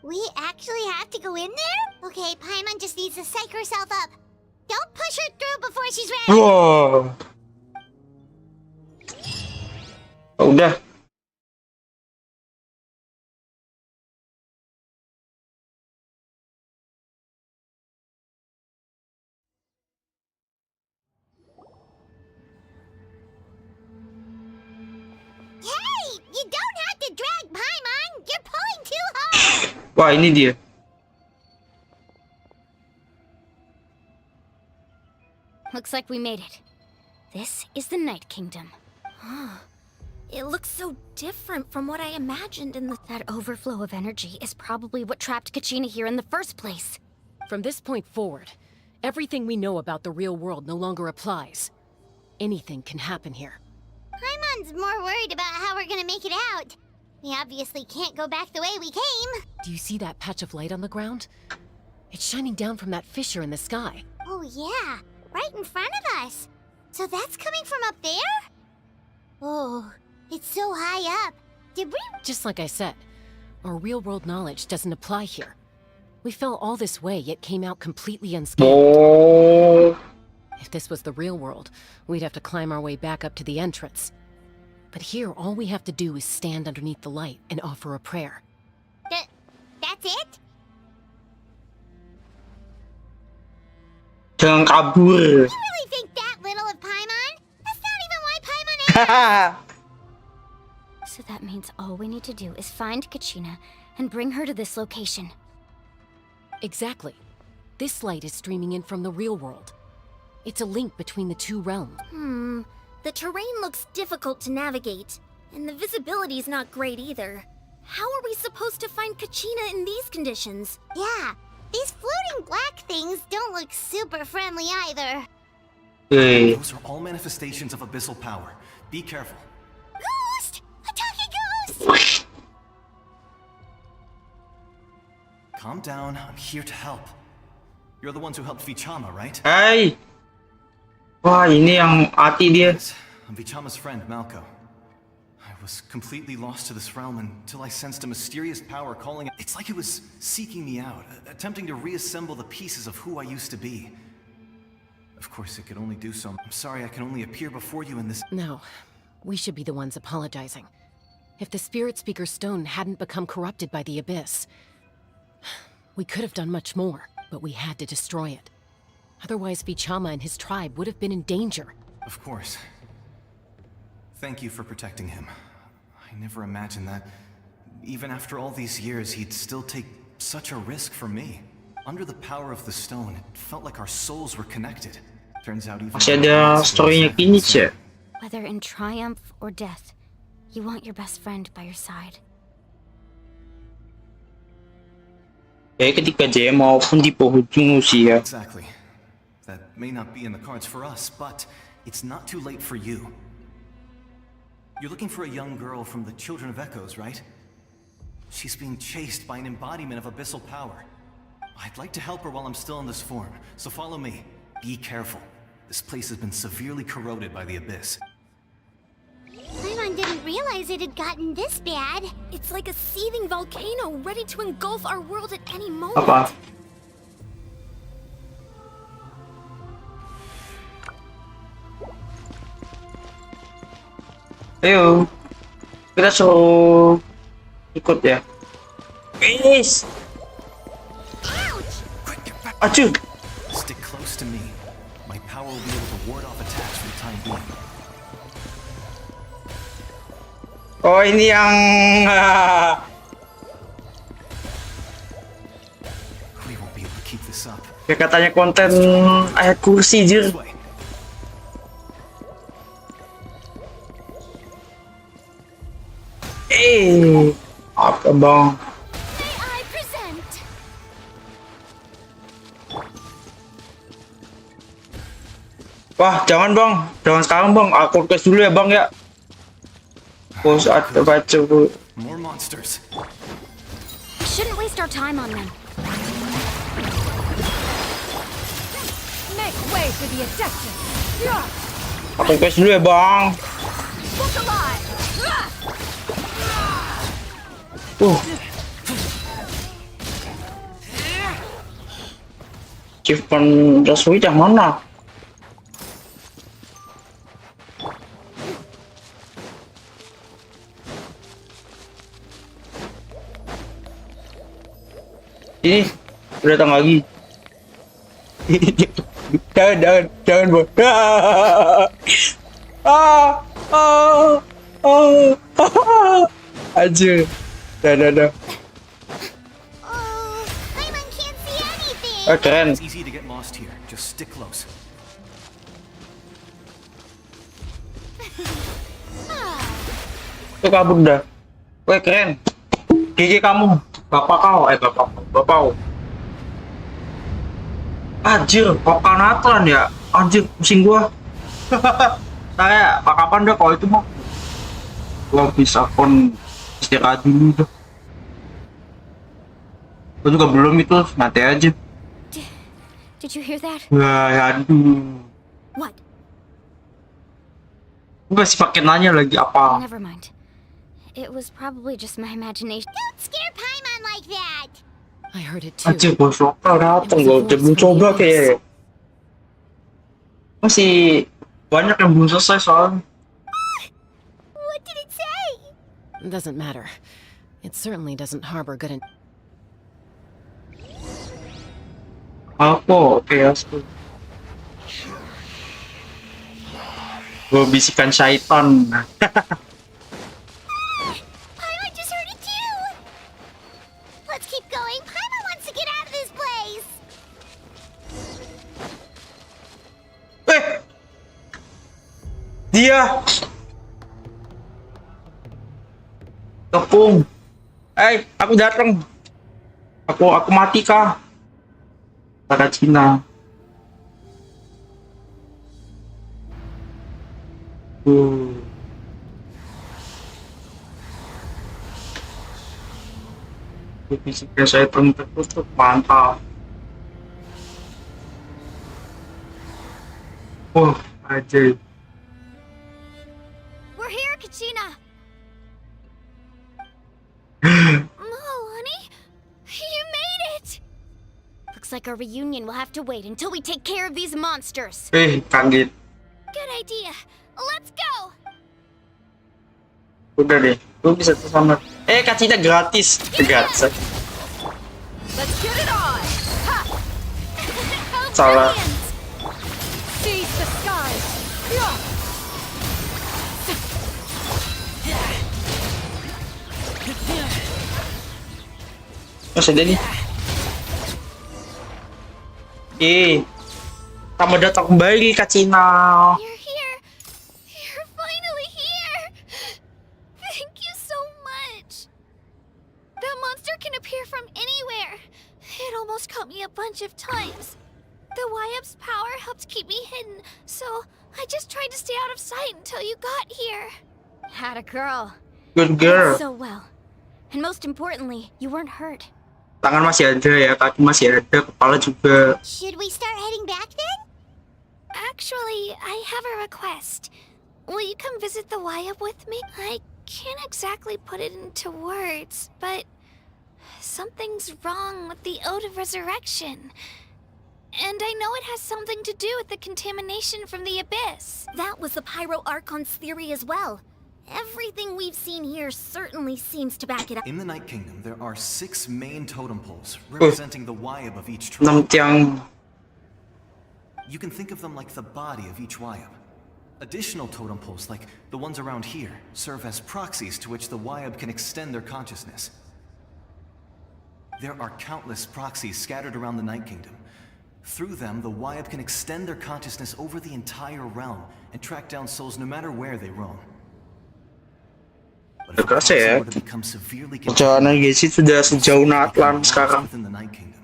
We actually have to go in there? Okay, Paimon just needs to psych herself up. Don't push her through before she's ready. Wow. Udah. Hey, you don't have to drag Paimon. You're pulling too hard. Wah, ini dia. Looks like we made it. This is the Night Kingdom. It looks so different from what I imagined in the... That overflow of energy is probably what trapped Kachina here in the first place. From this point forward, everything we know about the real world no longer applies. Anything can happen here. Paimon's more worried about how we're gonna make it out. We obviously can't go back the way we came. Do you see that patch of light on the ground? It's shining down from that fissure in the sky. Oh yeah, right in front of us. So that's coming from up there? Oh, it's so high up. Did we... Just like I said, our real-world knowledge doesn't apply here. We fell all this way, yet came out completely unscathed. Oh. If this was the real world, we'd have to climb our way back up to the entrance. But here, all we have to do is stand underneath the light and offer a prayer. That's it? Jangan kabur. You really think that little of Paimon? That's not even why Paimon asked. So that means all we need to do is find Kachina and bring her to this location. Exactly. This light is streaming in from the real world. It's a link between the two realms. The terrain looks difficult to navigate, and the visibility's not great either. How are we supposed to find Kachina in these conditions? Yeah, these floating black things don't look super friendly either. Hey. Those are all manifestations of abyssal power. Be careful. Ghost! A talking ghost! Calm down. I'm here to help. You're the ones who helped Vichama, right? Hai. Wah, ini yang hati dia. Yes, I'm Vichama's friend, Malco. I was completely lost to this realm until I sensed a mysterious power calling. It's like it was seeking me out, attempting to reassemble the pieces of who I used to be. Of course, it could only do so. I'm sorry I can only appear before you in this. No, we should be the ones apologizing. If the Spirit Speaker's stone hadn't become corrupted by the Abyss, we could have done much more, but we had to destroy it. Otherwise, Vichama and his tribe would have been in danger. Of course. Thank you for protecting him. I never imagined that, even after all these years, he'd still take such a risk for me. Under the power of the stone, it felt like our souls were connected. Turns out even Masih ada story-nya Kinich ya? Whether in triumph or death, you want your best friend by your side. Ketika Jaya maupun di penghujung usia. Exactly. That may not be in the cards for us, but it's not too late for you. You're looking for a young girl from the Children of Echoes, right? She's being chased by an embodiment of abyssal power. I'd like to help her while I'm still in this form, so follow me. Be careful. This place has been severely corroded by the Abyss. Paimon didn't realize it had gotten this bad. It's like a seething volcano ready to engulf our world at any moment. Apa? Ayo, kita suruh ikut ya. Guys. Acuh. Stick close to me. My power will be able to ward off attacks for the time being. Oh, ini yang We won't be able to keep this up. ya katanya konten ayat kursi jir. Apa bang? Wah, jangan bang, jangan sekarang bang. Aku request dulu ya bang ya. Bos ada baca bu. More monsters. We shouldn't waste our time on them. Make way for the Adeptus. Aku request dulu ya bang. Look alive. Achievement Joshua yang mana? Ini udah datang lagi. jangan bos. Anjir. Dah. Keren. It's easy to get lost here. Just stick close. Itu kabur dah. Weh keren. Gigi kamu. Bapak kau. Anjir, kok kanatan ya? Anjir, pusing gua. Saya, kapan dah kalau itu mah? Gua bisa istirahat dulu dah. Gua juga belum itu, nanti aja. Did you hear that? Wah, aduh. What? Gua masih pakai nanya lagi apa? Never mind. It was probably just my imagination. Don't scare Paimon like that. I heard it too. Anjir, bos lokal dateng. Gua udah belum coba kayak. Masih banyak yang belum selesai soalnya. What did it say? Doesn't matter. It certainly doesn't harbor good. Apa? Oke ya. Gue bisikan syaitan. Paimon just heard it too. Let's keep going. Paimon wants to get out of this place. Dia. Tepung. Aku datang. Aku mati kah? Kata Cina. Fisiknya saya tertutup, mantap. Ajaib. We're here, Kachina. Honey, you made it. Looks like our reunion will have to wait until we take care of these monsters. Kaget. Good idea. Let's go. Udah deh, gue bisa kesana. Kacita gratis. Gratis. Let's get it on. Ha! Salah. Seize the skies. Masih ada nih. Kamu datang kembali, Kacina. You're here. You're finally here. Thank you so much. That monster can appear from anywhere. It almost caught me a bunch of times. The Wyap's power helped keep me hidden, so I just tried to stay out of sight until you got here. Had a girl. Good girl. So well. And most importantly, you weren't hurt. Tangan masih ada ya, kaki masih ada, kepala juga. Should we start heading back then? Actually, I have a request. Will you come visit the Wyap with me? I can't exactly put it into words, but something's wrong with the Ode of Resurrection. And I know it has something to do with the contamination from the Abyss. That was the Pyro Archon's theory as well. Everything we've seen here certainly seems to back it up. In the Night Kingdom, there are 6 main totem poles representing the Wyap of each tribe. You can think of them like the body of each Wyap. Additional totem poles, like the ones around here, serve as proxies to which the Wyap can extend their consciousness. There are countless proxies scattered around the Night Kingdom. Through them, the Wyap can extend their consciousness over the entire realm and track down souls no matter where they roam. But if a proxy were to become severely Perjalanan Genshin sudah sejauh Natlan sekarang. within the Night Kingdom,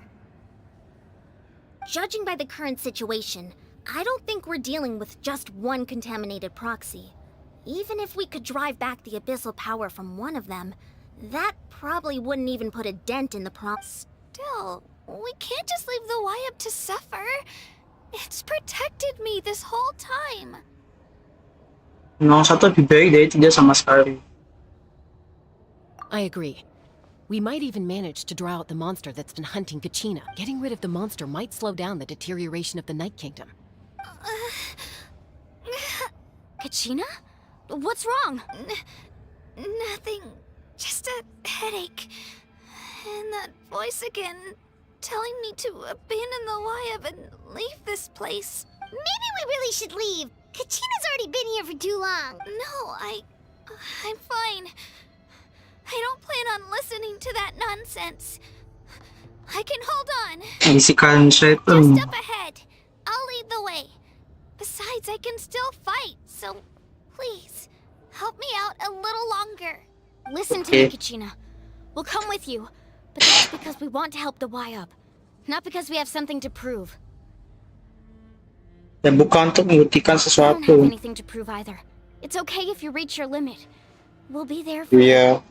Judging by the current situation, I don't think we're dealing with just one contaminated proxy. Even if we could drive back the abyssal power from one of them, that probably wouldn't even put a dent in the Still, we can't just leave the Wyap to suffer. It's protected me this whole time. 01 lebih baik dari 3 sama sekali. I agree. We might even manage to draw out the monster that's been hunting Kachina. Getting rid of the monster might slow down the deterioration of the Night Kingdom. Kachina? What's wrong? Nothing. Just a headache. And that voice again, telling me to abandon the Wyap and leave this place. Maybe we really should leave. Kachina's already been here for too long. No, I'm fine. I don't plan on listening to that nonsense. I can hold on. Bisikan setan. Just up ahead. I'll lead the way. Besides, I can still fight, so please, help me out a little longer. Listen to me, Kachina. We'll come with you, but that's because we want to help the Wyap, not because we have something to prove. Dan bukan untuk membuktikan I don't have sesuatu. anything to prove either. It's okay if you reach your limit. We'll be there for you. Iya.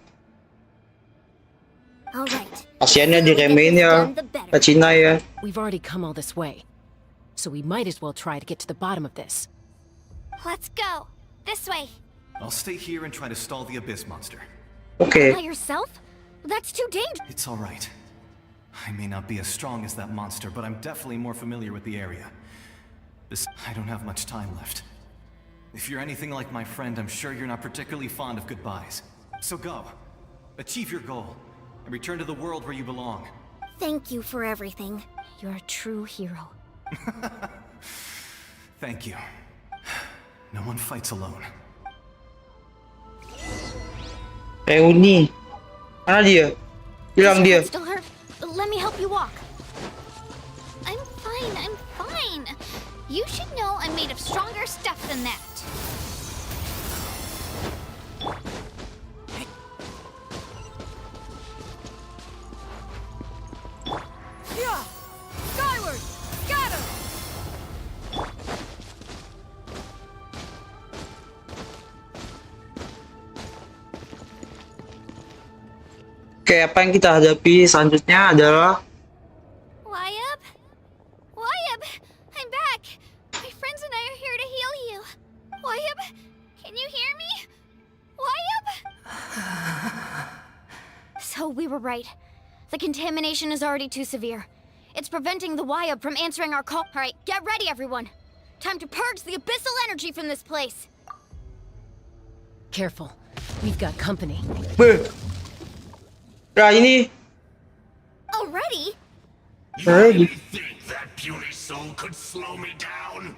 All right. Kasiannya diremehin ya, Kacina ya. We've already come all this way, so we might as well try to get to the bottom of this. Let's go. This way. I'll stay here and try to stall the Abyss monster. Okay. By yourself? That's too dangerous. It's all right. I may not be as strong as that monster, but I'm definitely more familiar with the area. I don't have much time left. If you're anything like my friend, I'm sure you're not particularly fond of goodbyes. So go. Achieve your goal. And return to the world where you belong. Thank you for everything. You're a true hero. Thank you. No one fights alone. Reuni. Mana dia? Hilang dia. Still hurt? Let me help you walk. I'm fine. You should know I'm made of stronger stuff than that. Yeah! Skyward! Scatter! Oke, apa yang kita hadapi selanjutnya adalah Wyap, I'm back. My friends and I are here to heal you. Wyap, can you hear me? Wyap? So we were right. The contamination is already too severe. It's preventing the Waya from answering our call. Alright, get ready, everyone. Time to purge the abyssal energy from this place. Careful. We've got company. Nah, ini. Already? You really think that puny soul could slow me down?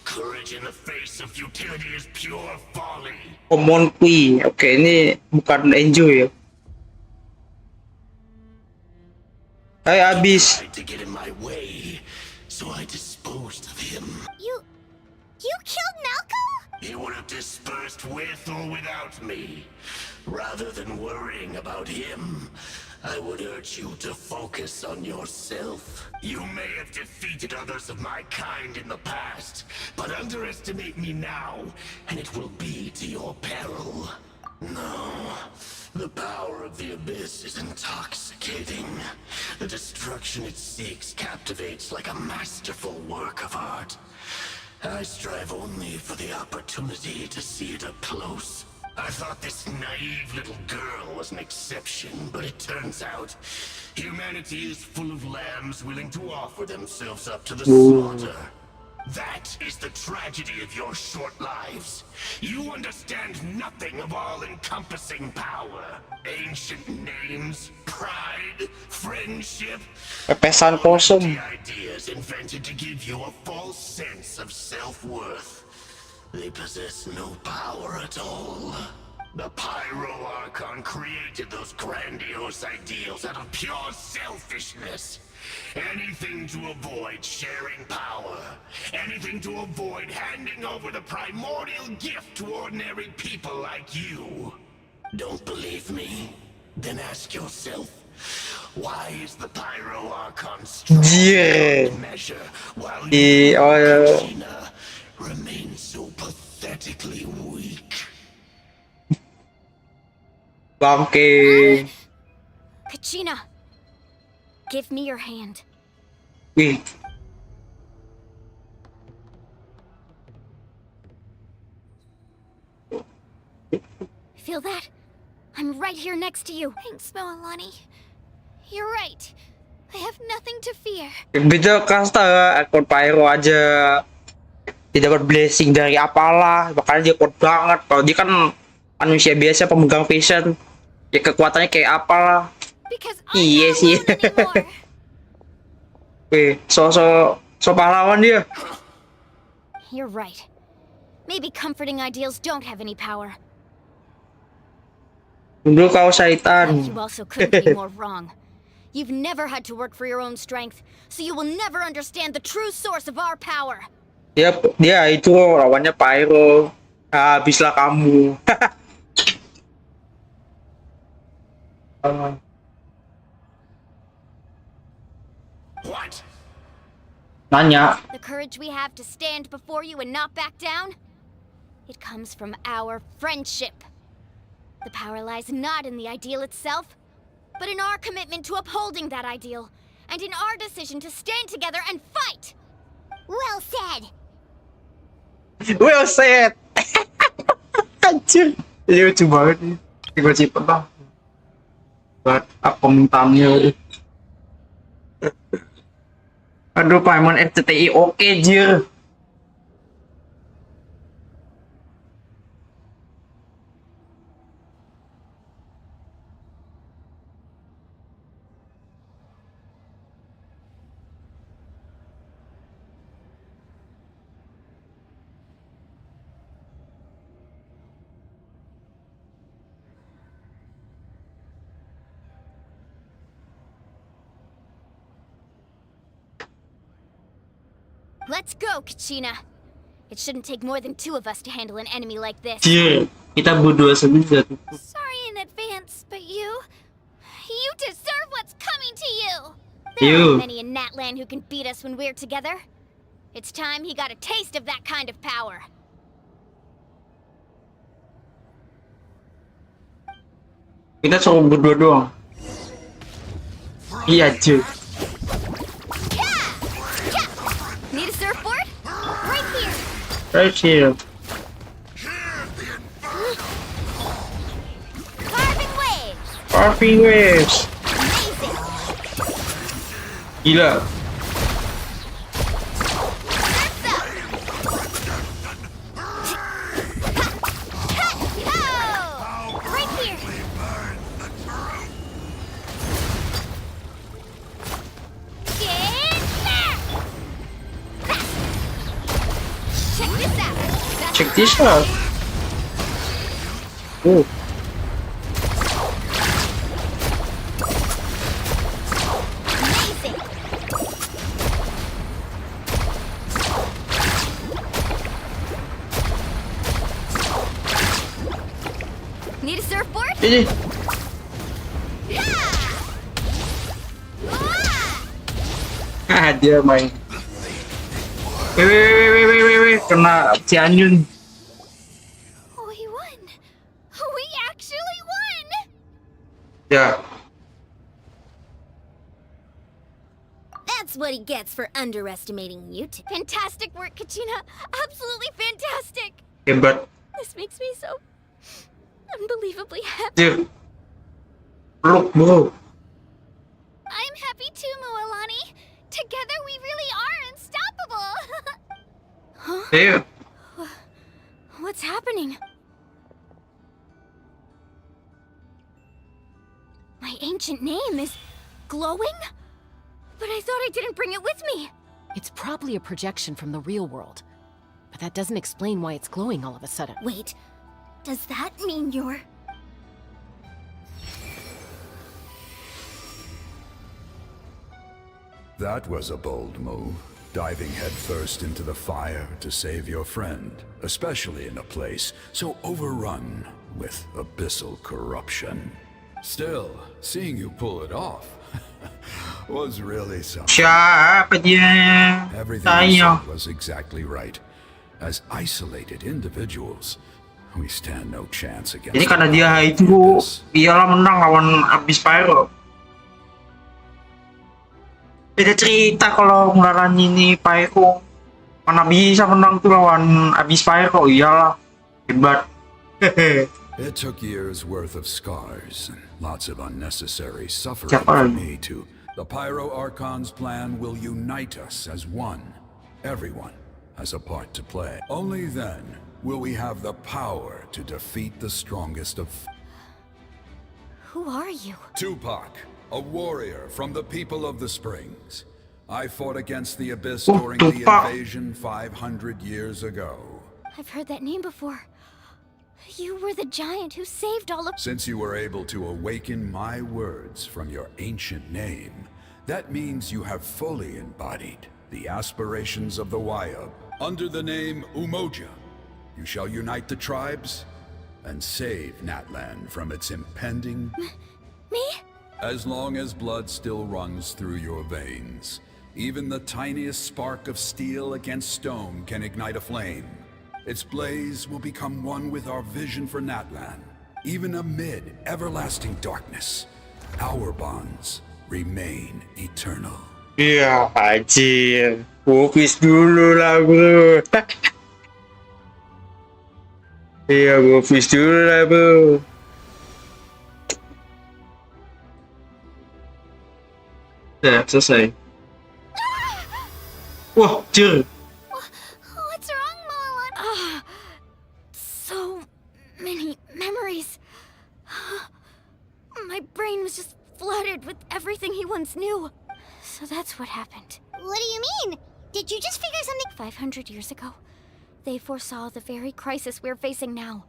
Courage in the face of futility is pure folly. Common Kui. Oke, ini bukan enjoy ya. Hai habis. Tried to get in my way, so I disposed of him. You killed Malco? He would have dispersed with or without me. Rather than worrying about him, I would urge you to focus on yourself. You may have defeated others of my kind in the past, but underestimate me now, and it will be to your peril. No, the power of the Abyss is intoxicating. The destruction it seeks captivates like a masterful work of art. I strive only for the opportunity to see it up close. I thought this naive little girl was an exception, but it turns out humanity is full of lambs willing to offer themselves up to the slaughter. That is the tragedy of your short lives. You understand nothing of all-encompassing power. Ancient names, pride, friendship. Pepesan kosong. Ideas invented to give you a false sense of self-worth. They possess no power at all. The Pyro Archon created those grandiose ideals out of pure selfishness. Anything to avoid sharing power. Anything to avoid handing over the primordial gift to ordinary people like you. Don't believe me? Then ask yourself, why is the Pyro Archon strong beyond measure while you, Kachina, remain so pathetically weak? Bangke. Kachina, give me your hand. Wih. Feel that? I'm right here next to you. Thanks, Moalani. You're right. I have nothing to fear. Beda kasta akun Pyro aja tidak dapat blessing dari apalah, makanya dia kuat banget. Kalau dia kan manusia biasa pemegang vision, ya kekuatannya kayak apalah. Iya sih. Wih, so pahlawan dia. You're right. Maybe comforting ideals don't have any power. Dulu kau syaitan. You also couldn't be more wrong. You've never had to work for your own strength, so you will never understand the true source of our power. Dia itu lawannya Pyro. Habislah kamu. What? Nanya. The courage we have to stand before you and not back down, it comes from our friendship. The power lies not in the ideal itself, but in our commitment to upholding that ideal, and in our decision to stand together and fight! Well said! Well said! Anjir, lucu banget nih. Tiba-tiba lah. Buat komentarnya. Aduh, Paimon RCTI oke, Jir. Let's go, Kachina. It shouldn't take more than two of us to handle an enemy like this. Jir, kita berdua sendiri. Sorry in advance, but you deserve what's coming to you. There aren't many in Natlan who can beat us when we're together. It's time he got a taste of that kind of power. Kita cuma berdua doang. Iya, Jir. Need a surfboard? Right here. Right here. Carving waves. Carving waves. Amazing. Gila. Check this out. Oh. Need a surfboard? Ini. Ah, dia main. Wait, kena si Anyun. We won! We actually won! Ya. That's what he gets for underestimating you two. Fantastic work, Kachina! Absolutely fantastic! Hebat. This makes me so unbelievably happy. Dia. Peluk, bro. I'm happy too, Mualani. Together we really are unstoppable. Huh? Iya. What's happening? My ancient name is glowing? But I thought I didn't bring it with me. It's probably a projection from the real world. But that doesn't explain why it's glowing all of a sudden. Wait, does that mean you're... That was a bold move, diving headfirst into the fire to save your friend, especially in a place so overrun with abyssal corruption. Still, seeing you pull it off was really something. Siapa dia? Everything you said was exactly right. As isolated individuals, we stand no chance against. Ini karena dia itu iyalah menang lawan Abyss Pyro. Beda cerita kalau ngelawan ini Pyro. Mana bisa menang tuh lawan Abyss Pyro, iyalah. Hebat. It took years worth of scars and lots of unnecessary suffering for me to... The Pyro Archon's plan will unite us as one. Everyone has a part to play. Only then will we have the power to defeat the strongest of... Who are you? Tupac, a warrior from the people of the Springs. I fought against the Abyss during the invasion 500 years ago. I've heard that name before. You were the giant who saved all of... Since you were able to awaken my words from your ancient name, that means you have fully embodied the aspirations of the Wayab. Under the name Umoja, you shall unite the tribes and save Natlan from its impending... Me? As long as blood still runs through your veins, even the tiniest spark of steel against stone can ignite a flame. Its blaze will become one with our vision for Natlan. Even amid everlasting darkness, our bonds remain eternal. Iya, anjir. Wofis dulu lah, bro. Iya, wofis dulu lah, bro. Ya, selesai. Wah, jir. What's wrong, Mualani? So many memories. My brain was just flooded with everything he once knew. So that's what happened. What do you mean? Did you just figure something? 500 years ago, they foresaw the very crisis we're facing now.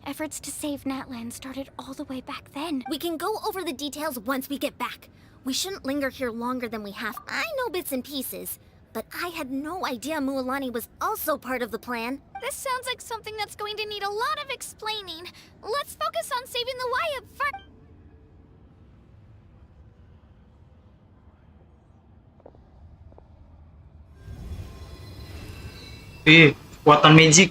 Efforts to save Natlan started all the way back then. We can go over the details once we get back. We shouldn't linger here longer than we have. I know bits and pieces, but I had no idea Mualani was also part of the plan. This sounds like something that's going to need a lot of explaining. Let's focus on saving the Wayab first. Kekuatan magic.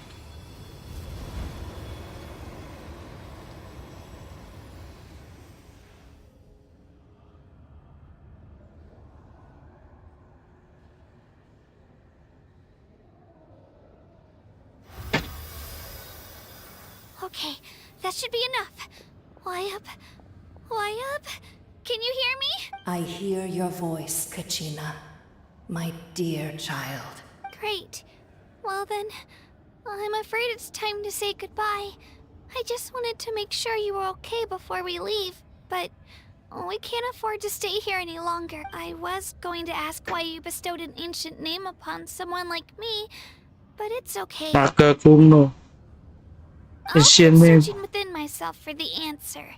Okay, that should be enough. Wayab? Wayab? Can you hear me? I hear your voice, Kachina. My dear child. Great. Well then, I'm afraid it's time to say goodbye. I just wanted to make sure you were okay before we leave, but we can't afford to stay here any longer. I was going to ask why you bestowed an ancient name upon someone like me, But it's okay. Naga kuno. I'll keep Kasian mo yun. searching within myself for the answer.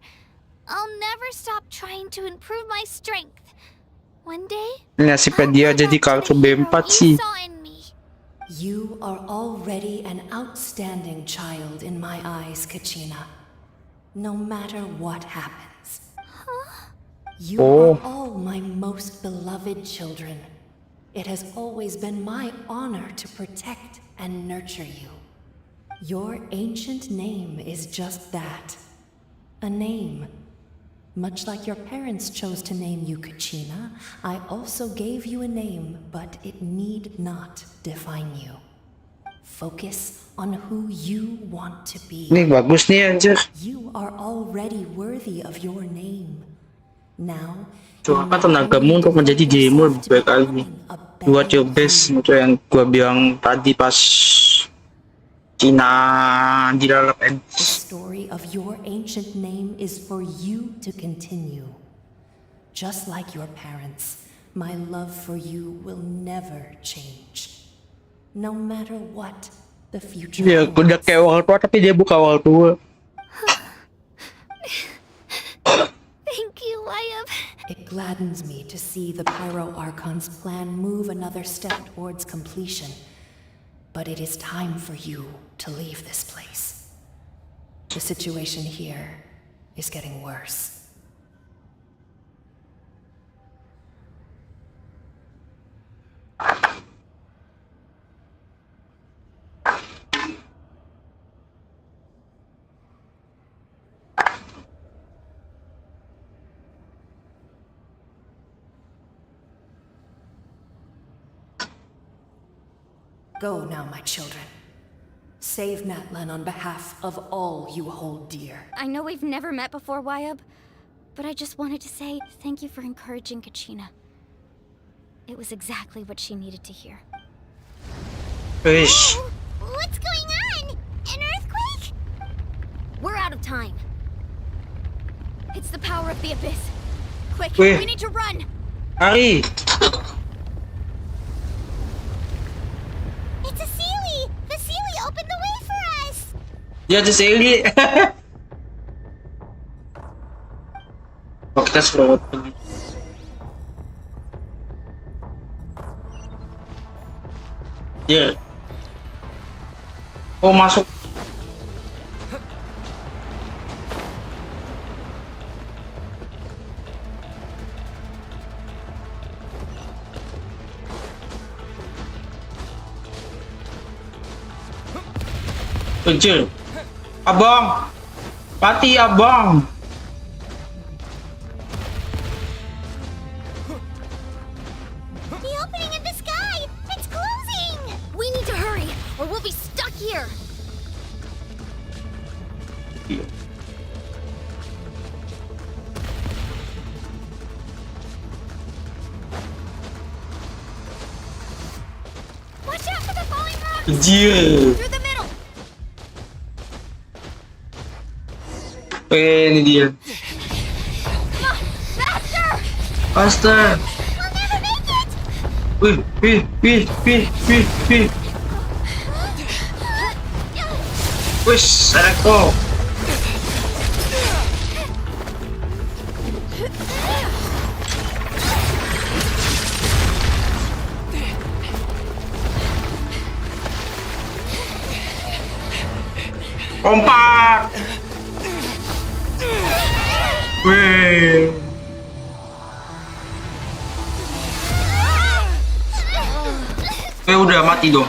I'll never stop trying to improve my strength. One day, Nga si Padilla jadi kalko B4 you sih. saw in me. You are already an outstanding child in my eyes, Kachina. No matter what happens. You are all my most beloved children. It has always been my honor to protect and nurture you. Your ancient name is just that. A name. Much like your parents chose to name you Kachina, I also gave you a name, but it need not define you. Focus on who you want to be. Nih bagus nih anjir. You are already worthy of your name. Now, Cuma tenagamu untuk menjadi dirimu lebih baik lagi. Do what your best, itu yang gua bilang tadi pas Cina di dalam the story of your ancient name is for you to continue. Just like your parents, my love for you will never change. No matter what the future Dia udah kayak orang tua tapi dia bukan orang tua. Thank you, Wayab. It gladdens me to see the Pyro Archon's plan move another step towards completion. But it is time for you to leave this place. The situation here is getting worse. Go now, my children. Save Natlan on behalf of all you hold dear. I know we've never met before, Wayab, but I just wanted to say thank you for encouraging Kachina. It was exactly what she needed to hear. Ish. What's going on? An earthquake? We're out of time. It's the power of the Abyss. Quick, Wait. we need to run! Ari, It's a Sealy! The Sealy opened the way for us! dia ada Sally. Oh, kita scroll lagi. Dia. Oh, masuk. Kecil. Abang. Mati abang. The opening in the sky! It's closing! We need to hurry, or we'll be stuck here! Watch out for the falling rocks! Kecil. Through the middle! Ini dia. Come on! Faster! Faster. We'll never make it! Wih. Wih, Sarako. Kompak. Wih. Udah mati dong.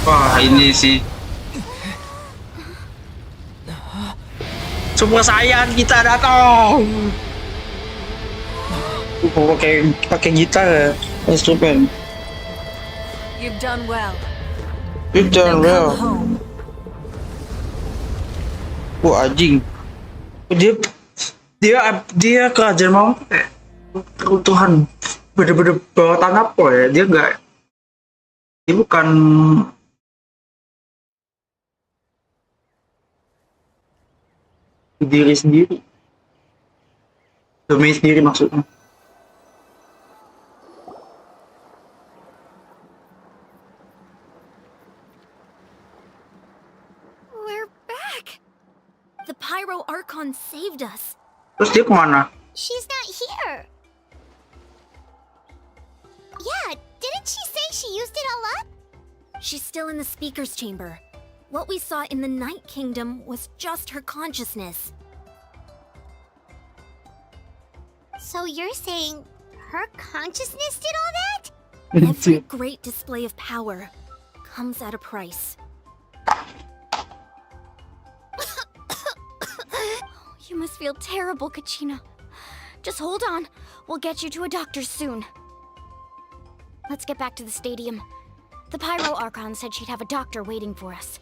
Wah, ini sih Super Saiyan kita datang. Pakai gitar ya, instrumen. You've done well. You've done well. Wah, anjing. Dia kerajaan mau Tuhan. bener-bener bawah tanah po ya. Dia bukan diri sendiri, domain sendiri maksudnya. We're back! The Pyro Archon saved us. Terus dia kemana? She's not here. Yeah, didn't she say she used it all up? She's still in the Speaker's Chamber. What we saw in the Night Kingdom was just her consciousness. So you're saying her consciousness did all that? Every great display of power comes at a price. You must feel terrible, Kachina. Just hold on. We'll get you to a doctor soon. Let's get back to the stadium. The Pyro Archon said she'd have a doctor waiting for us.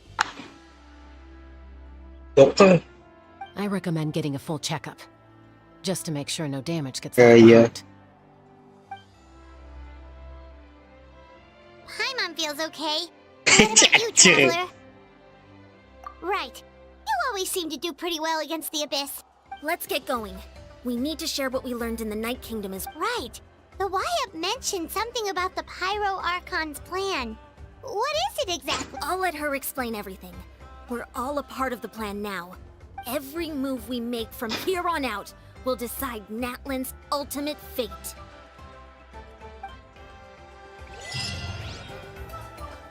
Doctor? I recommend getting a full checkup, just to make sure no damage gets Yeah. Paimon feels okay. What about you, Traveler? Right. You always seem to do pretty well against the Abyss. Let's get going. We need to share what we learned in the Night Kingdom as well. Right. The Wyatt mentioned something about the Pyro Archon's plan. What is it exactly? I'll let her explain everything. We're all a part of the plan now. Every move we make from here on out will decide Natlan's ultimate fate.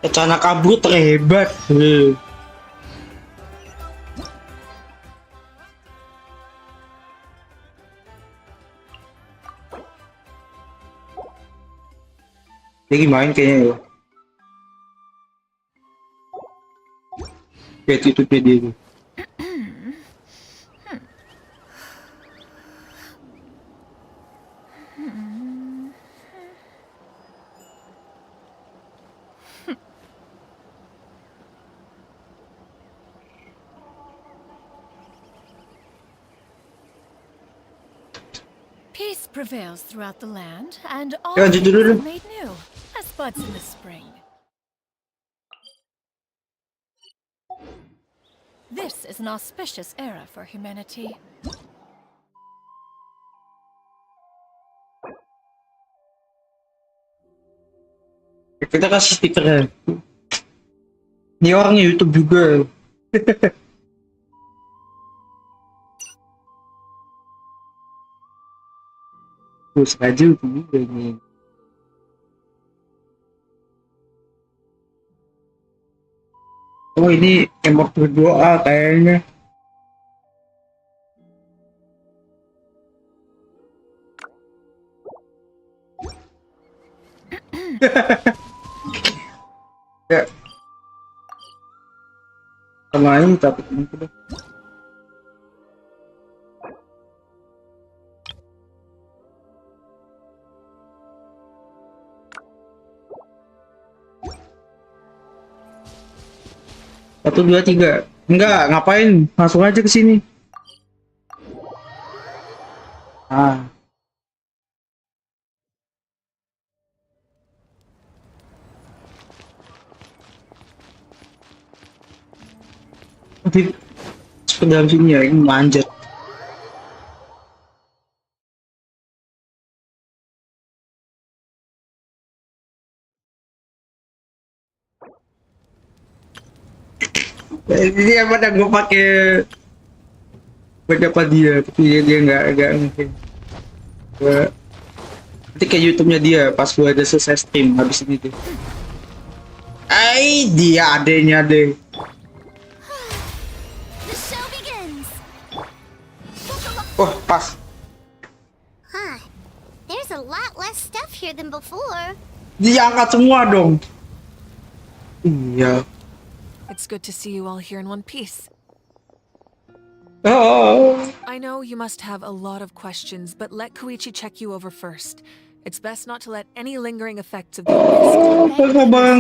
Rencana kabur terhebat. Lagi main kayaknya ya. Kayak tutupnya dia nih. Peace prevails throughout the land, and all Ya, things lanjut dulu. are made new, as buds in the spring. This is an auspicious era for humanity. Kita kasih stikernya. Ini orangnya YouTube juga. Gue sengaja YouTube juga nih. Oh ini emot berdoa kayaknya. Ya. Sama ini tapi ini udah. Satu, dua, tiga. Enggak, ngapain? Langsung aja ke sini. Ah. Nanti ke dalam sini ya, ini manjat. Ini apa yang gue pakai berapa dia, tapi dia nggak mungkin. Nanti ke YouTube-nya dia pas gue ada selesai stream habis ini tuh. Dia adanya deh. Oh pas. Huh. There's a lot less stuff here than before. Diangkat semua dong. Iya. It's good to see you all here in one piece. Oh. I know you must have a lot of questions, but let Koichi check you over first. It's best not to let any lingering effects of the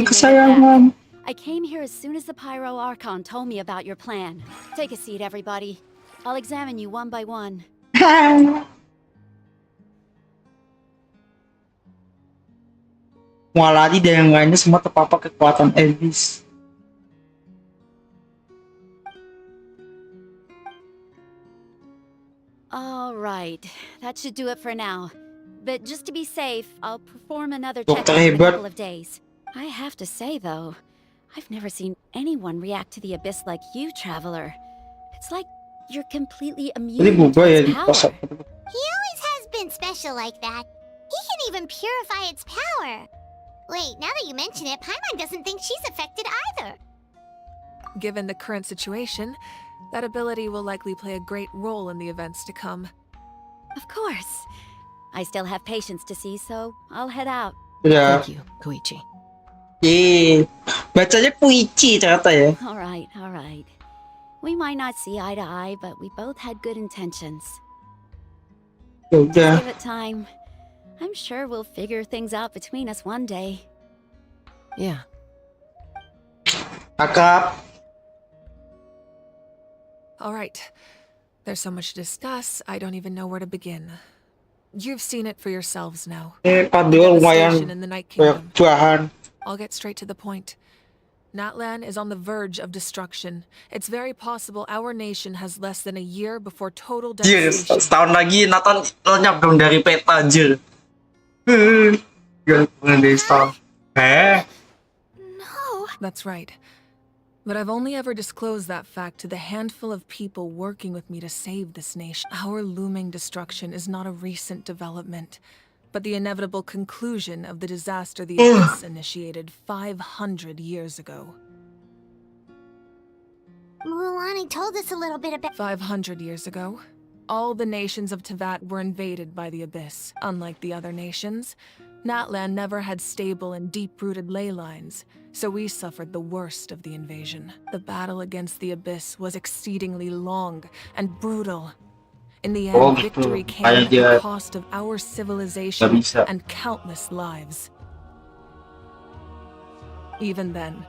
kesayangan. I came here as soon as the Pyro Archon told me about your plan. Take a seat, everybody. I'll examine you one by one. Mualadi dan yang lainnya semua terpapar kekuatan Elvis. All right, that should do it for now. But just to be safe, I'll perform another check Dokter in a hebat. couple of days. I have to say, though, I've never seen anyone react to the abyss like you, Traveler. It's like you're completely Ini immune to berubah ya its di pas. power. He always has been special like that. He can even purify its power. Wait, now that you mention it, Paimon doesn't think she's affected either. Given the current situation, that ability will likely play a great role in the events to come. Of course. I still have patients to see, so I'll head out. Ya. Thank you, Koichi. Bacanya Koichi ternyata ya. All right. We might not see eye to eye, but we both had good intentions. Ya Just udah. give it time. I'm sure we'll figure things out between us one day. Yeah. Kakak. All right. There's so much to discuss, I don't even know where to begin. You've seen it for yourselves now. Padahal Devastation lumayan in the Night banyak Kingdom. bahan. I'll get straight to the point. Natlan is on the verge of destruction. It's very possible our nation has less than a year before total Yes, devastation. setahun lagi Nathan lenyap dong dari peta anjir. Gak pernah desa. No. That's right. But I've only ever disclosed that fact to the handful of people working with me to save this nation. Our looming destruction is not a recent development, but the inevitable conclusion of the disaster the Abyss initiated 500 years ago. Mulani told us a little bit about 500 years ago, all the nations of Tevat were invaded by the Abyss. Unlike the other nations, Natlan never had stable and deep-rooted ley lines, so we suffered the worst of the invasion. The battle against the Abyss was exceedingly long and brutal. In the end, victory came at the cost of our civilization and countless lives. Even then,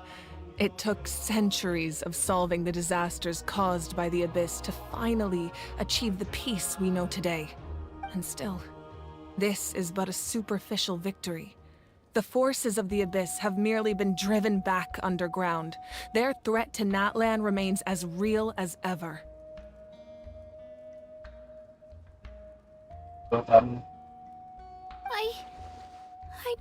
it took centuries of solving the disasters caused by the Abyss to finally achieve the peace we know today. And still, this is but a superficial victory. The forces of the Abyss have merely been driven back underground. Their threat to Natlan remains as real as ever. I'd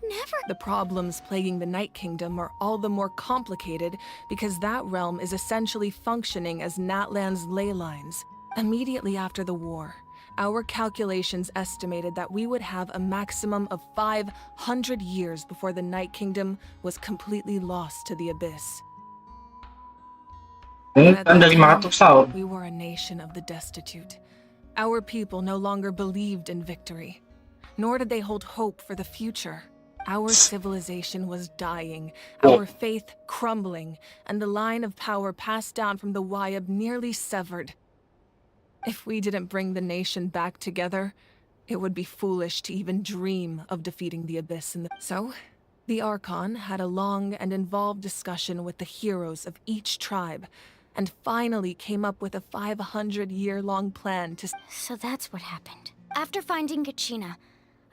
never. The problems plaguing the Night Kingdom are all the more complicated because that realm is essentially functioning as Natlan's ley lines. Immediately after the war, our calculations estimated that we would have a maximum of 500 years before the Night Kingdom was completely lost to the Abyss. At that time, we were a nation of the destitute. Our people no longer believed in victory, nor did they hold hope for the future. Our civilization was dying, our faith crumbling, and the line of power passed down from the Wayab nearly severed. If we didn't bring the nation back together, it would be foolish to even dream of defeating the Abyss. So, the Archon had a long and involved discussion with the heroes of each tribe, and finally came up with a 500-year-long plan to... So that's what happened. After finding Kachina,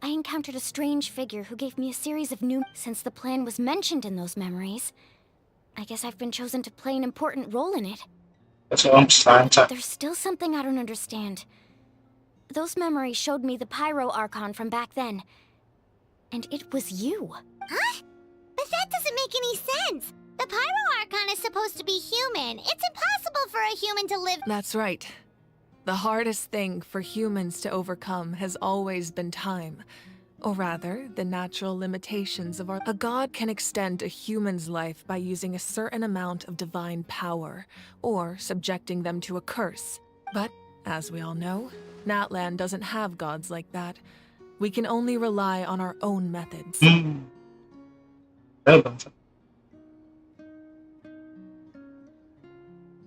I encountered a strange figure who gave me a series of new... Since the plan was mentioned in those memories, I guess I've been chosen to play an important role in it. But there's still something I don't understand. Those memories showed me the Pyro Archon from back then. And it was you. Huh? But that doesn't make any sense. The Pyro Archon is supposed to be human. It's impossible for a human to live. That's right. The hardest thing for humans to overcome has always been time. Or rather, the natural limitations of our... A god can extend a human's life by using a certain amount of divine power, or subjecting them to a curse. But, as we all know, Natlan doesn't have gods like that. We can only rely on our own methods.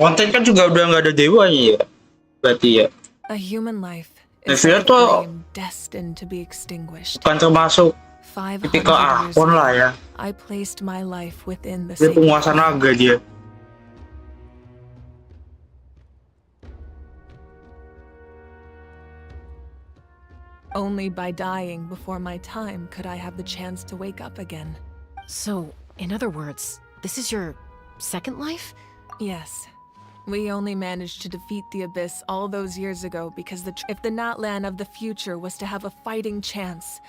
Konten kan juga udah nggak ada dewanya ya, berarti ya. A human life Nevia tuh destined to be extinguished. bukan termasuk tipikal Archon lah ya. I placed my life within the Dia penguasa naga dia. Only by dying before my time could I have the chance to wake up again. So, in other words, this is your second life? Yes. We only managed to defeat the Abyss all those years ago because if the Natlan of the future was to have a fighting chance,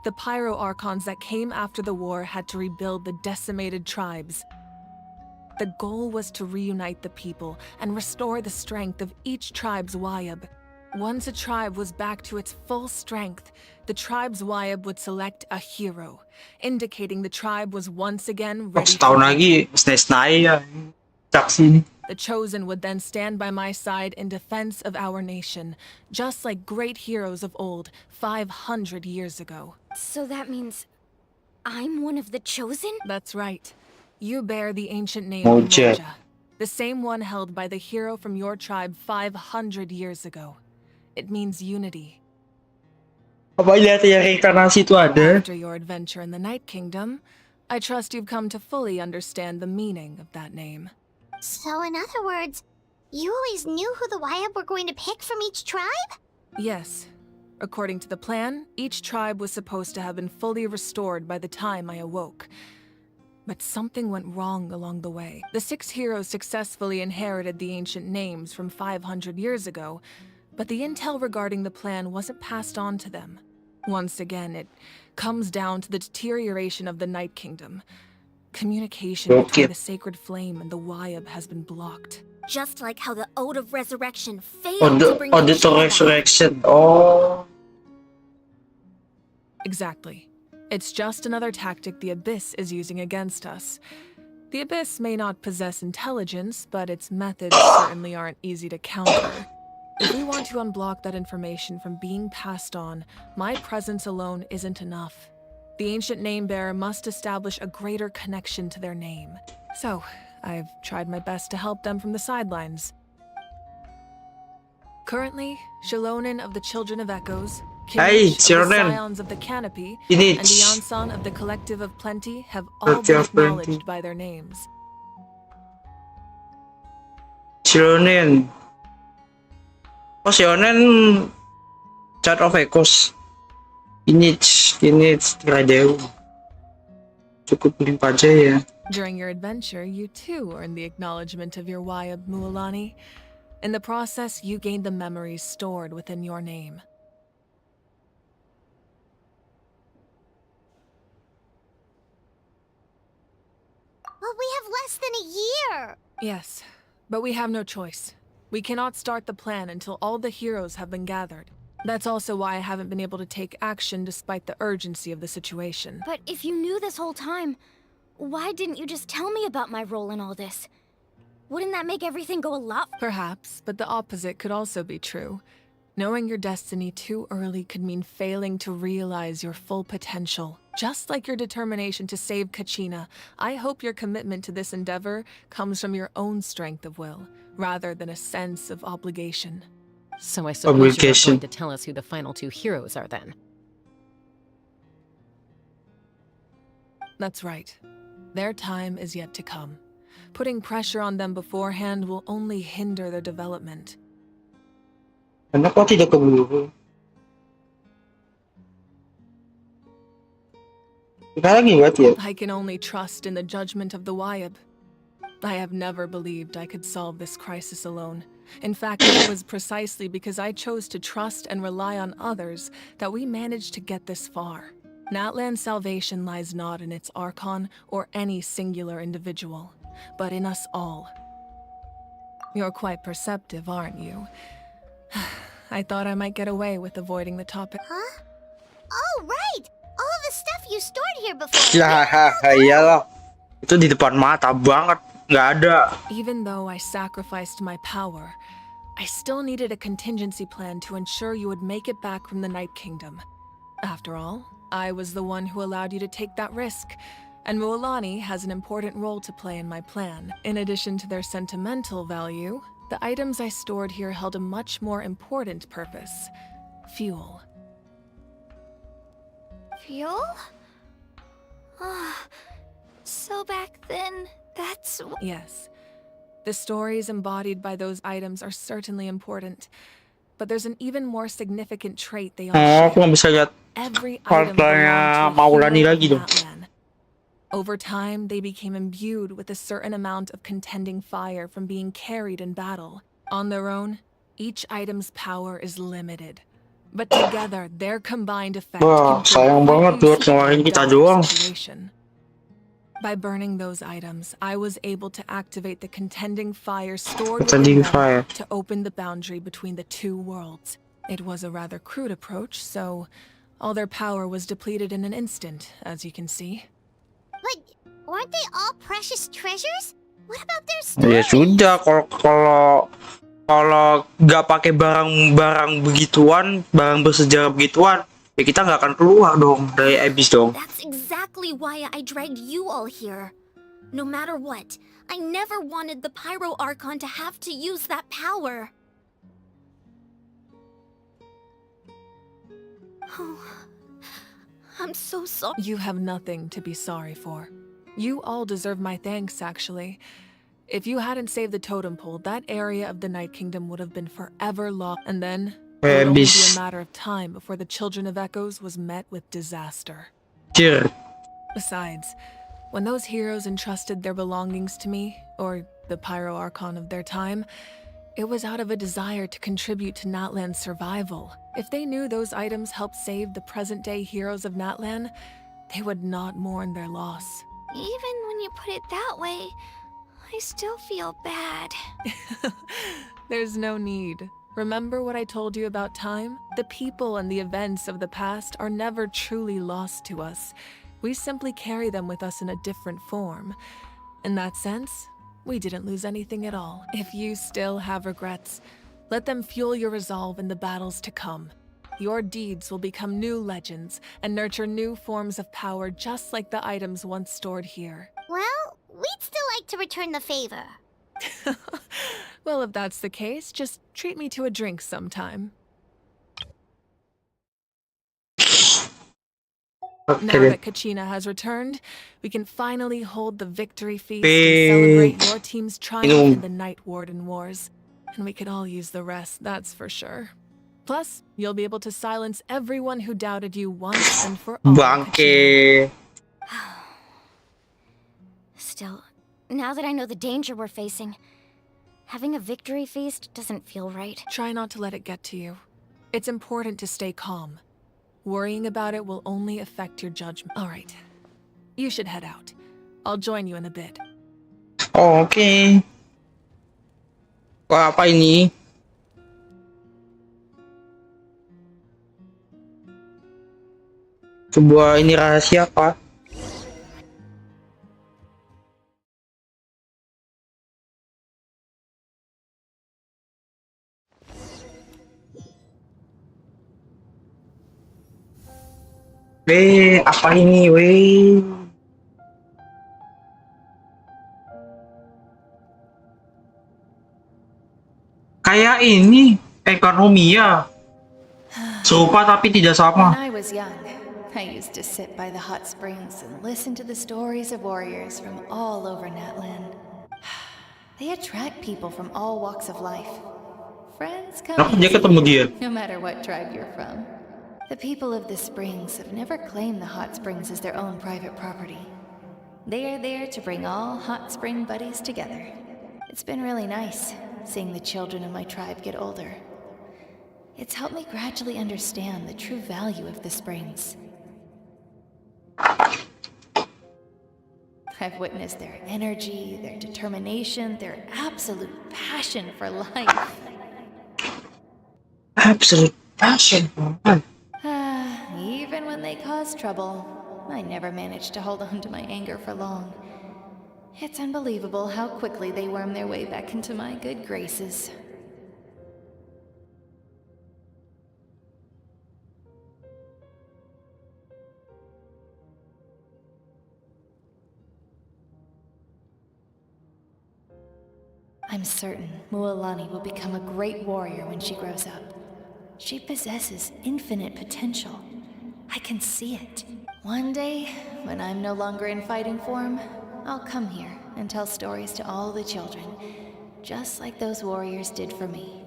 the Pyro Archons that came after the war had to rebuild the decimated tribes. The goal was to reunite the people and restore the strength of each tribe's Wayab. Once a tribe was back to its full strength, the tribe's Wayab would select a hero, indicating the tribe was once again ready to Setahun war. lagi, SNES ya. Saksi. The Chosen would then stand by my side in defense of our nation, just like great heroes of old 500 years ago. So that means I'm one of the Chosen? That's right. You bear the ancient name Moja. Moja, the same one held by the hero from your tribe 500 years ago. It means unity. Apa lihat ya reinkarnasi itu ada? After your adventure in the Night Kingdom, I trust you've come to fully understand the meaning of that name. So, in other words, you always knew who the Wayab were going to pick from each tribe? Yes. According to the plan, each tribe was supposed to have been fully restored by the time I awoke. But something went wrong along the way. The 6 heroes successfully inherited the ancient names from 500 years ago, but the intel regarding the plan wasn't passed on to them. Once again, it comes down to the deterioration of the Night Kingdom. Communication between the Sacred Flame and the Wayab has been blocked. Just like how the Ode of Resurrection failed to bring Ode to Resurrection. Oh. Exactly. It's just another tactic the Abyss is using against us. The Abyss may not possess intelligence, but its methods certainly aren't easy to counter. If we want to unblock that information from being passed on, my presence alone isn't enough. The ancient name-bearer must establish a greater connection to their name. So, I've tried my best to help them from the sidelines. Currently, Shilonen of the Children of Echoes, Hey, Kinich of the Jurnal. Scions of the Canopy, Kinich. and Yansan of the Collective of Plenty have all Collective been of Plenty. acknowledged by their names. Shilonen. Oh, Shilonen. Child of Echoes. Kinich, Tiradew. Cukup limpa aja ya. During your adventure, you too earned the acknowledgement of your Wayab, Mualani. In the process, you gained the memories stored within your name. But we have less than a year! Yes, but we have no choice. We cannot start the plan until all the heroes have been gathered. That's also why I haven't been able to take action despite the urgency of the situation. But if you knew this whole time, why didn't you just tell me about my role in all this? Wouldn't that make everything go a lot? Perhaps, but the opposite could also be true. Knowing your destiny too early could mean failing to realize your full potential. Just like your determination to save Kachina, I hope your commitment to this endeavor comes from your own strength of will, rather than a sense of obligation. So I suppose you're not going to tell us who the final 2 heroes are then? That's right. Their time is yet to come. Putting pressure on them beforehand will only hinder their development. Kenapa tidak keburu? Kita lagi buat ya? I can only trust in the judgment of the Wayab. I have never believed I could solve this crisis alone. In fact, it was precisely because I chose to trust and rely on others that we managed to get this far. Natlan's salvation lies not in its Archon or any singular individual, but in us all. You're quite perceptive, aren't you? I thought I might get away with avoiding the topic. Huh? Oh, right! All of the stuff you stored here before. Ya, iyalah. Itu di depan mata banget. Nggak ada. Even though I sacrificed my power, I still needed a contingency plan to ensure you would make it back from the Night Kingdom. After all, I was the one who allowed you to take that risk, and Mualani has an important role to play in my plan. In addition to their sentimental value, the items I stored here held a much more important purpose: fuel. Fuel? So back then, that's... Yes. The stories embodied by those items are certainly important, but there's an even more significant trait they all Oh, share. aku nggak bisa lihat Every item hartanya belonged to a Maulani hero lagi of dong. Natlan. Over time, they became imbued with a certain amount of contending fire from being carried in battle. On their own, each item's power is limited. But together, their combined effect Wah, can sayang banget buat ngeluarin kita doang. situation. By burning those items, I was able to activate the contending fire stored Contending within them fire. to open the boundary between the two worlds. It was a rather crude approach, so all their power was depleted in an instant, as you can see. But weren't they all precious treasures? What about their Ya stories? sudah, kalau nggak pakai barang-barang begituan, barang bersejarah begituan, ya kita nggak akan keluar dong dari Abyss dong. That's exactly why I dragged you all here. No matter what, I never wanted the Pyro Archon to have to use that power. Oh, I'm so sorry. You have nothing to be sorry for. You all deserve my thanks, actually. If you hadn't saved the totem pole, that area of the Night Kingdom would have been forever lost, and then it would only be a matter of time before the Children of Echoes was met with disaster. Sure. Besides, when those heroes entrusted their belongings to me, or the Pyro Archon of their time, it was out of a desire to contribute to Natlan's survival. If they knew those items helped save the present-day heroes of Natlan, they would not mourn their loss. Even when you put it that way, I still feel bad. There's no need. Remember what I told you about time? The people and the events of the past are never truly lost to us. We simply carry them with us in a different form. In that sense, we didn't lose anything at all. If you still have regrets, let them fuel your resolve in the battles to come. Your deeds will become new legends and nurture new forms of power just like the items once stored here. Well, we'd still like to return the favor. Well, if that's the case, just treat me to a drink sometime. Now that Kachina has returned, we can finally hold the victory feast and celebrate your team's triumph in the Night Warden Wars. And we could all use the rest, that's for sure. Plus, you'll be able to silence everyone who doubted you once and for all. Bangke. Still, now that I know the danger we're facing, having a victory feast doesn't feel right. Try not to let it get to you. It's important to stay calm. Worrying about it will only affect your judgment. All right, you should head out. I'll join you in a bit. Oh, okay. Wah, apa ini? Sebuah ini rahasia apa? Apa ini, weh? Kayak ini, ekonomia. Serupa tapi tidak sama. When I was young, I used to sit by the hot springs and listen to the stories of warriors from all over Natlan. They attract people from all walks of life. Friends come easy, no matter what tribe you're from. The people of the springs have never claimed the hot springs as their own private property. They are there to bring all hot spring buddies together. It's been really nice seeing the children of my tribe get older. It's helped me gradually understand the true value of the springs. I've witnessed their energy, their determination, their absolute passion for life. Absolute passion for life. Even when they cause trouble, I never managed to hold on to my anger for long. It's unbelievable how quickly they worm their way back into my good graces. I'm certain Mualani will become a great warrior when she grows up. She possesses infinite potential. I can see it. One day, when I'm no longer in fighting form, I'll come here and tell stories to all the children, just like those warriors did for me.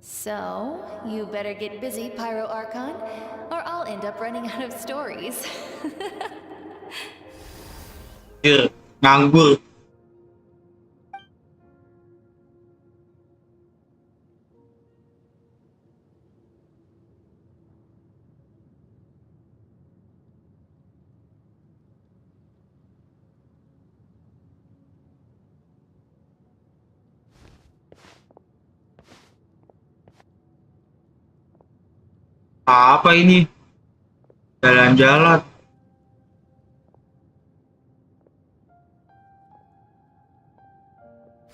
So, you better get busy, Pyro Archon, or I'll end up running out of stories. Nganggur. Apa ini? Jalan-jalan.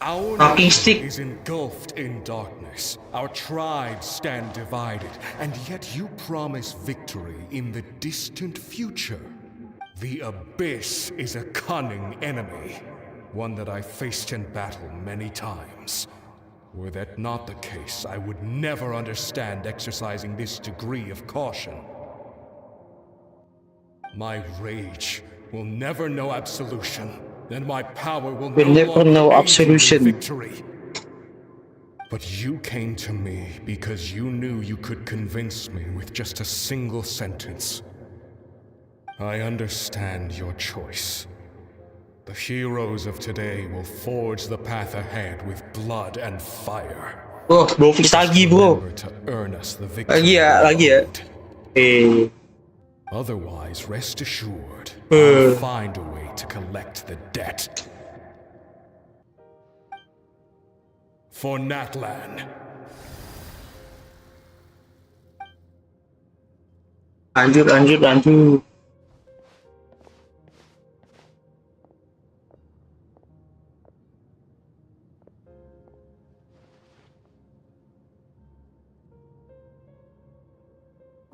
Our Talking nation stick. is engulfed in darkness. Our tribes stand divided, and yet you promise victory in the distant future. The Abyss is a cunning enemy, one that I faced in battle many times. Were that not the case, I would never understand exercising this degree of caution. My rage will never know absolution, and my power will no never longer know aid you in absolution. victory. But you came to me because you knew you could convince me with just a single sentence. I understand your choice. The heroes of today will forge the path ahead with blood and fire. Oh, bro, fix lagi, bro. Remember to earn us the Lagi victory. ya. Otherwise, rest assured, I'll find a way to collect the debt. For Natlan. Lanjut.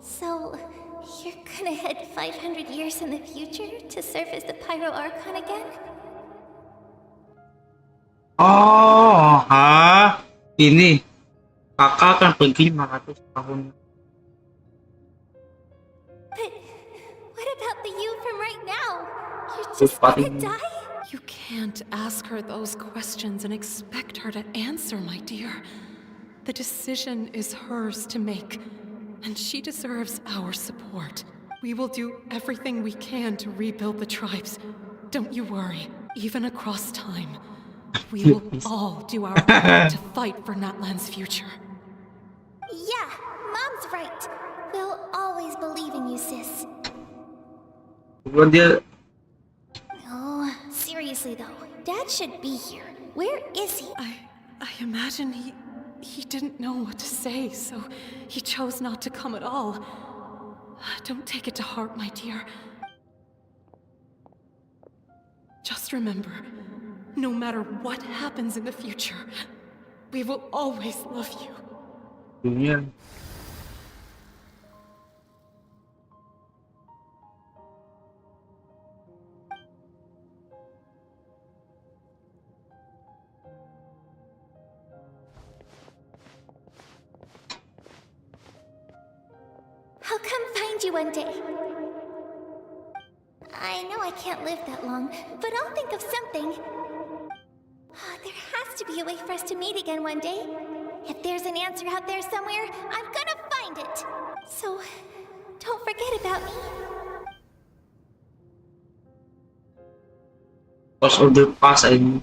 So, you're gonna head 500 years in the future to serve as the Pyro Archon again? Oh, ini kakak akan pergi 500 tahun. But what about the you from right now? You're just gonna die? You can't ask her those questions and expect her to answer, my dear. The decision is hers to make, and she deserves our support. We will do everything we can to rebuild the tribes. Don't you worry, even across time. We will all do our part to fight for Natlan's future. Yeah, Mom's right. We'll always believe in you, sis. Oh, seriously though, Dad should be here. Where is he? I imagine he didn't know what to say, so he chose not to come at all. Don't take it to heart, my dear. Just remember, no matter what happens in the future, we will always love you. Yeah. I'll come find you one day. I know I can't live that long, but I'll think of something. There has to be a way for us to meet again one day. If there's an answer out there somewhere, I'm gonna find it. So, don't forget about me. Pas order pas ini.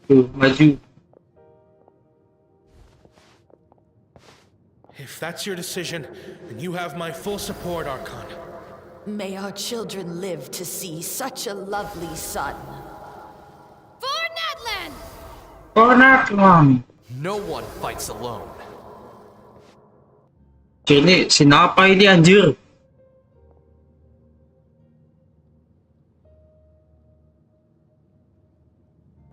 Tuh, maju. If that's your decision, then you have my full support, Archon. May our children live to see such a lovely son. For Natlan! For Natlan! No one fights alone. Jadi, sinapa ini anjir?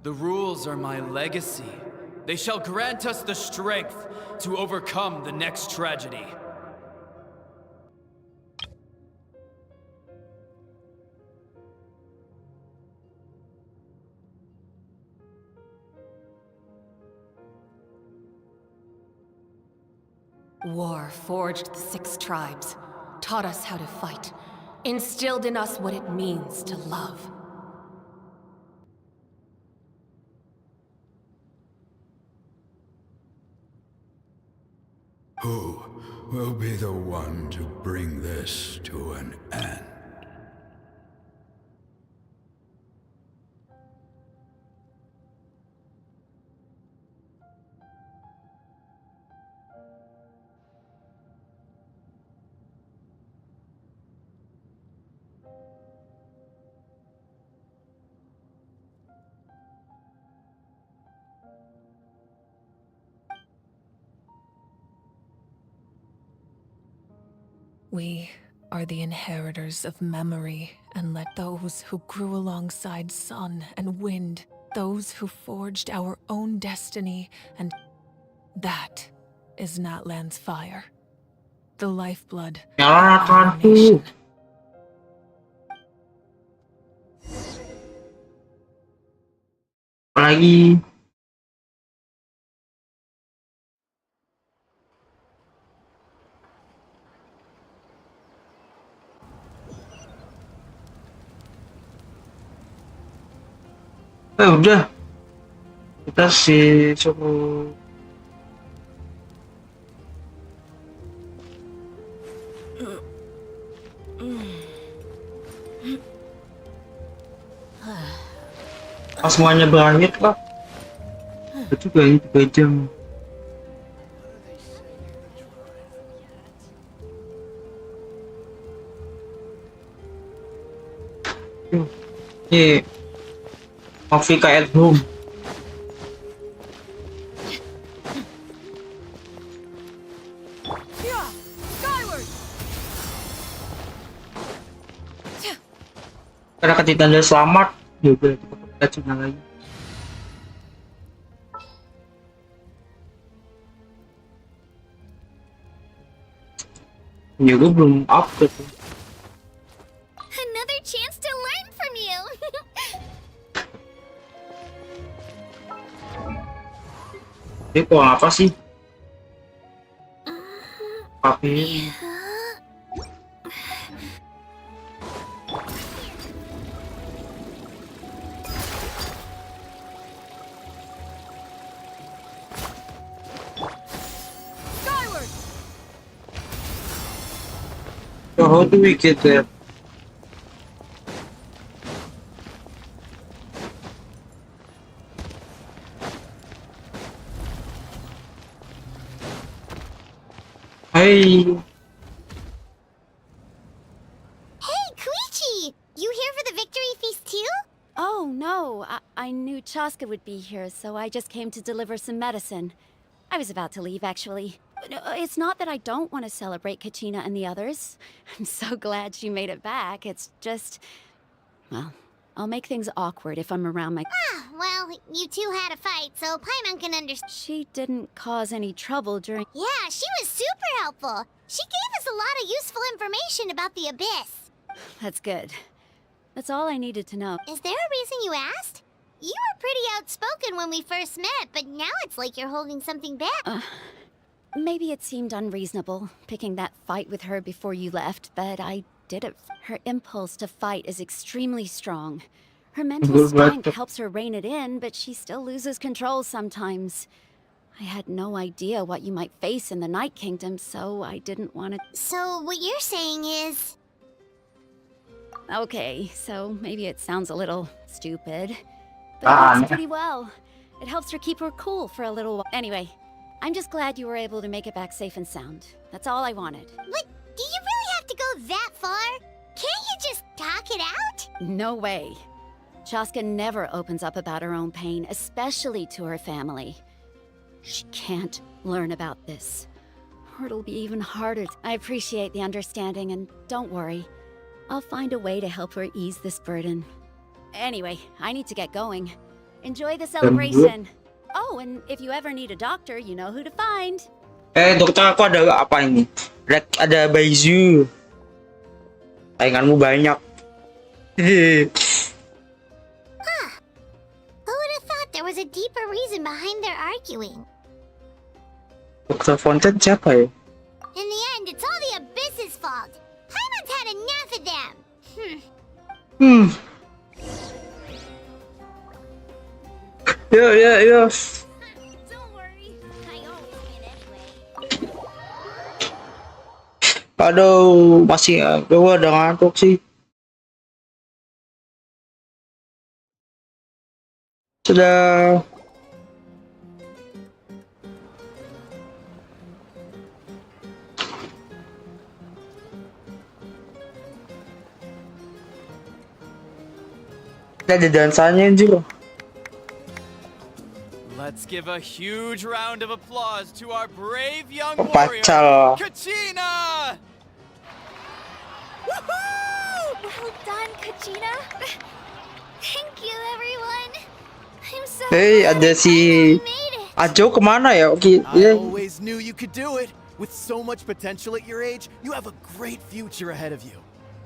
The rules are my legacy. They shall grant us the strength to overcome the next tragedy. War forged the 6 tribes, taught us how to fight, instilled in us what it means to love. Who will be the one to bring this to an end? We are the inheritors of memory, and let those who grew alongside sun and wind, those who forged our own destiny, and that is Natlan's fire. The lifeblood of our nation. Lagi udah kita suruh pas semuanya berakhir lah. Itu kayaknya 3 jam. Ini Afrika at home. Karena ketika Anda selamat, ya udah kita cuma lagi. Ya gue belum update. Another chance to learn from you. Ini kok apa sih? Pakai So how do we get there? Hey, Koichi! You here for the victory feast too? Oh, no. I knew Chaska would be here, so I just came to deliver some medicine. I was about to leave, actually. No, it's not that I don't want to celebrate Kachina and the others. I'm so glad she made it back. It's just... well, I'll make things awkward if I'm around my... Well, you two had a fight, so Paimon can understand. She didn't cause any trouble during... Yeah, she was super helpful. She gave us a lot of useful information about the Abyss. That's good. That's all I needed to know. Is there a reason you asked? You were pretty outspoken when we first met, but now it's like you're holding something back. Maybe it seemed unreasonable, picking that fight with her before you left, but I did it. Her impulse to fight is extremely strong. Her mental strength helps her rein it in, but she still loses control sometimes. I had no idea what you might face in the Night Kingdom, so I didn't want to... So what you're saying is... Okay, so maybe it sounds a little stupid, but it works pretty well. It helps her keep her cool for a little while. Anyway, I'm just glad you were able to make it back safe and sound. That's all I wanted. But do you really have to go that far? Can't you just talk it out? No way. Chaska never opens up about her own pain, especially to her family. She can't learn about this, or it'll be even harder. I appreciate the understanding, and don't worry. I'll find a way to help her ease this burden. Anyway, I need to get going. Enjoy the celebration. Oh, and if you ever need a doctor, you know who to find. Dokter, aku ada apa ini? Ada Baizu. Sainganmu banyak. Who would have thought there was a deeper reason behind their arguing? Dokter Fontaine siapa ya? In the end, it's all the Abyss's fault. Paimon's had enough of them. Yeah. Don't worry. I always win anyway. Aduh, masih gue udah ngantuk sih. Sudah. Ada dansanya anjir. Let's give a huge round of applause to our brave young warrior, Pacal. Kachina! Well done, Kachina. Thank you, everyone. I'm so Hey, glad ada si Ajo kemana ya? Oke, I always knew you could do it. With so much potential at your age, you have a great future ahead of you.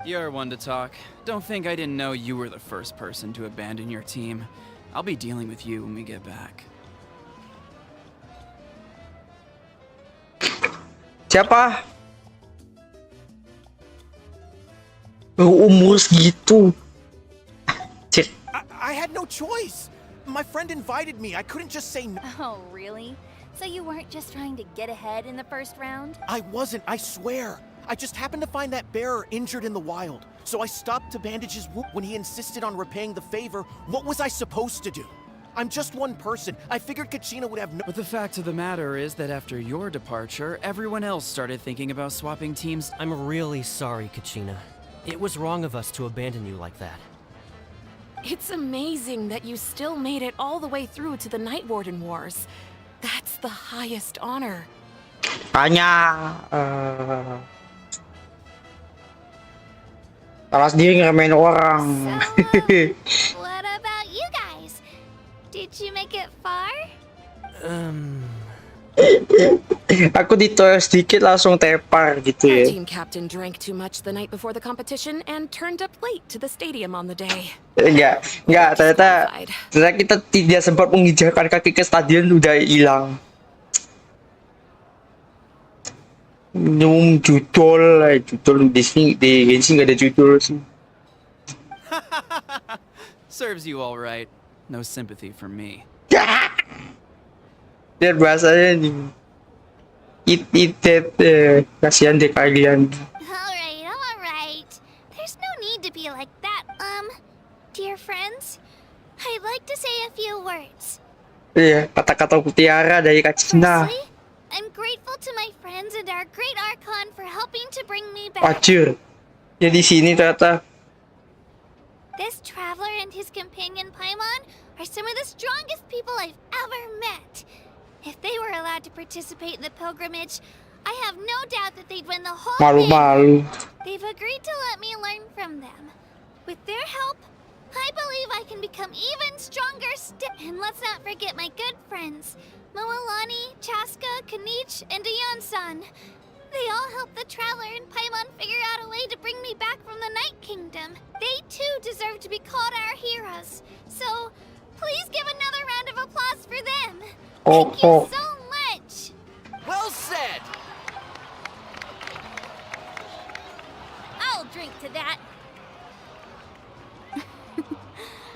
You're one to talk. Don't think I didn't know you were the first person to abandon your team. I'll be dealing with you when we get back. Siapa? Umur segitu. I had no choice. My friend invited me. I couldn't just say no. Oh, really? So you weren't just trying to get ahead in the first round? I wasn't, I swear. I just happened to find that bearer injured in the wild. So I stopped to bandage his wound. When he insisted on repaying the favor, what was I supposed to do? I'm just one person. I figured Kachina would have no— But the fact of the matter is that after your departure, everyone else started thinking about swapping teams. I'm really sorry, Kachina. It was wrong of us to abandon you like that. It's amazing that you still made it all the way through to the Night Warden Wars. That's the highest honor. Tanya. Salah sendiri ngeremehin orang. What about you guys? Did you make it far? Aku ditoel sedikit langsung tepar gitu Our ya. team captain drank too much the night before the competition and turned up late to the stadium on the day. Enggak, ternyata kita tidak sempat menginjakkan kaki ke stadion udah hilang. Judul di sini di Genshin nggak ada judul sih. Serves you all right. No sympathy for me. Lihat bahasanya nih. Kasihan deh kalian. Alright. There's no need to be like that, dear friends. I'd like to say a few words. Iya, kata-kata mutiara dari Kachina. I'm grateful to my friends and our great Archon for helping to bring me back. Wajur. Ya di sini ternyata. This traveler and his companion Paimon are some of the strongest people I've ever met. If they were allowed to participate in the pilgrimage, I have no doubt that they'd win the whole Malu-malu. thing. They've agreed to let me learn from them. With their help, I believe I can become even stronger still. And let's not forget my good friends, Moalani, Chaska, Kanich, and Ayan-san. They all helped the Traveler and Paimon figure out a way to bring me back from the Night Kingdom. They too deserve to be called our heroes. So, please give another round of applause for them. Thank you so much. Well said. I'll drink to that.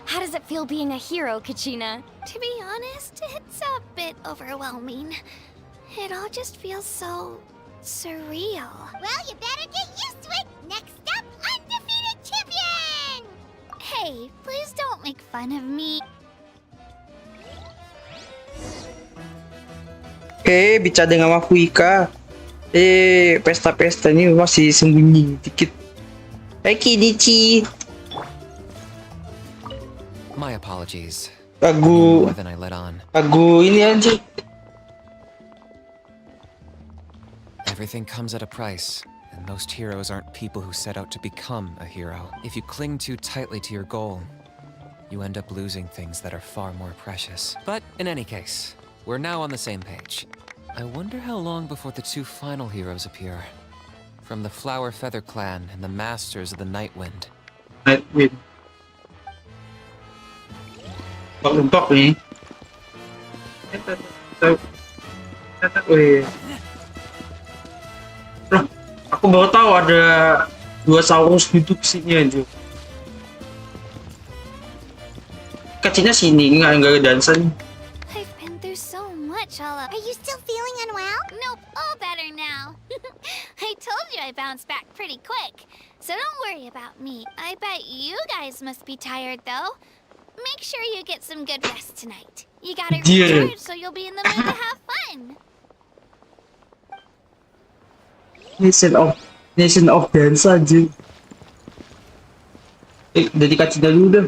How does it feel being a hero, Kachina? To be honest, it's a bit overwhelming. It all just feels so surreal. Well, you better get used to it. Next up, undefeated champion! Hey, please don't make fun of me. Bicara dengan Mafuika. Pesta-pesta ini masih sembunyi dikit. Kinichi. My apologies. Lagu More than I let on. Lagu ini anjir. Everything comes at a price, and most heroes aren't people who set out to become a hero. If you cling too tightly to your goal, you end up losing things that are far more precious. But in any case, we're now on the same page. I wonder how long before the two final heroes appear. From the Flower Feather Clan and the Masters of the Nightwind. Nightwind. Bak nih. Loh, aku baru tahu ada dua saurus duduk sini aja. Kacanya sini, nggak ada dansa nih. I've been through so much much all up. Are you still feeling unwell? Nope, all better now. I told you I bounced back pretty quick, so don't worry about me. I bet you guys must be tired though. Make sure you get some good rest tonight. You gotta recharge so you'll be in the mood to have fun. Nation of Dance anjing. Udah dikasih dulu dah.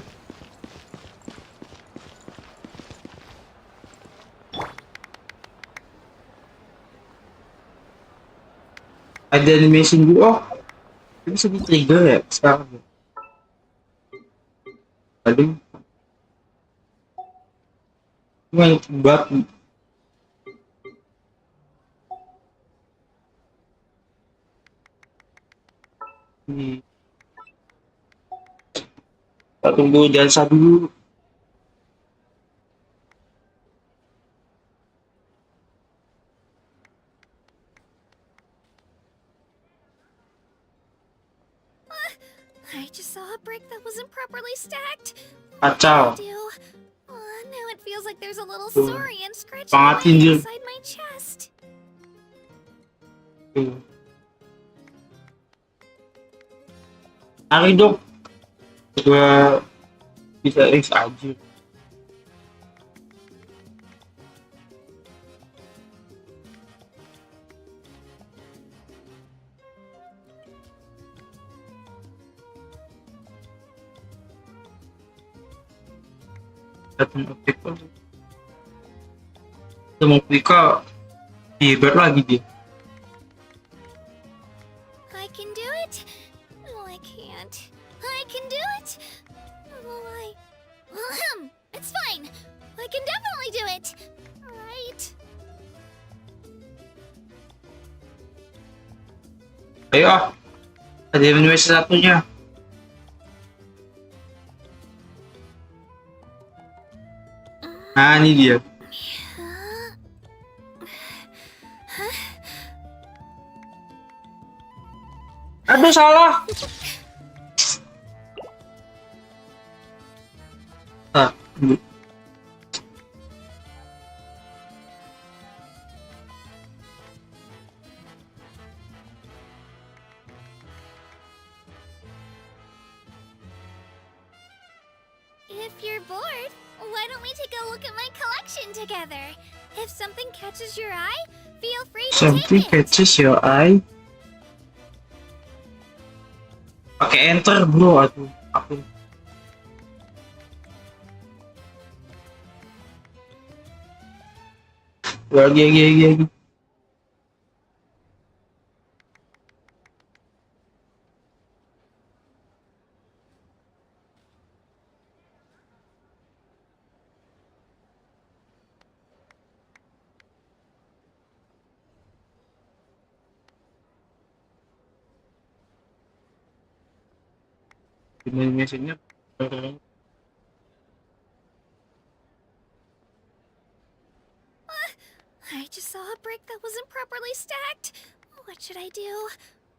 Ada animation dulu. Oh, ini bisa di trigger ya sekarang. Aduh. Main batu. Kita tunggu Jansa dulu. I just saw a brick that wasn't properly stacked. Kacau. Now it feels like there's a little saurian scratching away inside my chest. Hari dong. Gua bisa X aja. Datang aktif aja. Mau Pika hebat lagi dia. I can do it. No, I can't. I can do it. It's fine. I can definitely do it. Right. Ayo, ada animasi satunya. Nah, ini dia. Aduh, salah. If you're bored, why don't we take a look at my collection together? If something catches your eye, feel free to Something take it. catches your eye. Pakai enter bro, aduh. Aku. Lagi. Animasinya I just saw a brick that wasn't properly stacked. What should I do?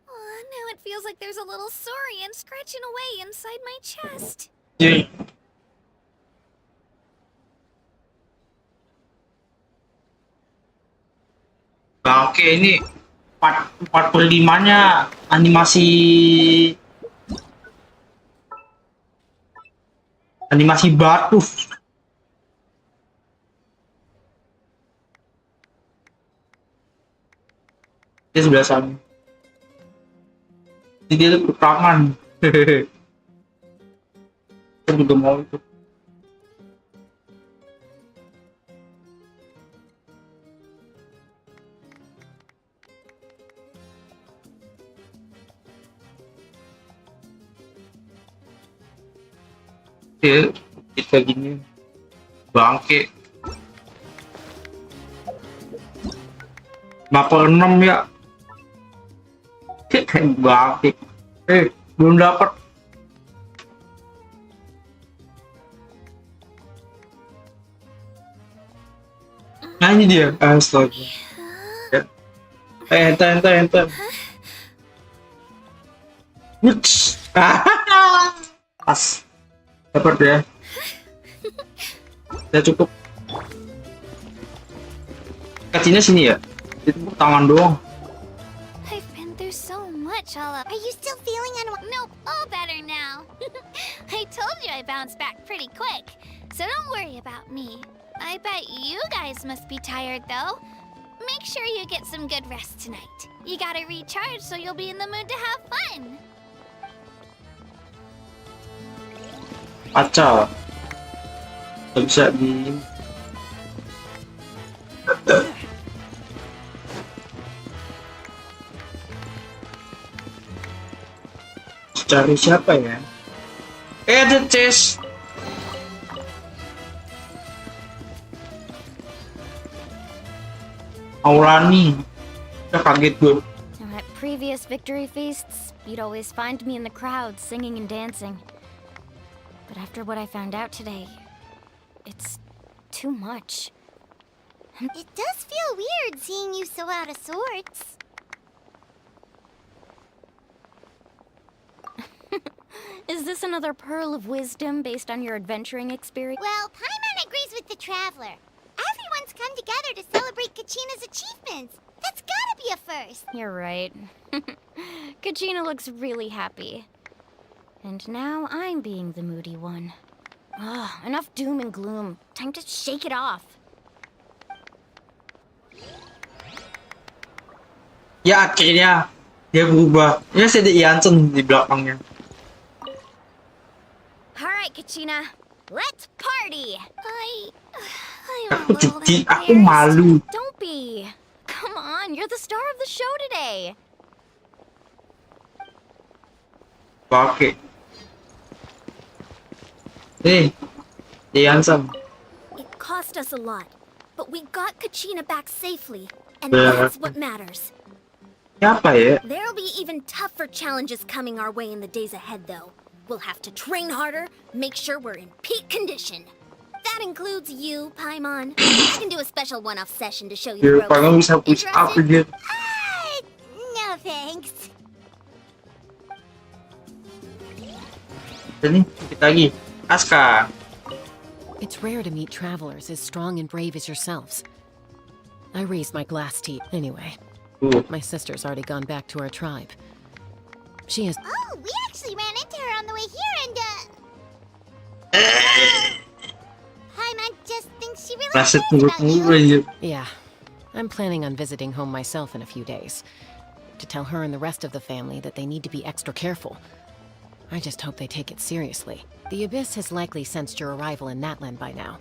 Now it feels like there's a little saurian scratching away inside my chest. Oke, ini 4/5-nya animasi batu. Dia sebelah sana. Jadi dia tuh tangan. Saya juga mau itu. Kita gini bangke 5/6 ya. Kayak bangke. Belum dapat. Nah ini dia. Astaga. Ya. Enter. Pas. Dapat ya. Ya cukup. cutscene-nya sini ya? Itu tangan doang. I've been through so much, Ala. Are you still feeling Nope, all better now. I told you I bounced back pretty quick, so don't worry about me. I bet you guys must be tired, though. Make sure you get some good rest tonight. You gotta recharge so you'll be in the mood to have fun. Acah. Gak bisa di... Cari siapa ya? Ada chest. Aurani. Udah kaget gue. Now, at previous victory feasts, you'd always find me in the crowd singing and dancing. But after what I found out today, it's too much. It does feel weird seeing you so out of sorts. Is this another pearl of wisdom based on your adventuring experience? Well, Paimon agrees with the Traveler. Everyone's come together to celebrate Kachina's achievements. That's gotta be a first. You're right. Kachina looks really happy. And now I'm being the moody one. Ugh, enough doom and gloom. Time to shake it off. Ya akhirnya dia berubah. Ini ada Jansen di belakangnya. Alright, Kachina. Let's party! Aku jadi, aku malu. Don't be. Come on, you're the star of the show today. Pakai. Jansen. It cost us a lot, but we got Kachina back safely, and Yeah. that's what matters. Siapa ya? There'll be even tougher challenges coming our way in the days ahead, though. We'll have to train harder, make sure we're in peak condition. That includes you, Paimon. I can do a special one-off session to show you the Ya, ropes. Paimon bisa push up dia. No thanks. Ini kita lagi. Aska. It's rare to meet travelers as strong and brave as yourselves. I raised my glass teeth. Anyway, my sister's already gone back to our tribe. She is... Oh, we actually ran into her on the way here and, Paimon just thinks she really cares about you. Yeah. I'm planning on visiting home myself in a few days. To tell her and the rest of the family that they need to be extra careful. I just hope they take it seriously. The Abyss has likely sensed your arrival in Natland by now.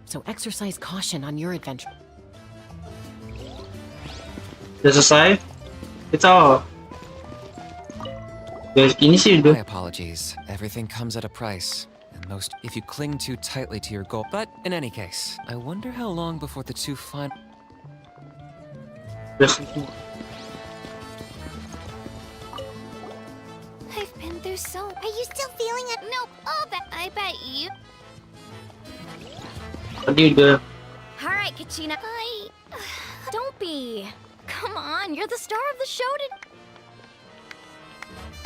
So exercise caution on your adventure. Udah selesai? Kita ini sih udah. My apologies. Everything comes at a price. And most if you cling too tightly to your goal. But in any case, I wonder how long before the two find. I've been through so... Are you still feeling it? Nope, I bet you... Tadi udah. Alright, Kachina. Don't be. Come on, you're the star of the show today.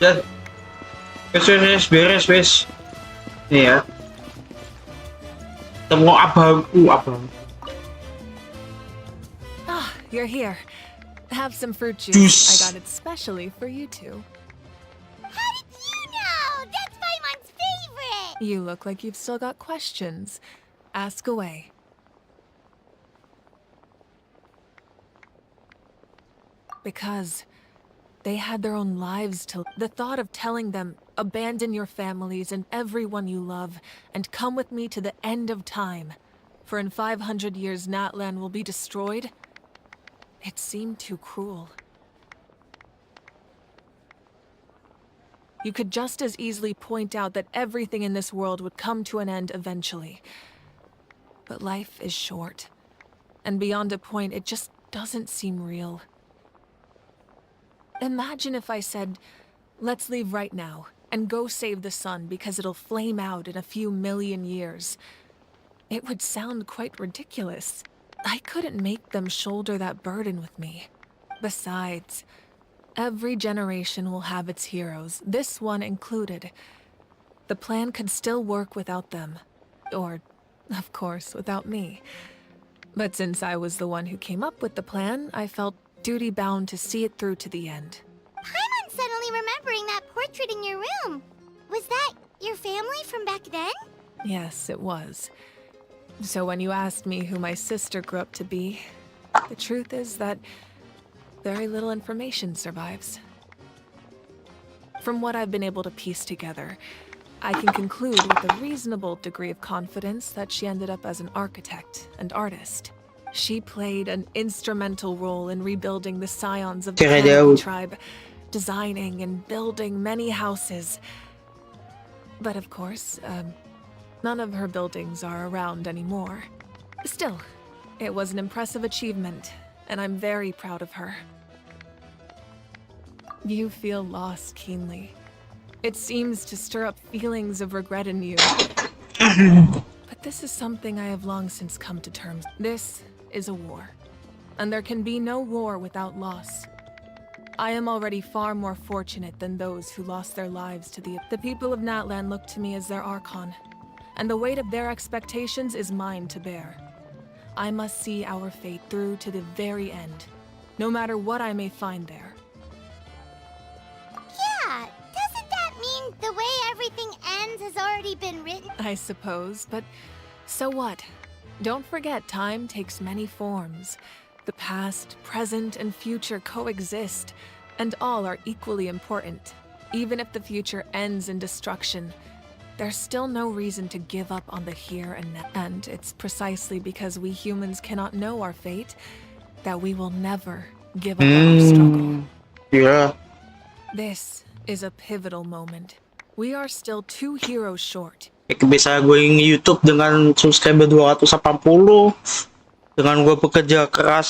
Ya. Beres. Nih ya. Temu abang. Ah, you're here. Have some fruit juice. Juice. I got it specially for you two. How did you know? That's Paimon's favorite! You look like you've still got questions. Ask away. Because they had their own lives to... The thought of telling them, abandon your families and everyone you love, and come with me to the end of time, for in 500 years Natlan will be destroyed, it seemed too cruel. You could just as easily point out that everything in this world would come to an end eventually. But life is short, and beyond a point, it just doesn't seem real. Imagine if I said, let's leave right now, and go save the sun because it'll flame out in a few million years. It would sound quite ridiculous. I couldn't make them shoulder that burden with me. Besides, every generation will have its heroes, this one included. The plan could still work without them. Or, of course, without me. But since I was the one who came up with the plan, I felt duty-bound to see it through to the end. Paimon's suddenly remembering that portrait in your room. Was that your family from back then? Yes, it was. So when you asked me who my sister grew up to be, the truth is that very little information survives. From what I've been able to piece together, I can conclude with a reasonable degree of confidence that she ended up as an architect and artist. She played an instrumental role in rebuilding the scions of the Canopy tribe, designing and building many houses. But of course, none of her buildings are around anymore. Still, it was an impressive achievement, and I'm very proud of her. You feel loss keenly. It seems to stir up feelings of regret in you. But this is something I have long since come to terms. This is a war, and there can be no war without loss. I am already far more fortunate than those who lost their lives to the people of Natlan look to me as their Archon, and the weight of their expectations is mine to bear. I must see our fate through to the very end, no matter what I may find there. Yeah, doesn't that mean the way everything ends has already been written? I suppose, but so what? Don't forget, time takes many forms. The past, present, and future coexist, and all are equally important. Even if the future ends in destruction, there's still no reason to give up on the here and now. And it's precisely because we humans cannot know our fate that we will never give up our struggle. Yeah. This is a pivotal moment. We are still 2 heroes short. Bisa gue nge-YouTube dengan subscriber 280, dengan gue bekerja keras,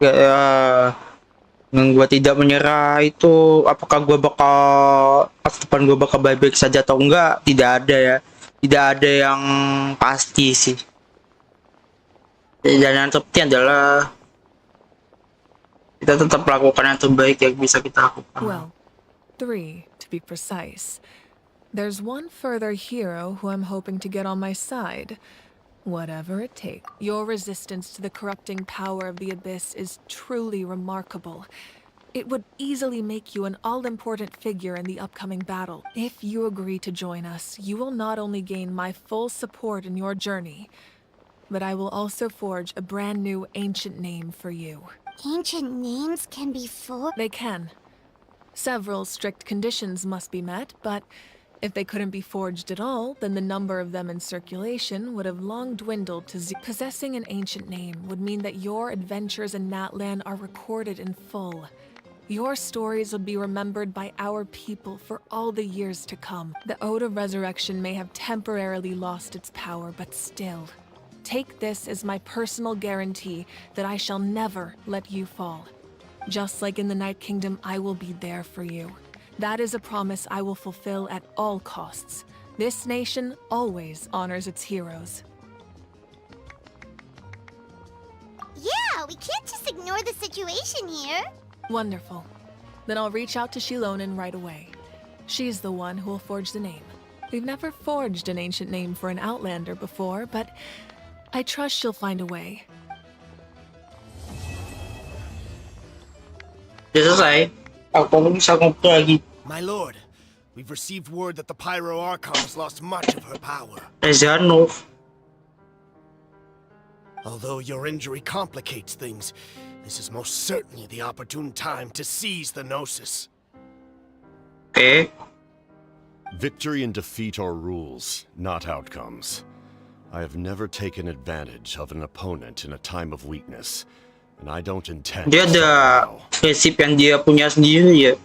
dengan gue tidak menyerah, itu apakah gue bakal pas depan gue bakal baik-baik saja atau enggak? Tidak ada ya, tidak ada yang pasti sih. Dan yang terpenting adalah kita tetap melakukan yang terbaik yang bisa kita lakukan. Well, 3 to be precise. There's one further hero who I'm hoping to get on my side. Whatever it takes. Your resistance to the corrupting power of the Abyss is truly remarkable. It would easily make you an all-important figure in the upcoming battle. If you agree to join us, you will not only gain my full support in your journey, but I will also forge a brand new ancient name for you. Ancient names can be forged? They can. Several strict conditions must be met, but if they couldn't be forged at all, then the number of them in circulation would have long dwindled to zero. Possessing an ancient name would mean that your adventures in Natlan are recorded in full. Your stories would be remembered by our people for all the years to come. The Ode of Resurrection may have temporarily lost its power, but still, take this as my personal guarantee that I shall never let you fall. Just like in the Night Kingdom, I will be there for you. That is a promise I will fulfill at all costs. This nation always honors its heroes. Yeah, we can't just ignore the situation here. Wonderful. Then I'll reach out to Shilonen right away. She's the one who will forge the name. We've never forged an ancient name for an Outlander before, but I trust she'll find a way. My lord, we've received word that the Pyro Archon has lost much of her power. Although your injury complicates things, this is most certainly the opportune time to seize the Gnosis. Okay. Victory and defeat are rules, not outcomes. I have never taken advantage of an opponent in a time of weakness, and I don't intend. Dia ada prinsip yang dia punya sendiri ya.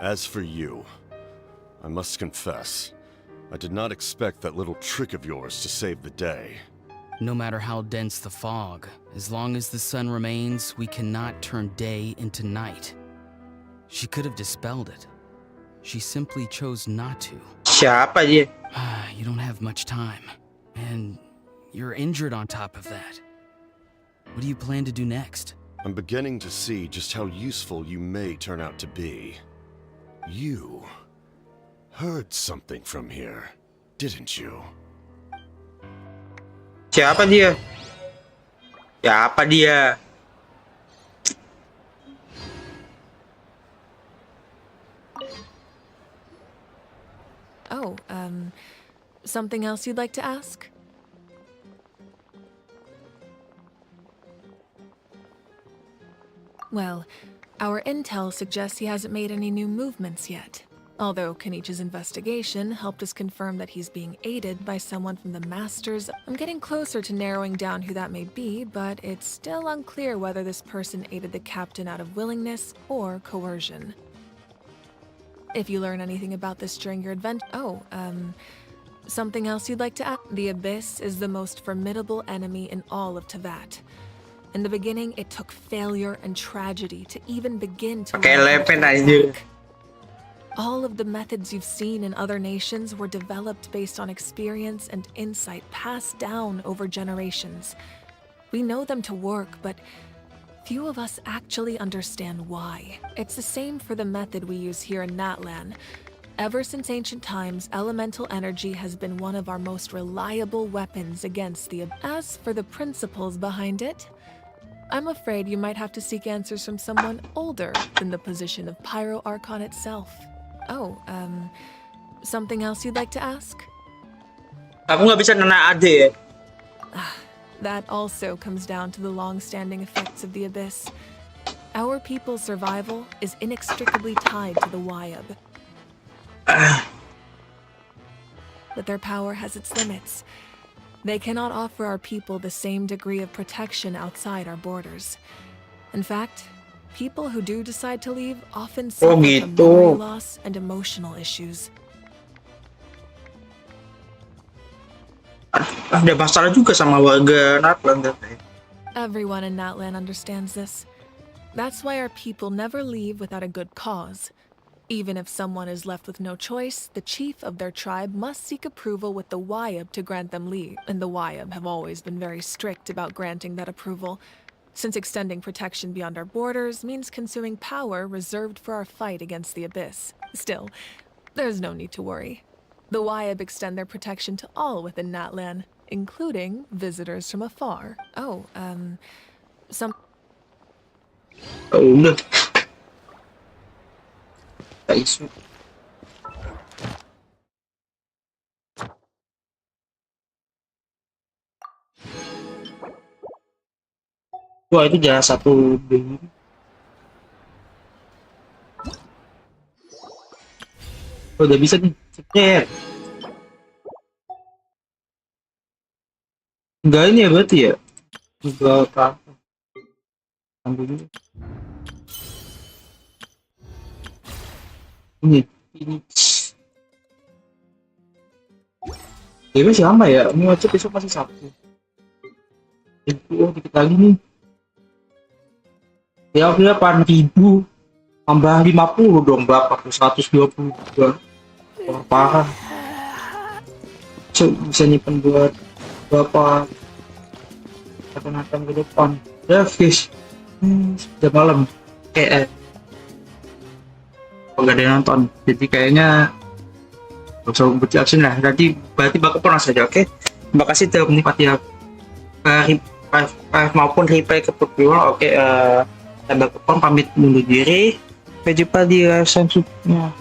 As for you, I must confess, I did not expect that little trick of yours to save the day. No matter how dense the fog, as long as the sun remains, we cannot turn day into night. She could have dispelled it. She simply chose not to. Siapa dia? You don't have much time, and you're injured on top of that. What do you plan to do next? I'm beginning to see just how useful you may turn out to be. You heard something from here, didn't you? Siapa dia? Siapa dia? Oh, something else you'd like to ask? Well, our intel suggests he hasn't made any new movements yet. Although Kenichi's investigation helped us confirm that he's being aided by someone from the Masters. I'm getting closer to narrowing down who that may be, but it's still unclear whether this person aided the captain out of willingness or coercion. If you learn anything about this during your adventure... Oh, something else you'd like to add? The Abyss is the most formidable enemy in all of Teyvat. In the beginning, it took failure and tragedy to even begin to... All of the methods you've seen in other nations were developed based on experience and insight passed down over generations. We know them to work, but few of us actually understand why. It's the same for the method we use here in Natlan. Ever since ancient times, elemental energy has been one of our most reliable weapons against the... As for the principles behind it, I'm afraid you might have to seek answers from someone older than the position of Pyro Archon itself. Oh, something else you'd like to ask? Kamu nggak bisa nena ade ya? That also comes down to the long-standing effects of the Abyss. Our people's survival is inextricably tied to the Wayab. But their power has its limits. They cannot offer our people the same degree of protection outside our borders. In fact, people who do decide to leave often suffer from memory loss and emotional issues. Ada masalah juga sama warga Natlan. Everyone in Natlan understands this. That's why our people never leave without a good cause. Even if someone is left with no choice, the chief of their tribe must seek approval with the Wayab to grant them leave. And the Wayab have always been very strict about granting that approval, since extending protection beyond our borders means consuming power reserved for our fight against the Abyss. Still, there's no need to worry. The Wayab extend their protection to all within Natlan, including visitors from afar. Oh, some... Oh, udah. Tak isu. Wah, itu jalan satu B. Oh, udah bisa nih. Cepet. Enggak ini ya berarti ya? Juga apa? Ambil dulu. Ini. Ya masih lama ya? Ini wajib besok masih Sabtu. Oh, dikit lagi nih. Ya, 8.000 tambah 50 dong, berapa? 122. Wah, parah. Bisa nyimpen buat berapa akan ke depan. Ya, guys. Udah malam. Nggak ada yang nonton. Jadi kayaknya gak usah berjalan lah. Berarti bakal pernah saja, oke? Terima kasih telah menikmati maupun replay ke Pokemon. Oke, saya bakal pamit mundur diri. Sampai jumpa di live selanjutnya.